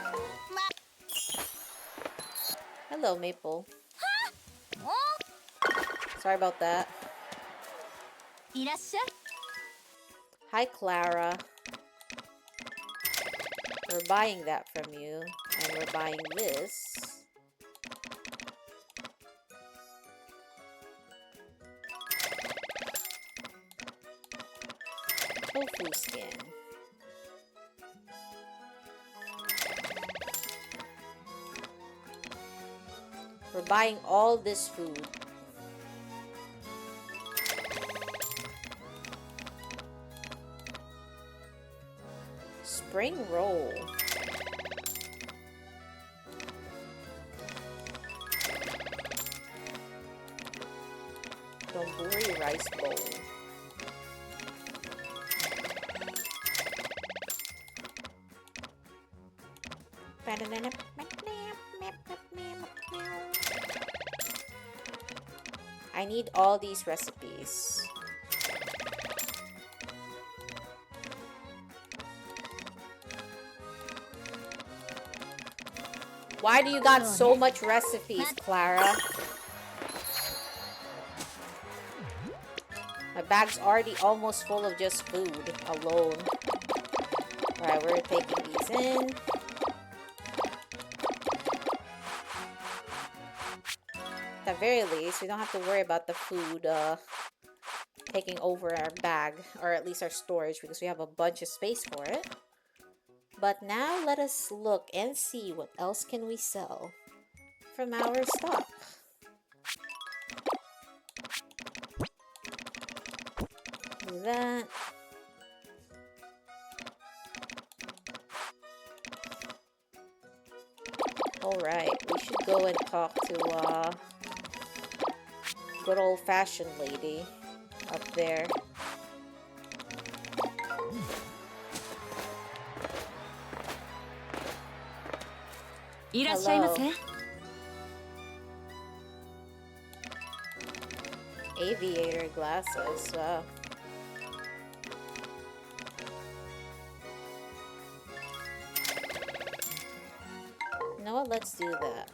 Hello, Maple. Sorry about that. Hi, Clara. We're buying that from you, and we're buying this. Tofu skin. We're buying all this food. Spring roll. Donburi rice bowl. I need all these recipes. Why do you got so much recipes, Clara? My bag's already almost full of just food alone. Alright, we're taking these in. At the very least, we don't have to worry about the food taking over our bag, or at least our storage, because we have a bunch of space for it. But now let us look and see what else can we sell from our stock. Do that. Alright, we should go and talk to good old-fashioned lady up there. Hello. Aviator glasses. Wow. You know what? Let's do that.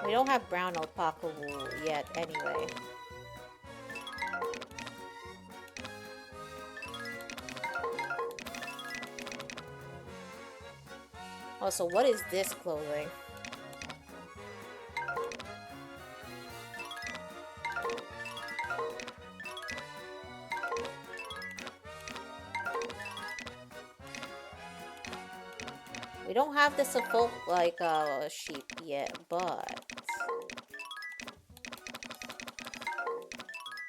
We don't have brown alpaca wool yet anyway. Oh, so what is this clothing? We don't have the Suffolk like sheep yet, but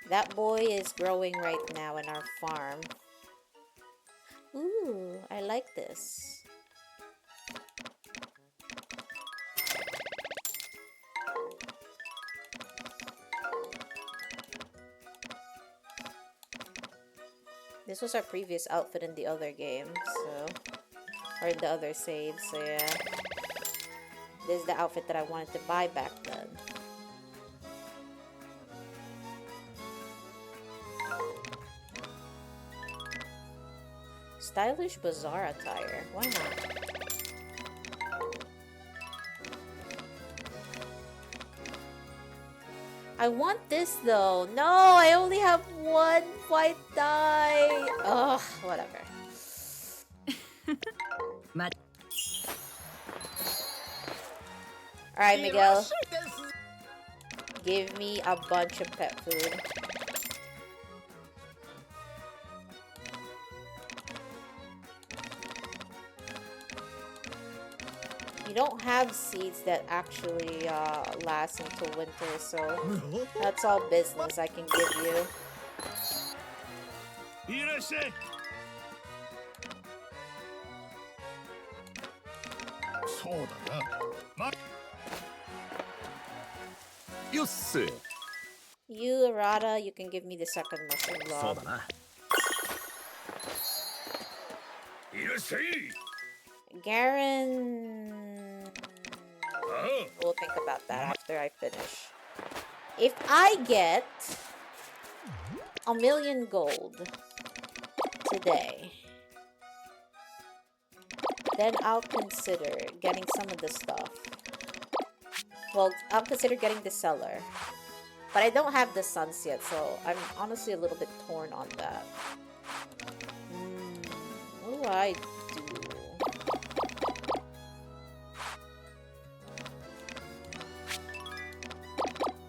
that boy is growing right now in our farm. Ooh, I like this. This was our previous outfit in the other game, so... or in the other save, so yeah. This is the outfit that I wanted to buy back then. Stylish Bazaar attire. Why not? I want this though. No, I only have one white dye. Ugh, whatever. Alright, Miguel. Give me a bunch of pet food. You don't have seeds that actually last until winter, so that's all business I can give you. You, Arata, you can give me the second mushroom blob. Garen... We'll think about that after I finish. If I get 1,000,000 gold today, then I'll consider getting some of the stuff. Well, I'll consider getting the cellar. But I don't have the suns yet, so I'm honestly a little bit torn on that. What do I do?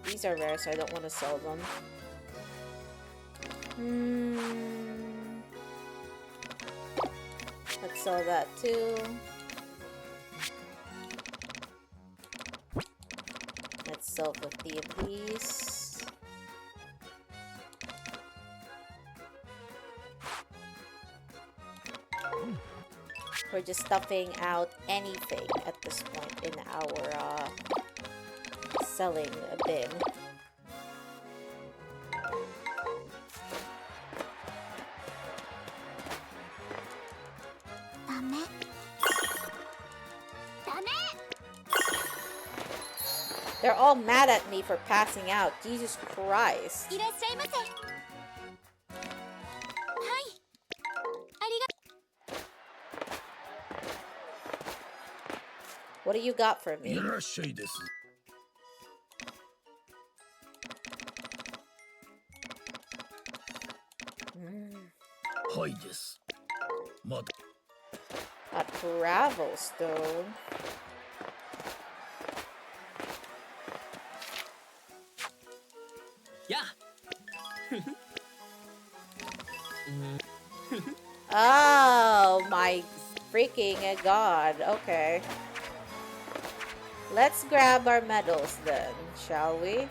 These are rare, so I don't want to sell them. Let's sell that too. Let's myself a few of these. We're just stuffing out anything at this point in our selling bin. They're all mad at me for passing out. Jesus Christ. いらっしゃいませ。はい。ありが What do you got for い me? らっしゃいです。はいです。まだ。A travel stone. Yeah. Oh my freaking god. Okay. Let's grab our medals then, shall we?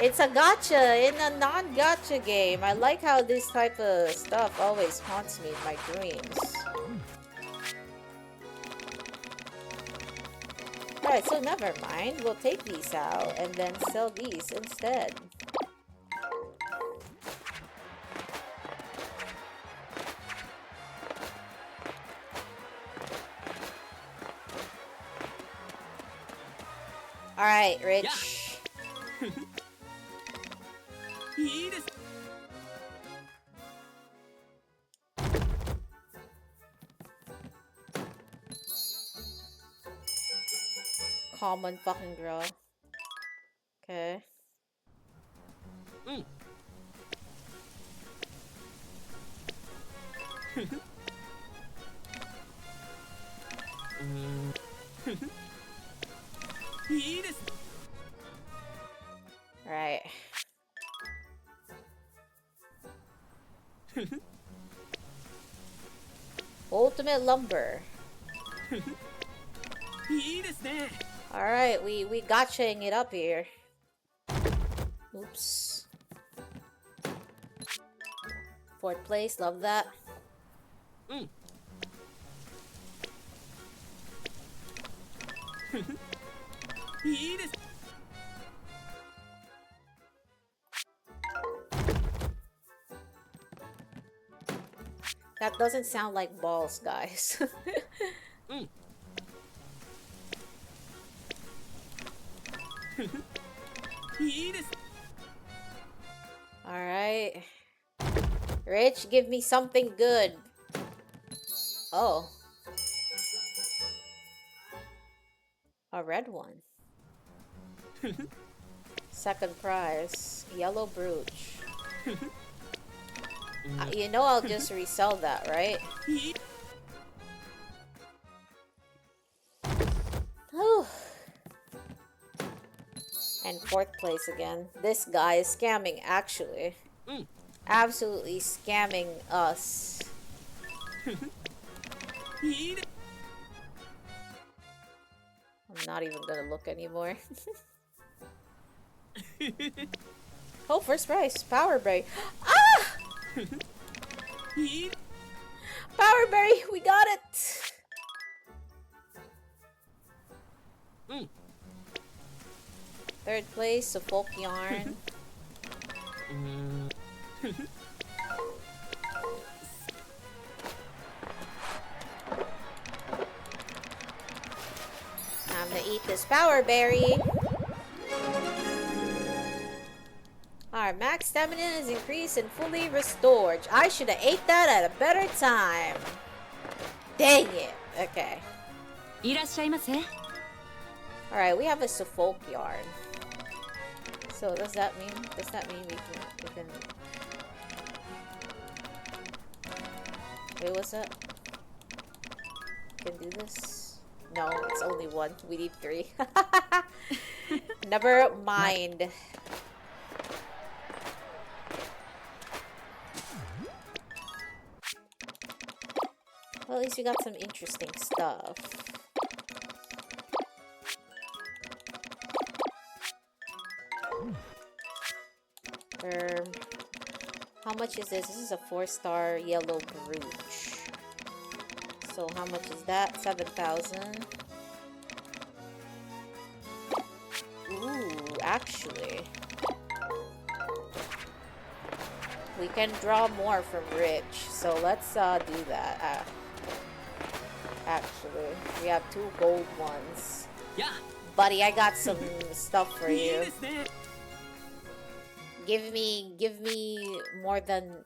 It's a gacha in a non-gacha game. I like how this type of stuff always haunts me in my dreams. Alright, so never mind. We'll take these out and then sell these instead. Alright, Rich. いいです。 Common fucking draw. Okay. Mm. いいです。 Right. Ultimate lumber. いいですね。 Alright, we gotchaing it up here. Oops. Fourth place, love that. うん。いいです。 That doesn't sound like balls, guys. うん。いいです。 Alright. Rich, give me something good. Oh. A red one. Second prize. Yellow brooch. You know I'll just resell that, right? Whew. And fourth place again. This guy is scamming, actually. Mm. Absolutely scamming us. いいです。 I'm not even gonna look anymore. Oh, first prize. Power Berry. Ah! いい。 Power Berry! We got it! うん。 Third place, a folk yarn. 'Time to eat this Power Berry. Our max stamina is increased and fully restored. I should have ate that at a better time. Dang it. Okay. いらっしゃいませ。 Alright, we have a Suffolk yarn. So does that mean we can wait, what's that? Can do this? No, it's only one. We need three. Never mind. Well, at least we got some interesting stuff. Um, how much is this? This is a 4-star yellow brooch. So how much is that? 7,000. Ooh, actually, we can draw more from Rich. So let's do that. Actually, we have 2 gold ones. Yeah. Buddy, I got some stuff for you. Give me more than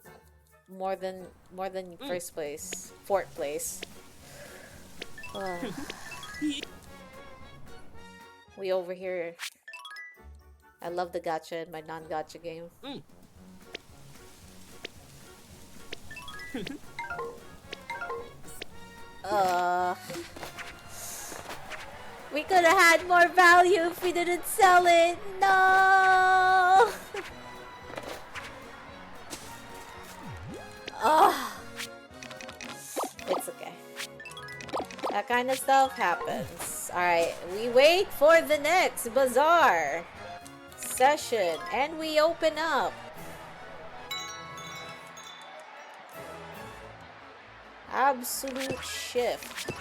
first place, fourth place. We over here. I love the gacha in my non-gacha game. We could have had more value if we didn't sell it. No. It's okay. That kind of stuff happens. Alright, we wait for the next Bazaar session and we open up. Absolute shift.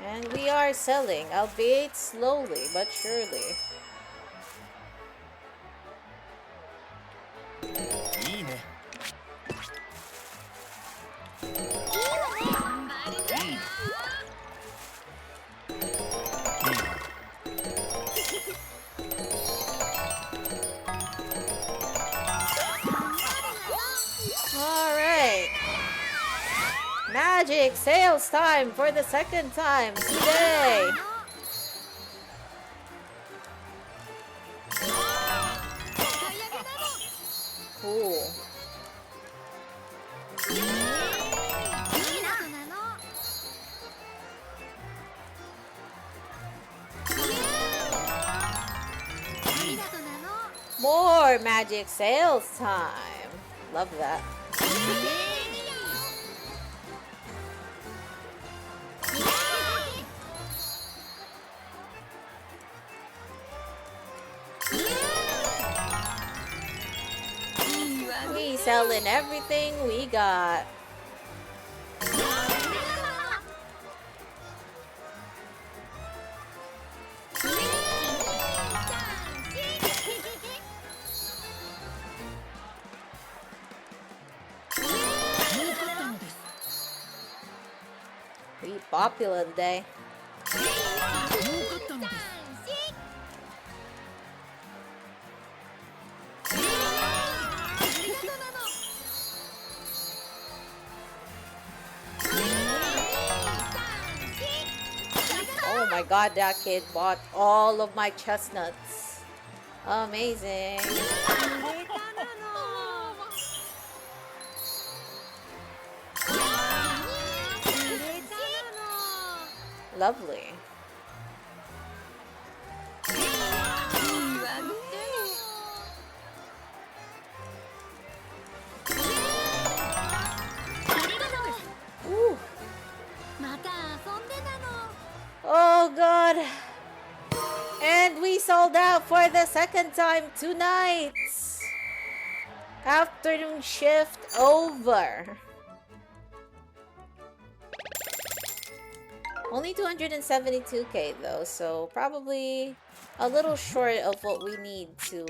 And we are selling, albeit slowly but surely. Alright. Magic sales time for the second time today. Cool. More magic sales time. Love that. We selling everything we got. We popular today. Oh my god, that kid bought all of my chestnuts. Amazing. Lovely. Ooh. Oh god. And we sold out for the second time tonight. Afternoon shift over. Only 272k though, so probably a little short of what we need to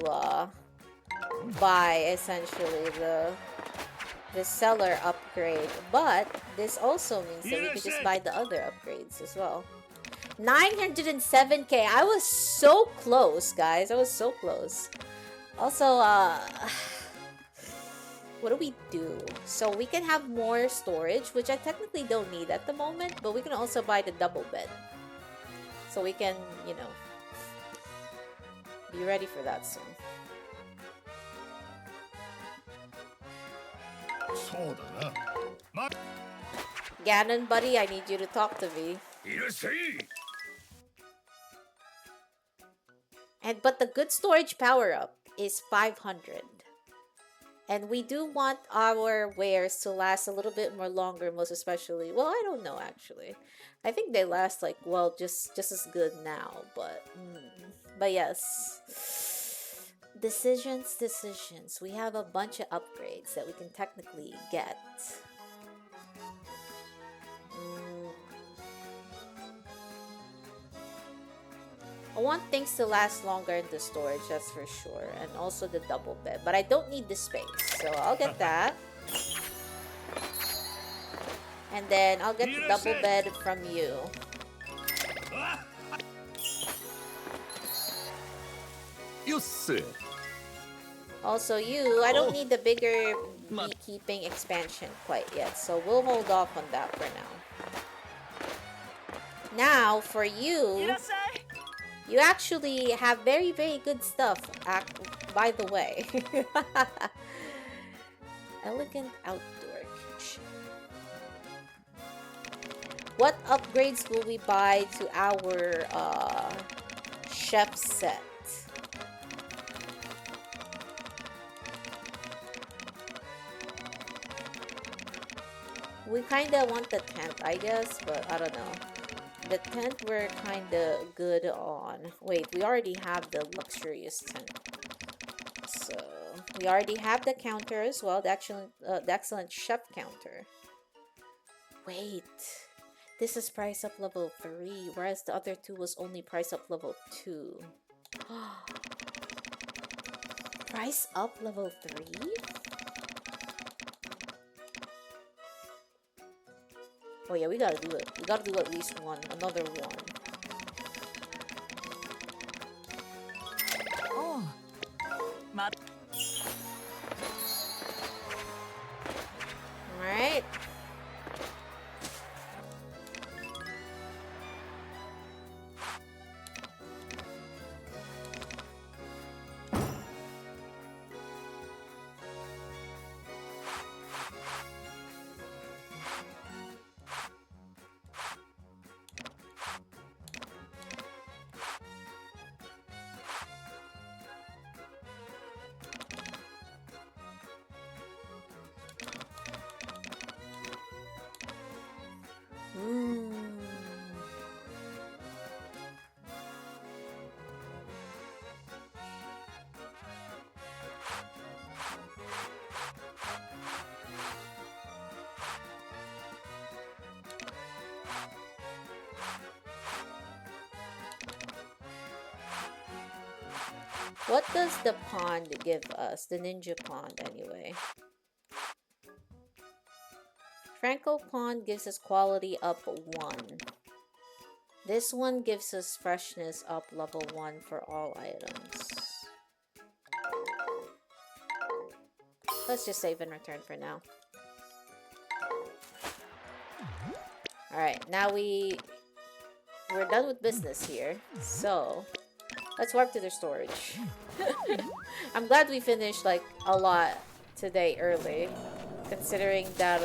buy essentially the seller upgrade. But this also means that we can just buy the other upgrades as well. 907k. I was so close, guys. I was so close. Also, what do we do? So we can have more storage, which I technically don't need at the moment, but we can also buy the double bed. So we can, you know, be ready for that soon. Ganon, buddy, I need you to talk to me. But the good storage power-up is 500. And we do want our wares to last a little bit more longer, most especially. Well, I don't know actually. I think they last like, well, just as good now, but yes. Decisions. We have a bunch of upgrades that we can technically get. I want things to last longer in the storage, that's for sure. And also the double bed. But I don't need the space, so I'll get that. And then I'll get the double bed from you. Also you, I don't need the bigger beekeeping expansion quite yet. So we'll hold off on that for now. Now, for you... You actually have very, very good stuff, by the way. Elegant outdoor kitchen. What upgrades will we buy to our chef set? We kinda want the tent, I guess, but I don't know. The tent we're kinda good on. Wait, we already have the luxurious tent. So, we already have the counter as well, the excellent chef counter. Wait, this is price up level 3, whereas the other two was only price up level 2. Price up level 3? Oh yeah, we gotta do it. We gotta do at least one. Another one. Oh. Alright. What does the pond give us? The ninja pond, anyway. Franco pond gives us quality up 1. This one gives us freshness up level 1 for all items. Let's just save and return for now. Alright, now we're done with business here. So, let's warp to their storage. I'm glad we finished like a lot today early, considering that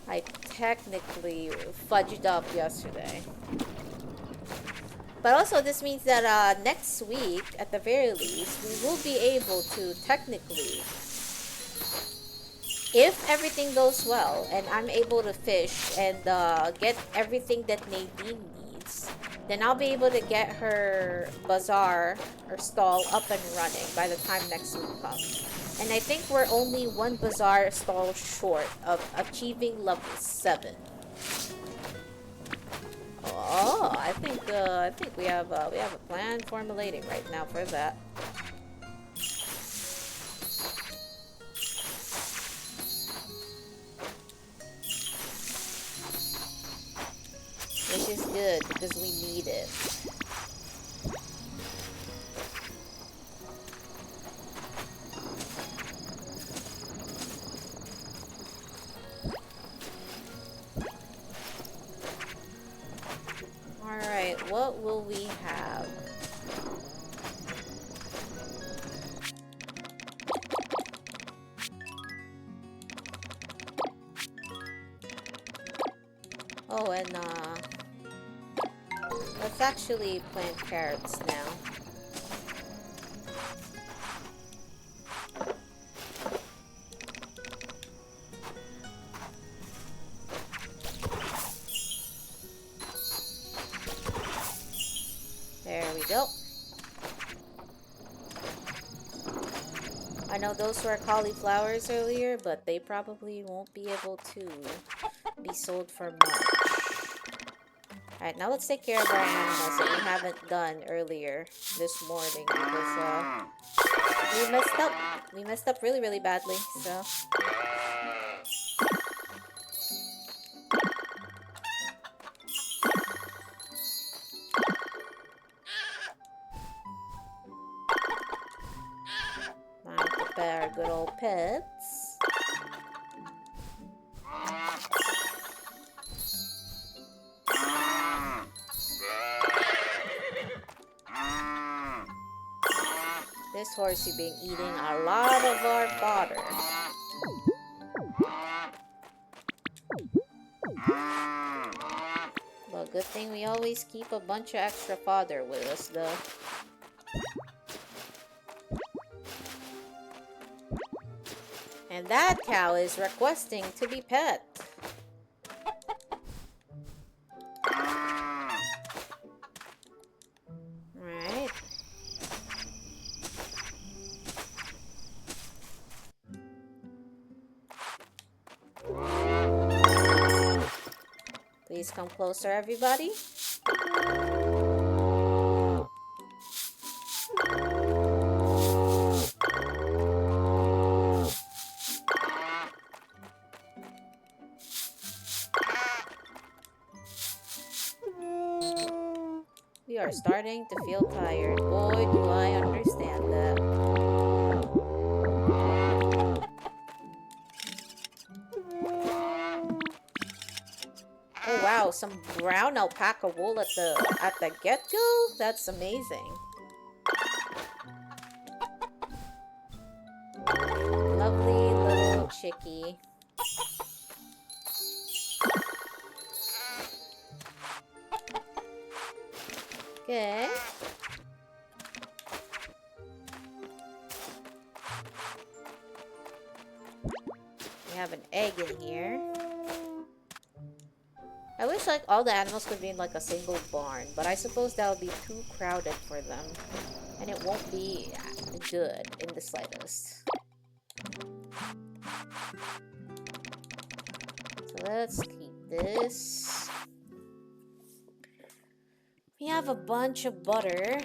I technically fudged up yesterday. But also this means that next week, at the very least, we will be able to technically, if everything goes well and I'm able to fish and get everything that Nadine needs, then I'll be able to get her bazaar or stall up and running by the time next week comes. And I think we're only one bazaar stall short of achieving level 7. Oh, I think we have a plan formulating right now for that. Which is good because we need it. Alright, what will we have? Oh, and let's actually plant carrots now. There we go. I know those were cauliflowers earlier, but they probably won't be able to be sold for much. Alright, now let's take care of our animals that we haven't done earlier this morning because we messed up. We messed up really, really badly, so. Time to prepare our good old pets. This horsey been eating a lot of our fodder. But good thing we always keep a bunch of extra fodder with us though. And that cow is requesting to be pet. Alright. Please come closer, everybody. We are starting to feel tired. Boy, do I understand that. Oh wow, some brown alpaca wool at the get-go? That's amazing. Lovely little chickie. Okay. We have an egg in here. I wish like all the animals could be in like a single barn, but I suppose that would be too crowded for them. And it won't be good in the slightest. So let's keep this. We have a bunch of butter.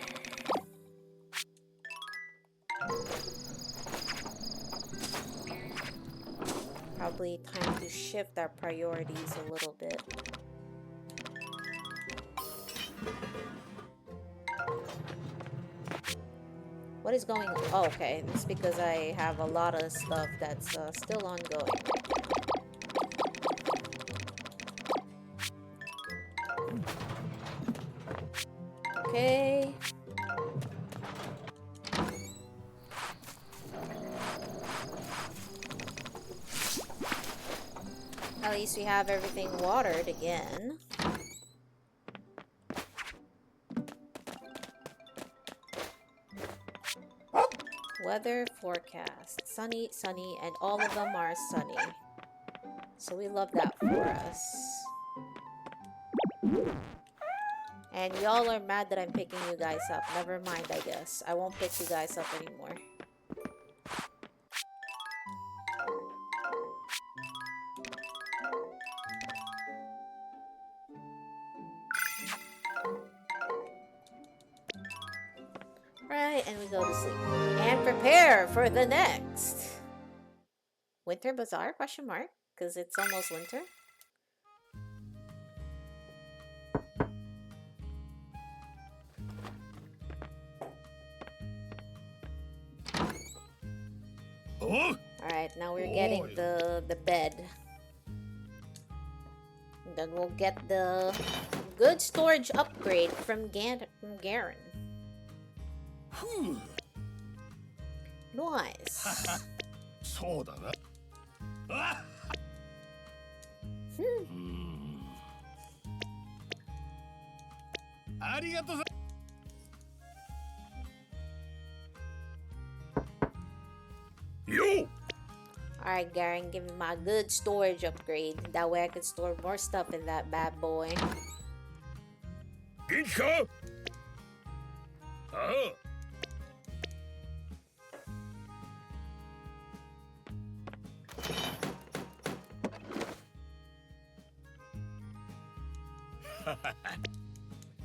Probably time to shift our priorities a little bit. What is going on? Oh, okay. It's because I have a lot of stuff that's still ongoing right now. Okay. At least we have everything watered again. Weather forecast. Sunny, sunny, and all of them are sunny. So we love that for us. And y'all are mad that I'm picking you guys up. Never mind, I guess. I won't pick you guys up anymore. Right, and we go to sleep. And prepare for the next. Winter Bazaar? Question mark? Because it's almost winter. Oh! Alright, now we're getting the bed. And then we'll get the good storage upgrade from Garen. Nice. そうだな。あありがとうさ。よ Alright, Garen, give me my good storage upgrade. That way I can store more stuff in that bad boy. 元気かああ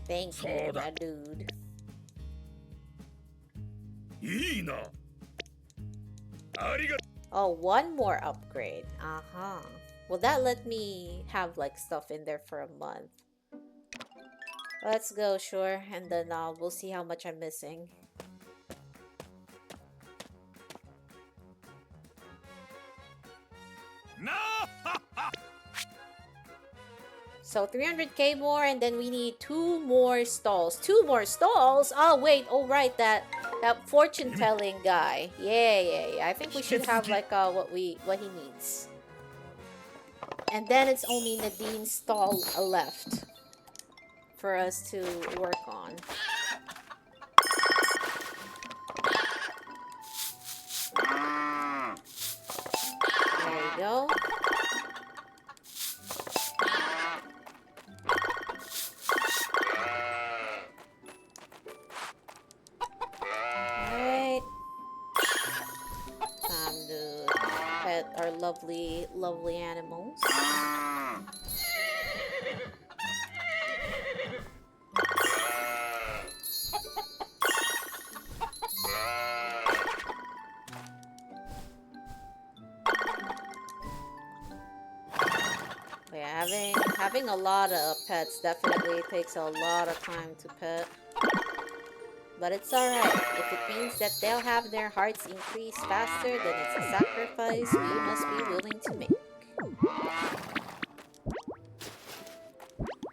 Thank you, my dude. いいな。ありが Oh, one more upgrade. Uh-huh. Will that let me have like stuff in there for a month? Let's go, sure. And then we'll see how much I'm missing. No! So 300k more, and then we need 2 more stalls. 2 more stalls? Oh wait, oh right, that fortune telling guy. Yeah. I think we should have like what he needs. And then it's only Nadine's stall left for us to work on. There you go. Alright. Time to pet our lovely animals. Yeah, having a lot of pets definitely takes a lot of time to pet. But it's alright. If it means that they'll have their hearts increase faster, then it's a sacrifice we must be willing to make.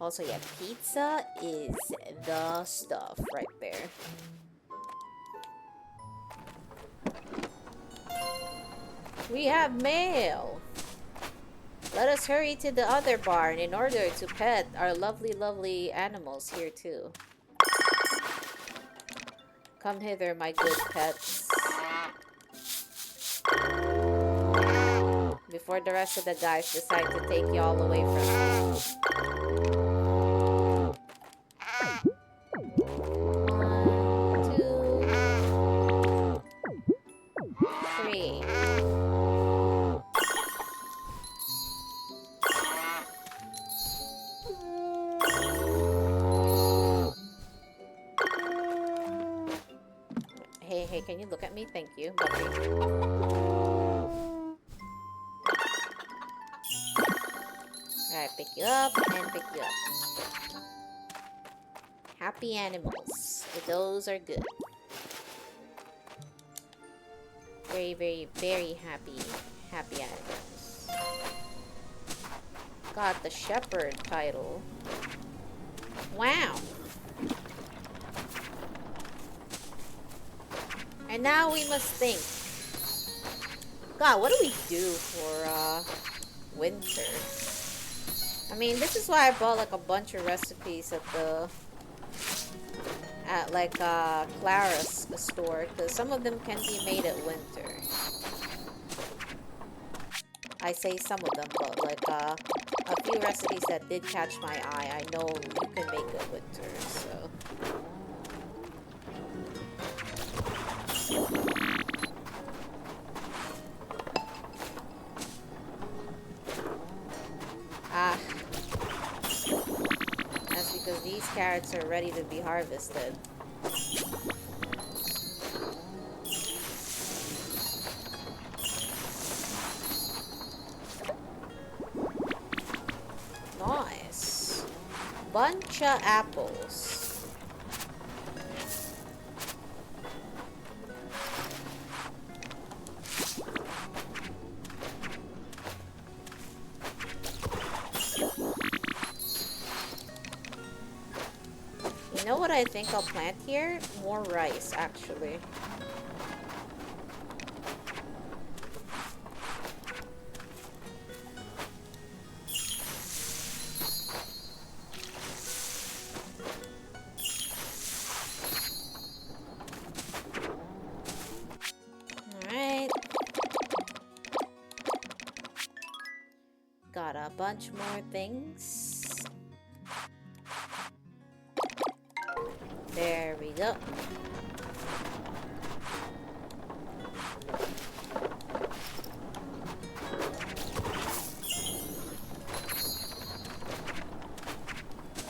Also, yeah, pizza is the stuff right there. We have mail! Let us hurry to the other barn in order to pet our lovely animals here too. Come hither, my good pets. Before the rest of the guys decide to take y'all away from me. 1, 2, 3. Hey, can you look at me? Thank you. Lovely. Alright, pick you up and pick you up. Happy animals. Those are good. Very happy animals. Got the shepherd title. Wow. And now we must think. God, what do we do for winter? I mean, this is why I bought like a bunch of recipes at like Clara's store, because some of them can be made at winter. I say some of them, but like a few recipes that did catch my eye. I know you can make it winter, so. Ah. That's because these carrots are ready to be harvested. Nice. Bunch of apples. You know what I think I'll plant here? More rice, actually. Alright. Got a bunch more things. There we go.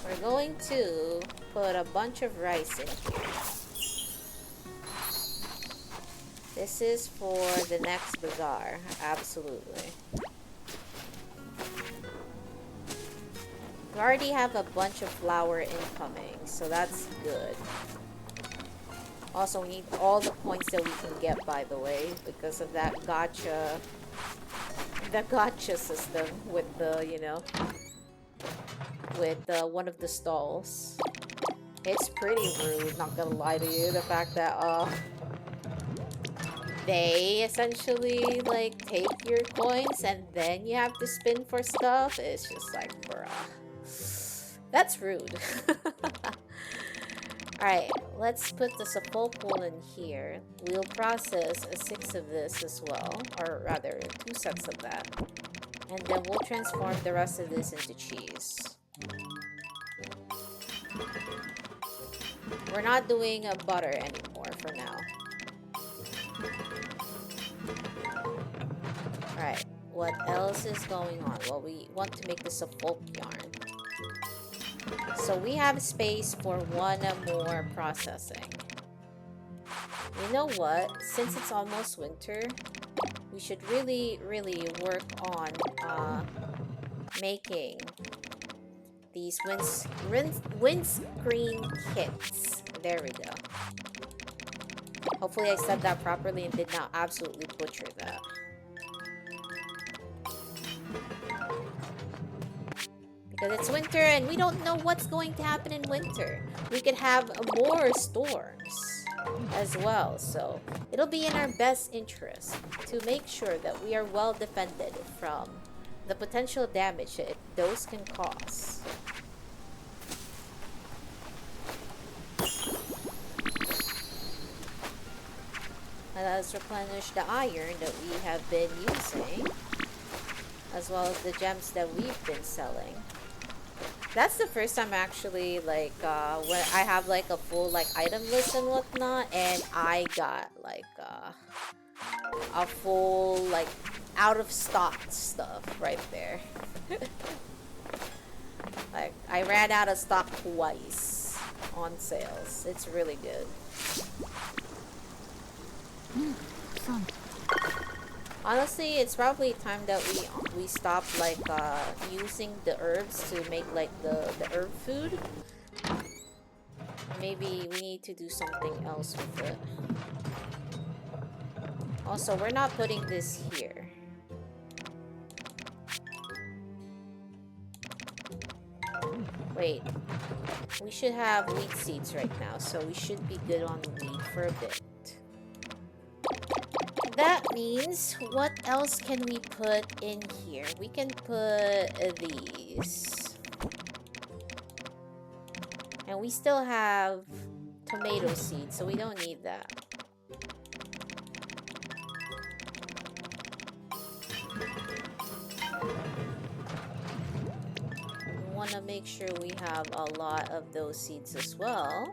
We're going to put a bunch of rice in here. This is for the next bazaar, absolutely. We already have a bunch of flour incoming, so that's good. Also, we need all the points that we can get, by the way, because of that gotcha system with the, you know, with one of the stalls. It's pretty rude, not gonna lie to you, the fact that they essentially like take your coins and then you have to spin for stuff. It's just like, bruh. That's rude. Alright, let's put the sepulchral in here. We'll process 6 of this as well. Or rather, 2 sets of that. And then we'll transform the rest of this into cheese. We're not doing a butter anymore for now. Alright, what else is going on? Well, we want to make this a folk yarn. So we have space for 1 more processing. You know what? Since it's almost winter, we should really work on making these windscreen kits. There we go. Hopefully I said that properly and did not absolutely butcher that. Because it's winter and we don't know what's going to happen in winter. We could have more storms as well. So it'll be in our best interest to make sure that we are well defended from the potential damage that those can cause. Let us replenish the iron that we have been using, as well as the gems that we've been selling. That's the first time actually, like, when I have like a full like item list and whatnot, and I got like a full like out of stock stuff right there. Like, I ran out of stock twice on sales. It's really good. Honestly, it's probably time that we stop like using the herbs to make like the herb food. Maybe we need to do something else with it. Also, we're not putting this here. Wait, we should have wheat seeds right now, so we should be good on wheat for a bit. That means, what else can we put in here? We can put these. And we still have tomato seeds, so we don't need that. want to make sure we have a lot of those seeds as well.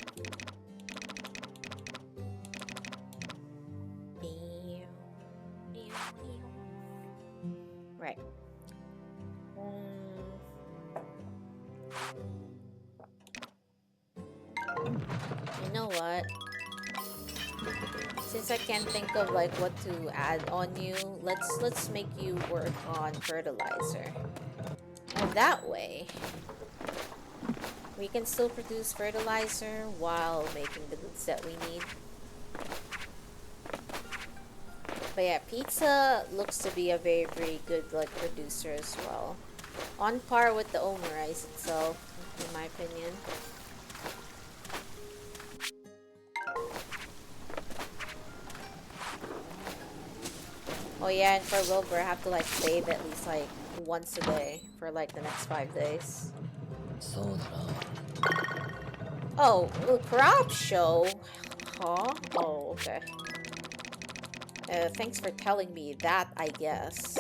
Right. You know what? Since I can't think of like what to add on you, let's make you work on fertilizer. And that way, we can still produce fertilizer while making the goods that we need. But yeah, pizza looks to be a very, very good like producer as well. On par with the omurice itself, in my opinion. Oh yeah, and for Wilbur, I have to like bathe at least like once a day for like the next 5 days. Oh, crop show? Huh? Oh, okay. Thanks for telling me that, I guess.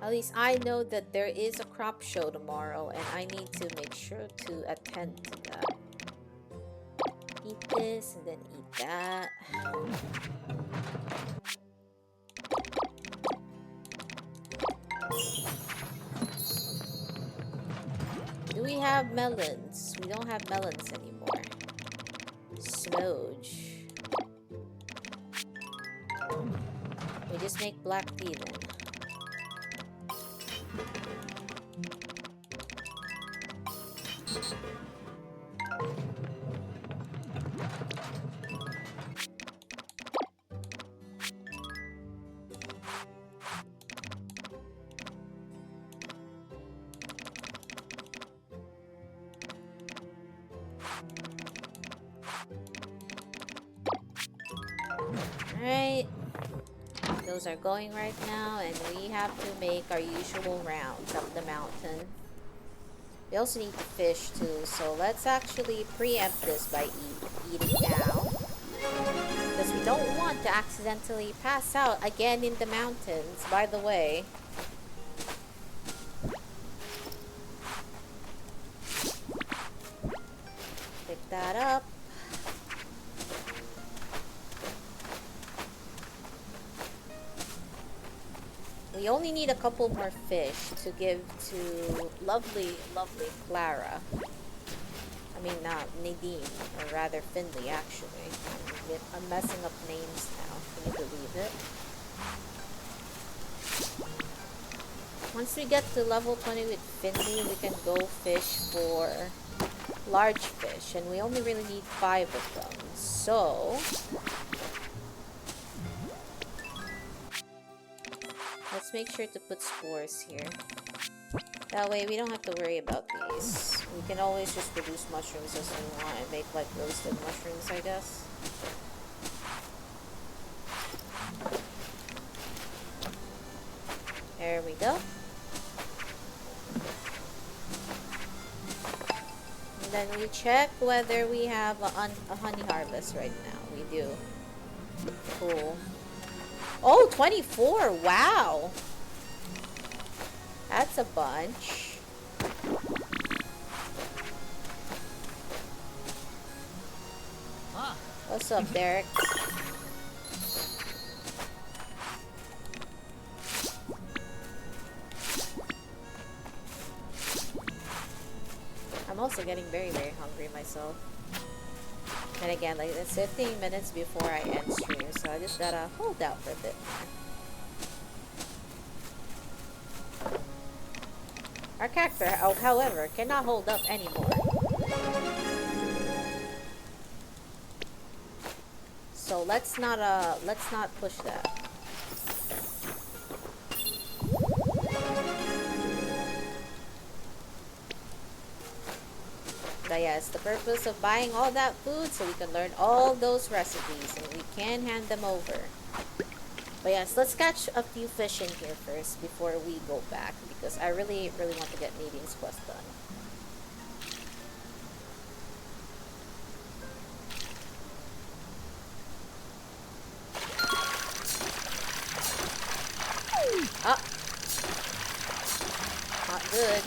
At least I know that there is a crop show tomorrow, and I need to make sure to attend to that. Eat this, and then eat that. Do we have melons? We don't have melons anymore. Smoge. We just make black tea then. Alright. Those are going right now, and we have to make our usual rounds up the mountain. We also need to fish too, so let's actually preempt this by eating now. Because we don't want to accidentally pass out again in the mountains, by the way. Pick that up. We only need a couple more fish to give to lovely, lovely Clara. I mean, not Nadine, or rather Finley, actually. I'm messing up names now. Can you believe it? Once we get to level 20 with Finley, we can go fish for large fish. And we only really need 5 of them. So let's make sure to put spores here. That way we don't have to worry about these. We can always just produce mushrooms as we want and make like roasted mushrooms, I guess. There we go. And then we check whether we have a honey harvest right now. We do. Cool. Oh, 24! Wow! That's a bunch. What's up, Derek? I'm also getting very, very hungry myself. And again, like it's 15 minutes before I end stream, so I just gotta hold out for a bit more. Our character, however, cannot hold up anymore. So let's not push that. But yeah, it's the purpose of buying all that food so we can learn all those recipes and we can hand them over. But yes, let's catch a few fish in here first before we go back because I really, really want to get Nadine's quest done. Ah, not good.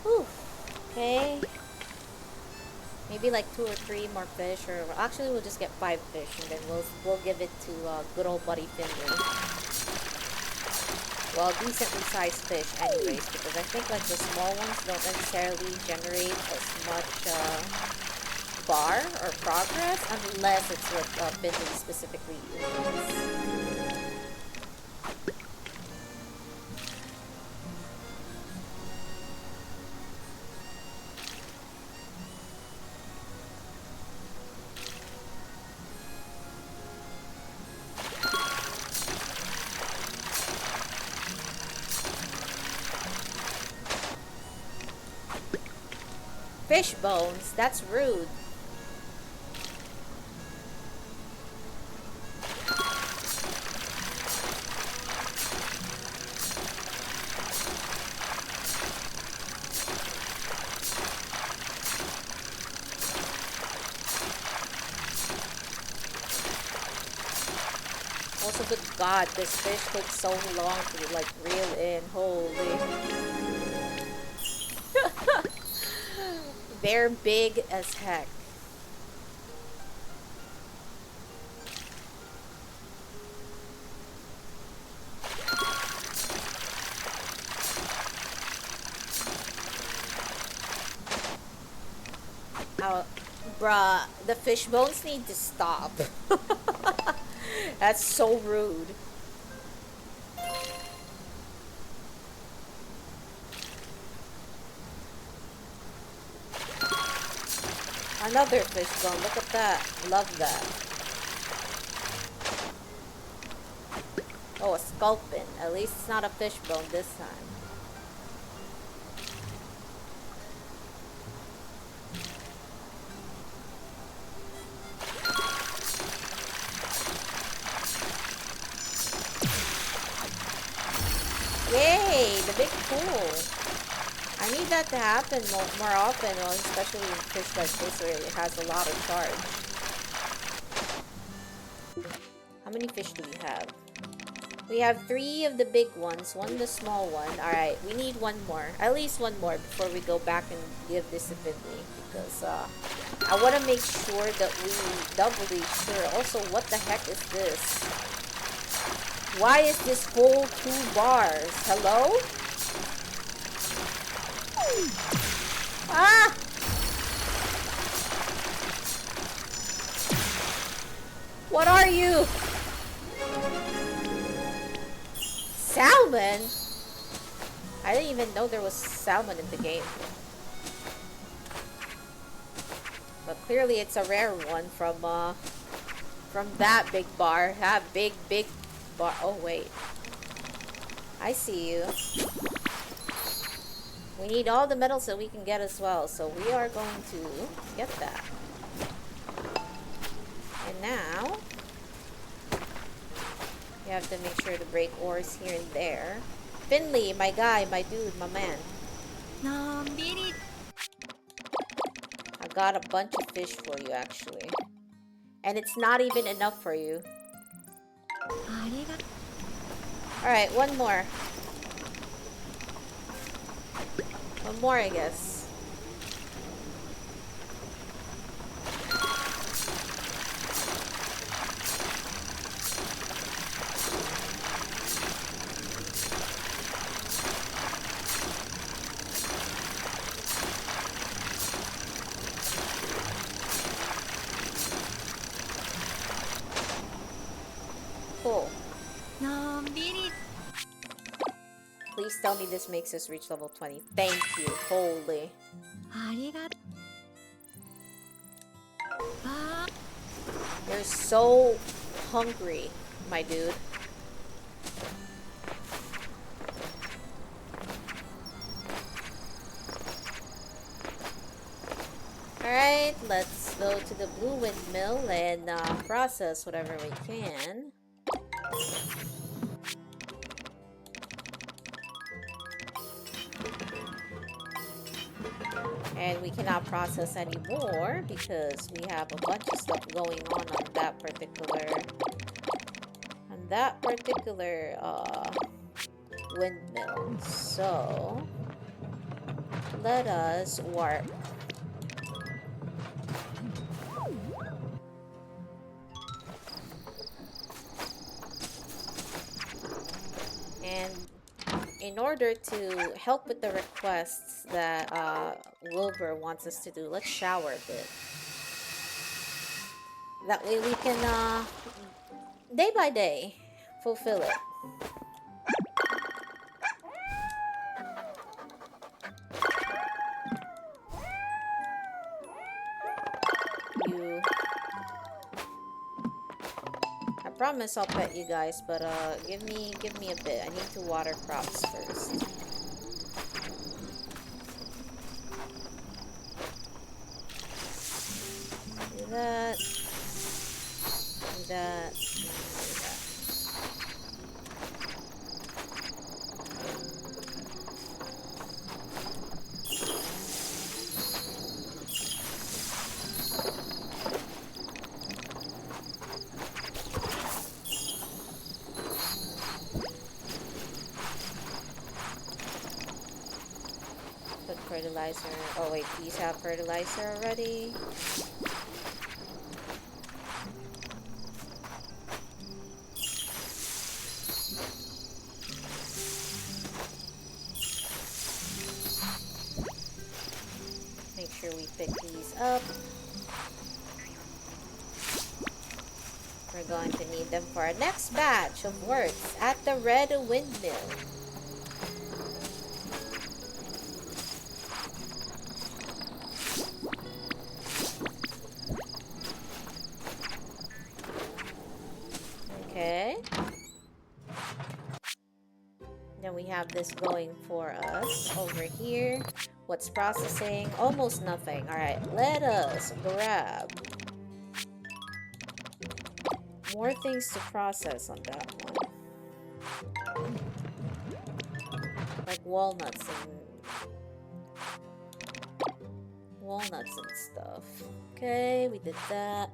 Whew. Okay. Maybe like 2 or 3 more fish, or actually we'll just get 5 fish, and then we'll give it to good old buddy Finley. Well, decently sized fish, anyways, because I think like the small ones don't necessarily generate as much bar or progress unless it's what Finley specifically uses. Fish bones? That's rude. Also, good God, this fish takes so long to like reel in. Holy. They're big as heck. Oh, bruh, the fish bones need to stop. That's so rude. Another fish bone. Look at that. Love that. Oh, a sculpin. At least it's not a fish bone this time. Yay! The big pool. I need that to happen more often, well, especially in fish like this where it has a lot of charge. How many fish do we have? We have 3 of the big ones, 1 the small one. Alright, we need 1 more. At least 1 more before we go back and give this to Finley. Because I want to make sure that we doubly sure. Also, what the heck is this? Why is this whole 2 bars? Hello? Ah! What are you? Salmon? I didn't even know there was salmon in the game. But clearly it's a rare one from that big bar. That big bar. Oh wait. I see you. We need all the metals that we can get as well, so we are going to get that. And now, you have to make sure to break ores here and there. Finley, my guy, my dude, my man. I got a bunch of fish for you, actually. And it's not even enough for you. Alright, 1 more. 1 more, I guess. Cool. Please tell me this makes us reach level 20. Thank you. Holy. You're so hungry, my dude. Alright, let's go to the blue windmill and process whatever we can. And we cannot process anymore because we have a bunch of stuff going on that particular windmill. So let us warp. And in order to help with the requests that Wilbur wants us to do, let's shower a bit. That way we can day by day fulfill it. I promise I'll pet you guys, but give me a bit. I need to water crops first. Do that. Do that. Fertilizer. Oh wait, these have fertilizer already. Make sure we pick these up. We're going to need them for our next batch of works at the Red Windmill. Okay. Then we have this going for us over here. What's processing? Almost nothing. Alright, let us grab more things to process on that one. Like walnuts and stuff. Okay, we did that.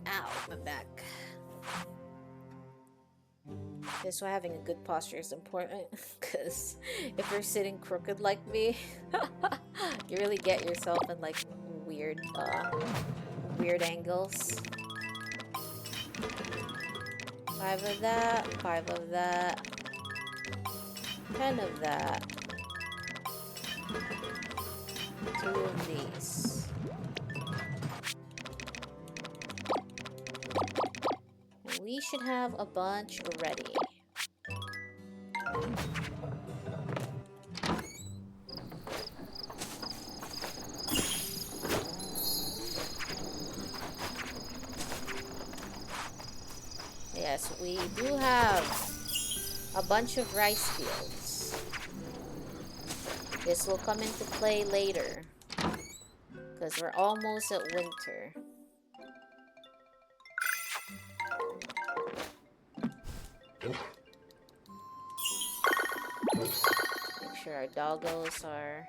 Ow, my back. Okay, so having a good posture is important, because if you're sitting crooked like me, you really get yourself in like weird angles. 5 of that, 5 of that, 10 of that, 2 of these. We should have a bunch ready. Yes, we do have a bunch of rice fields. This will come into play later, because we're almost at winter. Make sure our doggos are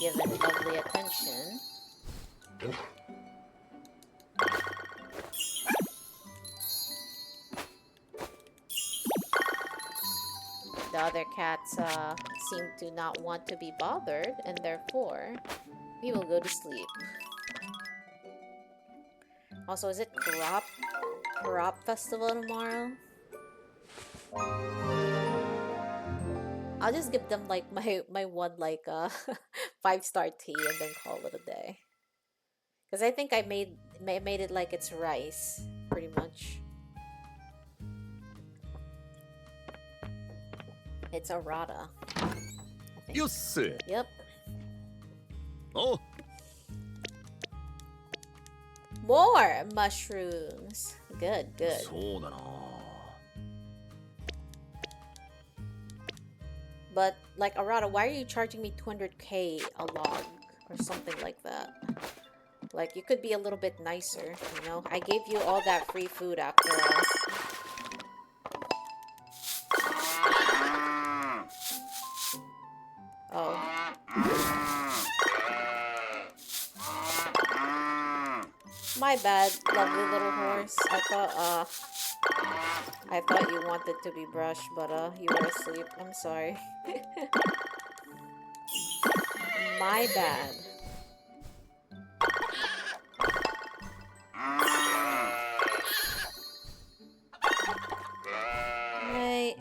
given lovely attention. The other cats seem to not want to be bothered, and therefore we will go to sleep. Also, is it crop festival tomorrow? I'll just give them like my one like 5-star tea and then call it a day. Because I think I made it like it's rice, pretty much. It's a rata. Yes. Yep. Oh. More mushrooms. Good, good. そうだな。 But like Arata, why are you charging me 200k a log or something like that? Like you could be a little bit nicer, you know? I gave you all that free food after all. Oh. my bad, lovely little horse. I thought you wanted to be brushed, but you were asleep. I'm sorry. My bad. Right.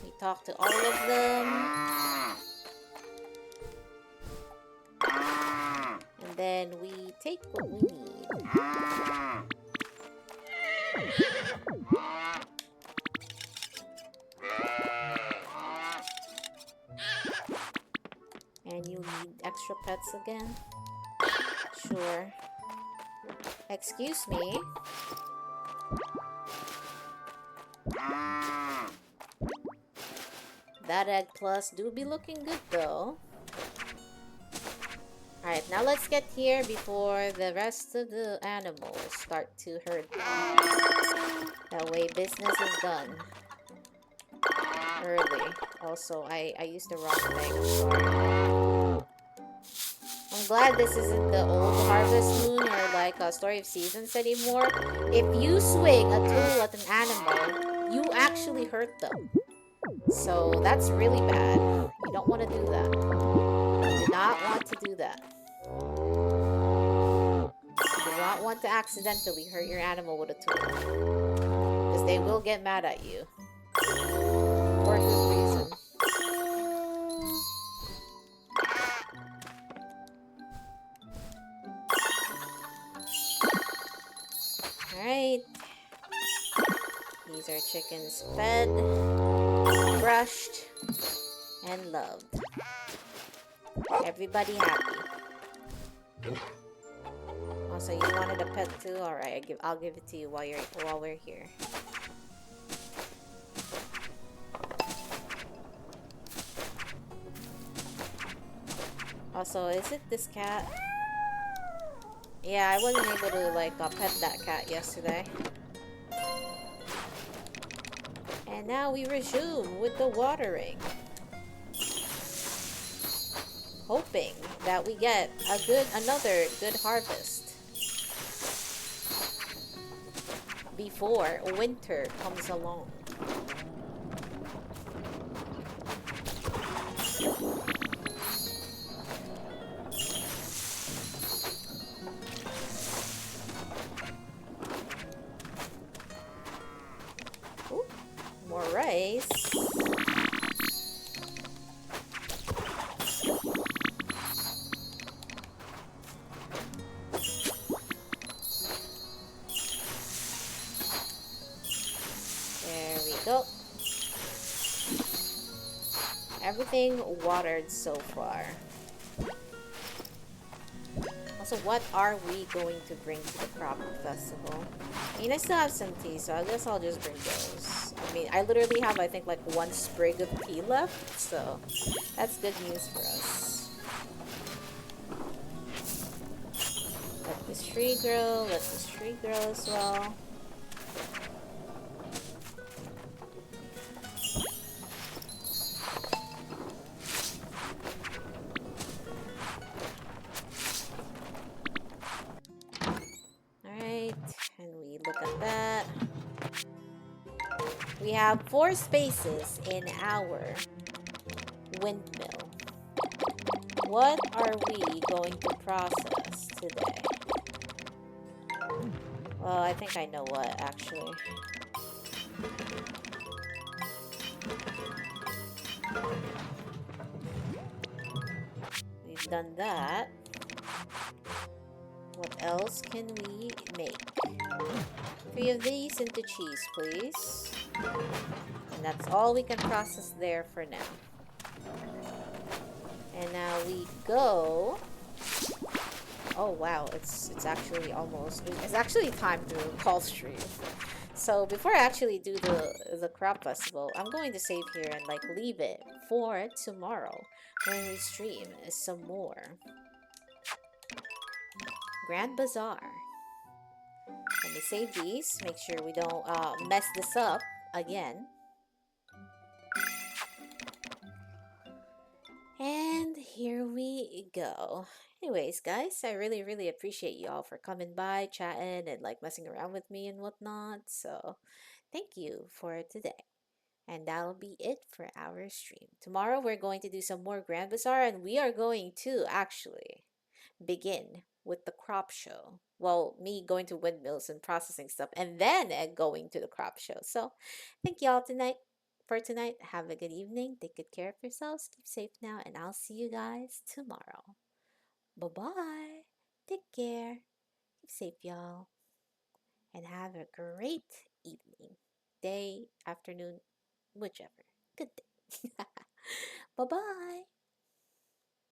We talked to all of them. And then we take what we need. And you need extra pets again? Sure. Excuse me. That egg plus do be looking good though. Alright, now let's get here before the rest of the animals start to herd. That way business is done. Early. Also, I used the wrong thing. I'm sorry. I'm glad this isn't the old Harvest Moon or like a Story of Seasons anymore. If you swing a tool at an animal, you actually hurt them. So that's really bad. You don't want to do that. You do not want to do that. You do not want to accidentally hurt your animal with a tool. Because they will get mad at you. For good reason. Alright. These are chickens fed, brushed, and loved. Everybody happy. Also, you wanted a pet too? Alright, I'll give it to you while we're here. Also, is it this cat? Yeah, I wasn't able to like pet that cat yesterday. And now we resume with the watering. Hoping that we get another good harvest before winter comes along. Ooh, more rice. Go. Everything watered so far. Also, what are we going to bring to the crop festival? I mean, I still have some tea, so I guess I'll just bring those. I mean, I literally have, I think, like one sprig of tea left, so that's good news for us. Let this tree grow, let this tree grow as well. We have 4 spaces in our windmill. What are we going to process today? Well, I think I know what, actually. We've done that. What else can we make? 3 of these into cheese, please. And that's all we can process there for now. And now we go. Oh wow, it's actually almost, it's actually time to call stream. So before I actually do the crop festival, I'm going to save here and like leave it for tomorrow when we stream some more Grand Bazaar. Let me save these, make sure we don't mess this up again. And here we go. Anyways, guys, I really appreciate y'all for coming by, chatting, and like messing around with me and whatnot. So, thank you for today. And that'll be it for our stream. Tomorrow, we're going to do some more Grand Bazaar, and we are going to actually begin with the crop show. Well, me going to windmills and processing stuff, and then going to the crop show. So, thank y'all tonight for tonight. Have a good evening. Take good care of yourselves. Keep safe now, and I'll see you guys tomorrow. Bye bye. Take care. Keep safe, y'all, and have a great evening, day, afternoon, whichever. Good day. Bye bye.